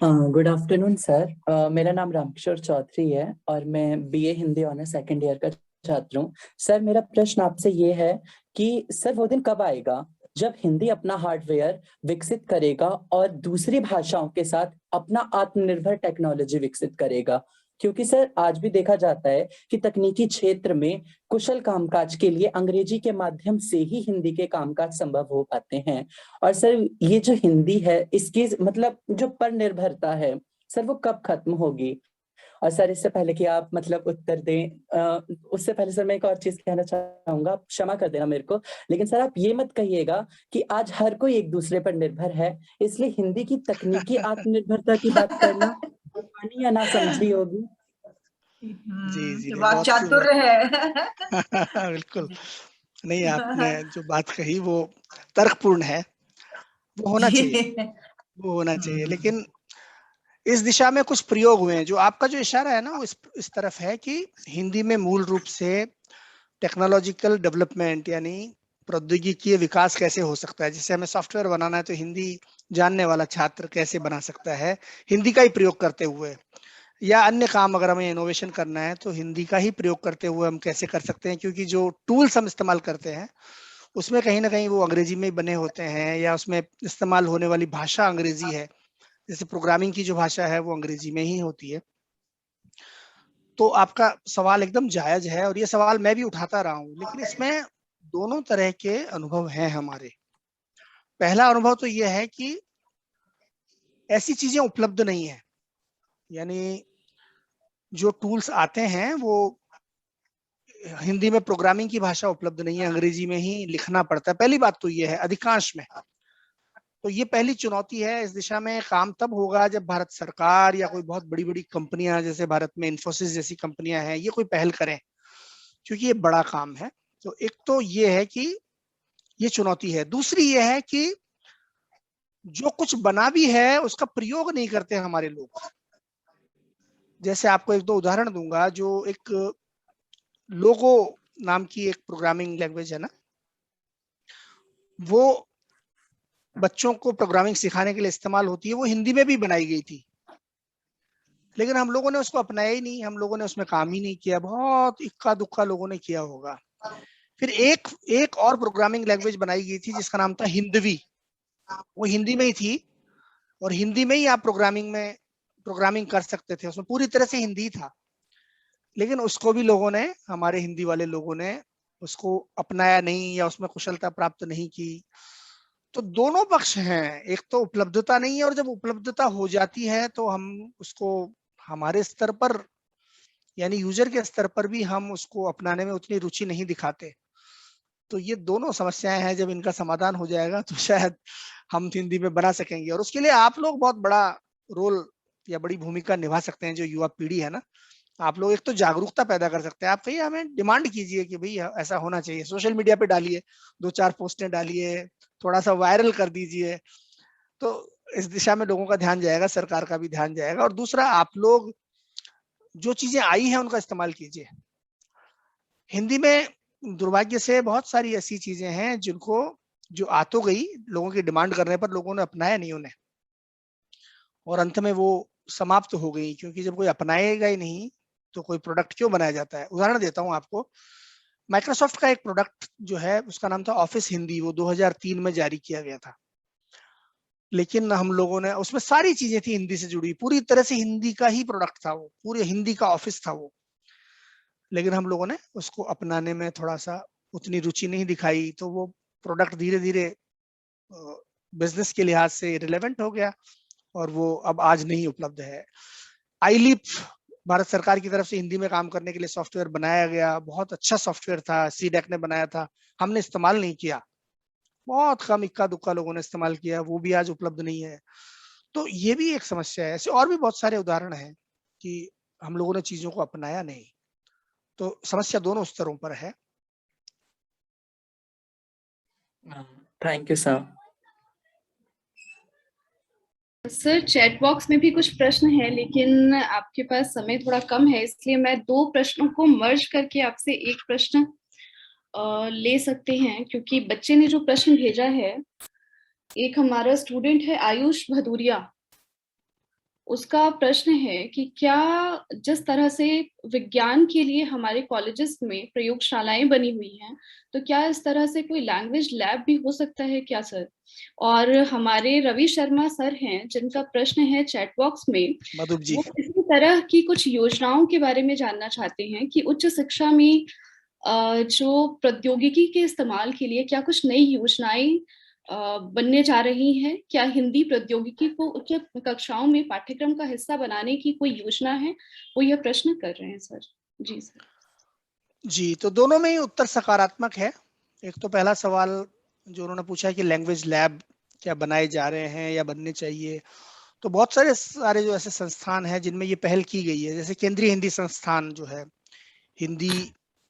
गुड आफ्टरनून सर, मेरा नाम रामकिशोर चौधरी है और मैं BA Hindi honour second year का छात्र हूँ। सर, मेरा प्रश्न आपसे ये है कि सर वो दिन कब आएगा जब हिंदी अपना हार्डवेयर विकसित करेगा और दूसरी भाषाओं के साथ अपना आत्मनिर्भर टेक्नोलॉजी विकसित करेगा? क्योंकि सर आज भी देखा जाता है कि तकनीकी क्षेत्र में कुशल कामकाज के लिए अंग्रेजी के माध्यम से ही हिंदी के कामकाज संभव हो पाते हैं। और सर ये जो हिंदी है, इसकी मतलब जो पर निर्भरता है सर, वो कब खत्म होगी? और सर इससे पहले कि आप मतलब उत्तर दें, उससे पहले सर मैं एक और चीज कहना चाहूंगा, आप क्षमा कर देना मेरे को, लेकिन सर आप ये मत कहिएगा कि आज हर कोई एक दूसरे पर निर्भर है, इसलिए हिंदी की तकनीकी आत्मनिर्भरता की बात करना बेमानी या ना समझी होगी। जी जी, नहीं, वाक बहुत चातुर्य है। बिल्कुल नहीं, आपने जो बात कही वो तर्कपूर्ण है, वो होना चाहिए, वो होना चाहिए। लेकिन इस दिशा में कुछ प्रयोग हुए हैं। जो आपका जो इशारा है ना, वो इस तरफ है कि हिंदी में मूल रूप से टेक्नोलॉजिकल डेवलपमेंट यानी प्रौद्योगिकीय विकास कैसे हो सकता है। जैसे हमें सॉफ्टवेयर बनाना है तो हिंदी जानने वाला छात्र कैसे बना सकता है हिंदी का ही प्रयोग करते हुए, या अन्य काम अगर हमें इनोवेशन करना है तो हिंदी का ही प्रयोग करते हुए हम कैसे कर सकते हैं। क्योंकि जो टूल्स हम इस्तेमाल करते हैं उसमें कहीं ना कहीं वो अंग्रेजी में बने होते हैं, या उसमें इस्तेमाल होने वाली भाषा अंग्रेजी है। जैसे प्रोग्रामिंग की जो भाषा है वो अंग्रेजी में ही होती है। तो आपका सवाल एकदम जायज है और ये सवाल मैं भी उठाता रहा हूँ, लेकिन इसमें दोनों तरह के अनुभव हैं हमारे। पहला अनुभव तो ये है कि ऐसी चीजें उपलब्ध नहीं है, यानी जो टूल्स आते हैं वो हिंदी में प्रोग्रामिंग की भाषा उपलब्ध नहीं है, अंग्रेजी में ही लिखना पड़ता है। पहली बात तो ये है अधिकांश में। तो ये पहली चुनौती है। इस दिशा में काम तब होगा जब भारत सरकार या कोई बहुत बड़ी बड़ी कंपनियां, जैसे भारत में इन्फोसिस जैसी कंपनियां हैं, ये कोई पहल करें, क्योंकि ये बड़ा काम है। तो एक तो ये है कि ये चुनौती है। दूसरी ये है कि जो कुछ बना भी है उसका प्रयोग नहीं करते हमारे लोग। जैसे आपको एक दो उदाहरण दूंगा। जो एक लोगो नाम की एक प्रोग्रामिंग लैंग्वेज है ना, वो बच्चों को प्रोग्रामिंग सिखाने के लिए इस्तेमाल होती है, वो हिंदी में भी बनाई गई थी, लेकिन हम लोगों ने उसको अपनाया ही नहीं, हम लोगों ने उसमें काम ही नहीं किया। बहुत इक्का दुक्का लोगों ने किया होगा। फिर एक और प्रोग्रामिंग लैंग्वेज बनाई गई थी जिसका नाम था हिंदवी। वो हिंदी में ही थी और हिंदी में ही आप प्रोग्रामिंग कर सकते थे, उसमें पूरी तरह से हिंदी था। लेकिन उसको भी लोगों ने, हमारे हिंदी वाले लोगों ने उसको अपनाया नहीं या उसमें कुशलता प्राप्त नहीं की। तो दोनों पक्ष हैं। एक तो उपलब्धता नहीं है, और जब उपलब्धता हो जाती है तो हम उसको हमारे स्तर पर यानी यूजर के स्तर पर भी हम उसको अपनाने में उतनी रुचि नहीं दिखाते। तो ये दोनों समस्याएं हैं। जब इनका समाधान हो जाएगा तो शायद हम हिंदी में बना सकेंगे, और उसके लिए आप लोग बहुत बड़ा रोल या बड़ी भूमिका निभा सकते हैं। जो युवा पीढ़ी है ना, आप लोग एक तो जागरूकता पैदा कर सकते हैं। आप कहिए, हमें डिमांड कीजिए कि भाई ऐसा होना चाहिए, सोशल मीडिया पे डालिए, 2-4 पोस्टें डालिए, थोड़ा सा वायरल कर दीजिए। तो इस दिशा में लोगों का ध्यान जाएगा, सरकार का भी ध्यान जाएगा। और दूसरा, आप लोग जो चीजें आई हैं उनका इस्तेमाल कीजिए। हिंदी में दुर्भाग्य से बहुत सारी ऐसी चीजें हैं जिनको जो आ तो गई, लोगों की डिमांड करने पर लोगों ने अपनाया नहीं उन्हें, और अंत में वो समाप्त हो गई। क्योंकि जब कोई अपनाएगा ही नहीं तो कोई प्रोडक्ट क्यों बनाया जाता है। उदाहरण देता हूं आपको। माइक्रोसॉफ्ट का एक प्रोडक्ट जो है उसका नाम था ऑफिस हिंदी, वो 2003 में जारी किया गया था। लेकिन हम लोगों ने, उसमें सारी चीजें थी हिंदी से जुड़ी, पूरी तरह से हिंदी का ही प्रोडक्ट था वो, पूरे हिंदी का ऑफिस था वो। लेकिन हम लोगों ने उसको अपनाने में थोड़ा सा उतनी रुचि नहीं दिखाई, तो वो प्रोडक्ट धीरे धीरे बिजनेस के लिहाज से रिलेवेंट हो गया और वो अब आज नहीं उपलब्ध है। आईलीप भारत सरकार की तरफ से हिंदी में काम करने के लिए सॉफ्टवेयर बनाया गया, बहुत अच्छा सॉफ्टवेयर था, सीडेक ने बनाया था, हमने इस्तेमाल नहीं किया, बहुत कम इक्का दुक्का लोगों ने इस्तेमाल किया, वो भी आज उपलब्ध नहीं है। तो ये भी एक समस्या है। ऐसे और भी बहुत सारे उदाहरण हैं कि हम लोगों ने चीजों को अपनाया नहीं। तो समस्या दोनों स्तरों पर है। Thank you sir. Sir chat box में भी कुछ प्रश्न है, लेकिन आपके पास समय थोड़ा कम है, इसलिए मैं 2 प्रश्नों को मर्ज करके आपसे एक प्रश्न ले सकते हैं, क्योंकि बच्चे ने जो प्रश्न भेजा है, एक हमारा स्टूडेंट है आयुष भदूरिया, उसका प्रश्न है कि क्या जिस तरह से विज्ञान के लिए हमारे कॉलेजेस में प्रयोगशालाएं बनी हुई हैं, तो क्या इस तरह से कोई लैंग्वेज लैब भी हो सकता है क्या सर? और हमारे रवि शर्मा सर हैं, जिनका प्रश्न है चैट बॉक्स में, मधुप जी, वो इसी तरह की कुछ योजनाओं के बारे में जानना चाहते हैं कि उच्च शिक्षा में जो प्रौद्योगिकी के इस्तेमाल के लिए क्या कुछ नई योजनाएं बनने जा रही हैं? क्या हिंदी प्रौद्योगिकी को उच्च कक्षाओं में पाठ्यक्रम का हिस्सा बनाने की कोई योजना है? वो यह प्रश्न कर रहे हैं सर। जी सर। जी, तो दोनों में ही उत्तर सकारात्मक है। एक तो पहला सवाल जो उन्होंने पूछा है कि लैंग्वेज लैब क्या बनाए जा रहे हैं या बनने चाहिए, तो बहुत सारे जो ऐसे संस्थान हैं जिनमें ये पहल की गई है, जैसे केंद्रीय हिंदी संस्थान जो है, हिंदी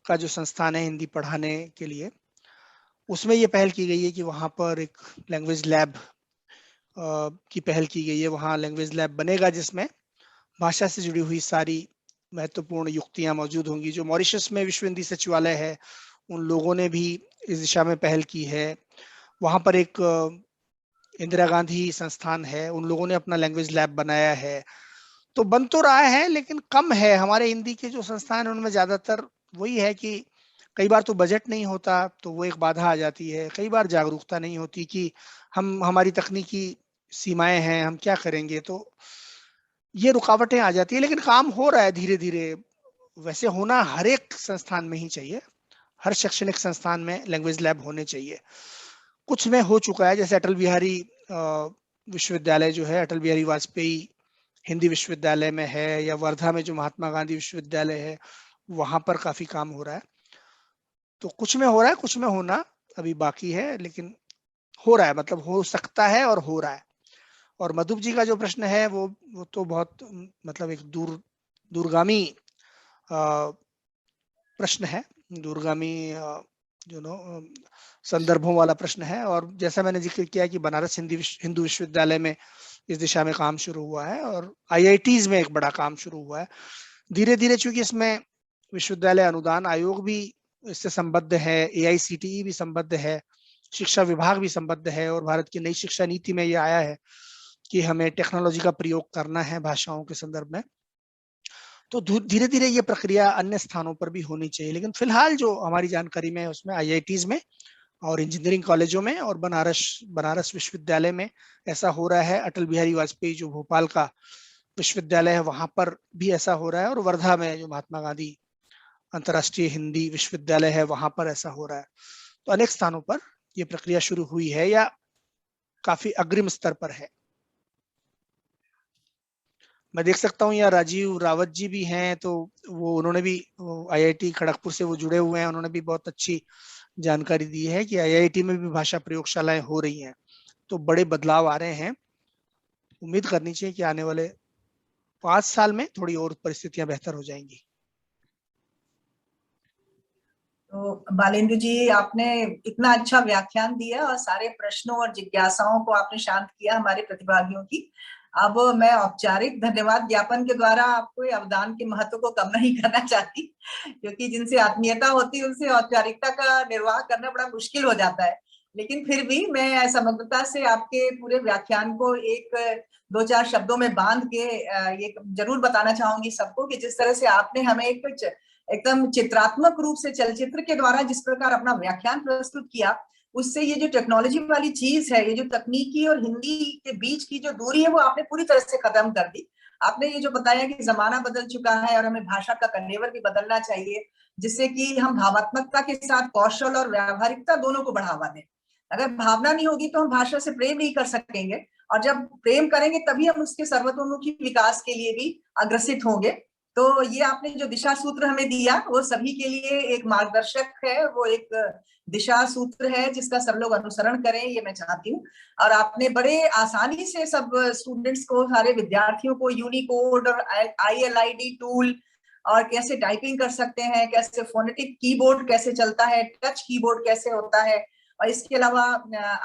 का जो संस्थान है हिंदी पढ़ाने के लिए, उसमें ये पहल की गई है कि वहाँ पर एक लैंग्वेज लैब की पहल की गई है। वहाँ लैंग्वेज लैब बनेगा जिसमें भाषा से जुड़ी हुई सारी महत्वपूर्ण युक्तियां मौजूद होंगी। जो मॉरिशस में विश्व हिंदी सचिवालय है, उन लोगों ने भी इस दिशा में पहल की है। वहाँ पर एक इंदिरा गांधी संस्थान है, उन लोगों ने अपना लैंग्वेज लैब बनाया है। तो बन तो रहा है लेकिन कम है। हमारे हिंदी के जो संस्थान है उनमें ज्यादातर वही है कि कई बार तो बजट नहीं होता, तो वो एक बाधा आ जाती है। कई बार जागरूकता नहीं होती कि हमारी तकनीकी सीमाएं हैं, हम क्या करेंगे, तो ये रुकावटें आ जाती है। लेकिन काम हो रहा है धीरे धीरे। वैसे होना हर एक संस्थान में ही चाहिए, हर शैक्षणिक संस्थान में लैंग्वेज लैब होने चाहिए। कुछ में हो चुका है, जैसे अटल बिहारी विश्वविद्यालय जो है, अटल बिहारी वाजपेयी हिंदी विश्वविद्यालय में है, या वर्धा में जो महात्मा गांधी विश्वविद्यालय है, वहां पर काफी काम हो रहा है। तो कुछ में हो रहा है, कुछ में होना अभी बाकी है, लेकिन हो रहा है, मतलब हो सकता है और हो रहा है। और मधुप जी का जो प्रश्न है वो तो बहुत मतलब एक दूरगामी प्रश्न है, दूरगामी संदर्भों वाला प्रश्न है। और जैसा मैंने जिक्र किया कि बनारस हिंदू विश्वविद्यालय में इस दिशा में काम शुरू हुआ है, और IITs में एक बड़ा काम शुरू हुआ है धीरे धीरे। चूंकि इसमें विश्वविद्यालय अनुदान आयोग भी इससे संबद्ध है, AICTE भी संबद्ध है, शिक्षा विभाग भी संबद्ध है, और भारत की नई शिक्षा नीति में यह आया है कि हमें टेक्नोलॉजी का प्रयोग करना है भाषाओं के संदर्भ में। तो धीरे धीरे ये प्रक्रिया अन्य स्थानों पर भी होनी चाहिए। लेकिन फिलहाल जो हमारी जानकारी में है उसमें IITs में और इंजीनियरिंग कॉलेजों में और बनारस विश्वविद्यालय में ऐसा हो रहा है। अटल बिहारी वाजपेयी जो भोपाल का विश्वविद्यालय है वहां पर भी ऐसा हो रहा है, और वर्धा में जो महात्मा गांधी अंतर्राष्ट्रीय हिंदी विश्वविद्यालय है वहां पर ऐसा हो रहा है। तो अनेक स्थानों पर यह प्रक्रिया शुरू हुई है या काफी अग्रिम स्तर पर है। मैं देख सकता हूँ यहाँ राजीव रावत जी भी हैं, तो उन्होंने भी IIT खड़गपुर से वो जुड़े हुए हैं, उन्होंने भी बहुत अच्छी जानकारी दी है कि IIT में भी भाषा प्रयोगशालाएं हो रही हैं। तो बड़े बदलाव आ रहे हैं। उम्मीद करनी चाहिए कि आने वाले 5 साल में थोड़ी और परिस्थितियां बेहतर हो जाएंगी। तो बालेंद्र जी, आपने इतना अच्छा व्याख्यान दिया और सारे प्रश्नों और जिज्ञासाओं को आपने शांत किया हमारे प्रतिभागियों की। अब मैं औपचारिक धन्यवाद ज्ञापन के द्वारा आपको अवदान के महत्व को कम नहीं करना चाहती, क्योंकि जिनसे आत्मीयता होती है उनसे औपचारिकता का निर्वाह करना बड़ा मुश्किल हो जाता है। लेकिन फिर भी मैं समग्रता से आपके पूरे व्याख्यान को 1-2-4 शब्दों में बांध के ये जरूर बताना चाहूंगी सबको कि जिस तरह से आपने हमें एकदम चित्रात्मक रूप से चलचित्र के द्वारा जिस प्रकार अपना व्याख्यान प्रस्तुत किया, उससे ये जो टेक्नोलॉजी वाली चीज है, ये जो तकनीकी और हिंदी के बीच की जो दूरी है वो आपने पूरी तरह से खत्म कर दी। आपने ये जो बताया कि जमाना बदल चुका है और हमें भाषा का कलेवर भी बदलना चाहिए, जिससे कि हम भावात्मकता के साथ कौशल और व्यावहारिकता दोनों को बढ़ावा दें। अगर भावना नहीं होगी तो हम भाषा से प्रेम नहीं कर सकेंगे, और जब प्रेम करेंगे तभी हम उसके सर्वतोमुखी विकास के लिए भी अग्रसित होंगे। तो ये आपने जो दिशा सूत्र हमें दिया वो सभी के लिए एक मार्गदर्शक है, वो एक दिशा सूत्र है जिसका सब लोग अनुसरण करें, ये मैं चाहती हूँ। और आपने बड़े आसानी से सब स्टूडेंट्स को, सारे विद्यार्थियों को यूनिकोड और ILID टूल और कैसे टाइपिंग कर सकते हैं, कैसे फोनेटिक कीबोर्ड कैसे चलता है, टच कीबोर्ड कैसे होता है, और इसके अलावा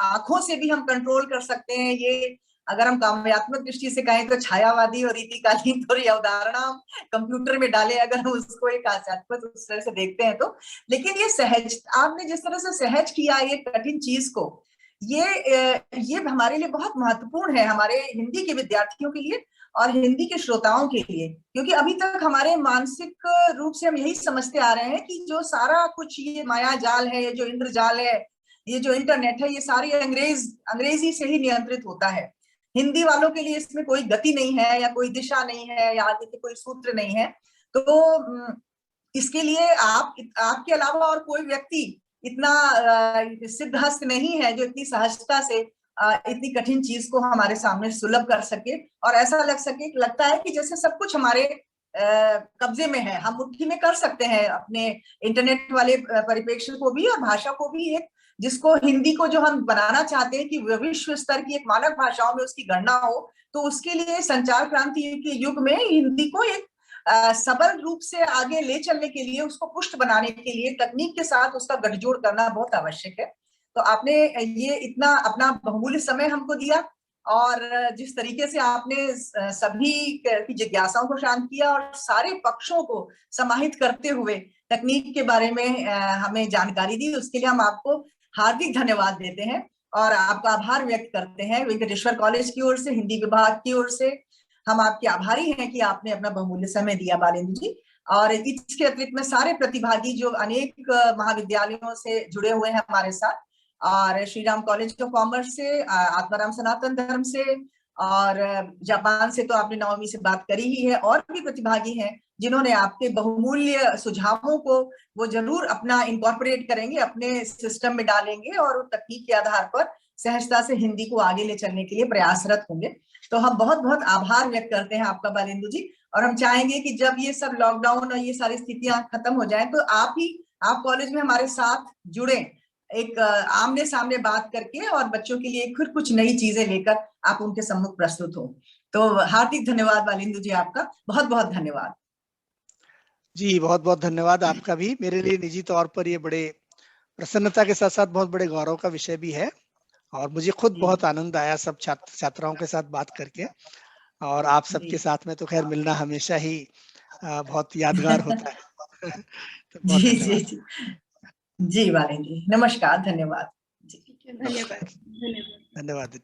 आंखों से भी हम कंट्रोल कर सकते हैं। ये अगर हम काव्यात्मक दृष्टि से कहें तो छायावादी और रीतिकालीन तो ये अवधारणा हम कंप्यूटर में डाले, अगर हम उसको एक हास्यास्पद उस तरह से देखते हैं तो, लेकिन ये सहज, आपने जिस तरह से सहज किया ये कठिन चीज को, ये हमारे लिए बहुत महत्वपूर्ण है, हमारे हिंदी के विद्यार्थियों के लिए और हिंदी के श्रोताओं के लिए, क्योंकि अभी तक हमारे मानसिक रूप से हम यही समझते आ रहे हैं कि जो सारा कुछ ये माया जाल है, ये जो इंद्रजाल है, ये जो इंटरनेट है, ये सारी अंग्रेजी से ही नियंत्रित होता है। हिंदी वालों के लिए इसमें कोई गति नहीं है, या कोई दिशा नहीं है, या आगे के कोई सूत्र नहीं है। तो इसके लिए आपके अलावा और कोई व्यक्ति इतना सिद्धहस्त नहीं है जो इतनी सहजता से इतनी कठिन चीज को हमारे सामने सुलभ कर सके, और ऐसा लगता है कि जैसे सब कुछ हमारे कब्जे में है, हम मुट्ठी में कर सकते हैं अपने इंटरनेट वाले परिप्रेक्ष्य को भी और भाषा को भी, एक जिसको हिंदी को जो हम बनाना चाहते हैं कि विश्व स्तर की एक मानक भाषाओं में उसकी गणना हो, तो उसके लिए संचार क्रांति के युग में हिंदी को एक सबल रूप से आगे ले चलने के लिए, उसको पुष्ट बनाने के लिए तकनीक के साथ उसका गठजोड़ करना बहुत आवश्यक है। तो आपने ये इतना अपना बहुमूल्य समय हमको दिया, और जिस तरीके से आपने सभी की जिज्ञासाओं को शांत किया और सारे पक्षों को समाहित करते हुए तकनीक के बारे में हमें जानकारी दी, उसके लिए हम आपको हार्दिक धन्यवाद देते हैं और आपका आभार व्यक्त करते हैं। वेंकटेश्वर कॉलेज की ओर से, हिंदी विभाग की ओर से हम आपके आभारी हैं कि आपने अपना बहुमूल्य समय दिया बालेंद्र जी। और इसके अतिरिक्त में सारे प्रतिभागी जो अनेक महाविद्यालयों से जुड़े हुए हैं हमारे साथ, और Shri Ram College of commerce से, आत्माराम सनातन धर्म से, और जापान से तो आपने नवमी से बात करी ही है, और भी प्रतिभागी हैं जिन्होंने आपके बहुमूल्य सुझावों को वो जरूर अपना इनकॉर्पोरेट करेंगे, अपने सिस्टम में डालेंगे और तकनीक के आधार पर सहजता से हिंदी को आगे ले चलने के लिए प्रयासरत होंगे। तो हम बहुत बहुत आभार व्यक्त करते हैं आपका बालेंद्र जी, और हम चाहेंगे कि जब ये सब लॉकडाउन और ये सारी स्थितियां खत्म हो जाएं तो आप कॉलेज में हमारे साथ जुड़े, एक आमने सामने बात करके, और बच्चों के लिए फिर कुछ नई चीजें लेकर आप उनके सम्मुख प्रस्तुत हो। तो हार्दिक धन्यवाद बालेंद्र जी, आपका बहुत बहुत धन्यवाद जी। बहुत बहुत धन्यवाद आपका भी। मेरे लिए निजी तौर पर ये बड़े प्रसन्नता के साथ साथ बहुत बड़े गौरव का विषय भी है, और मुझे खुद बहुत आनंद आया सब छात्राओं के साथ बात करके, और आप सबके साथ में तो खैर मिलना हमेशा ही बहुत यादगार होता है। तो बहुत जी धन्यवाद। जी जी बालेंद्र जी, नमस्कार, धन्यवाद जी। धन्यवाद। धन्यवाद।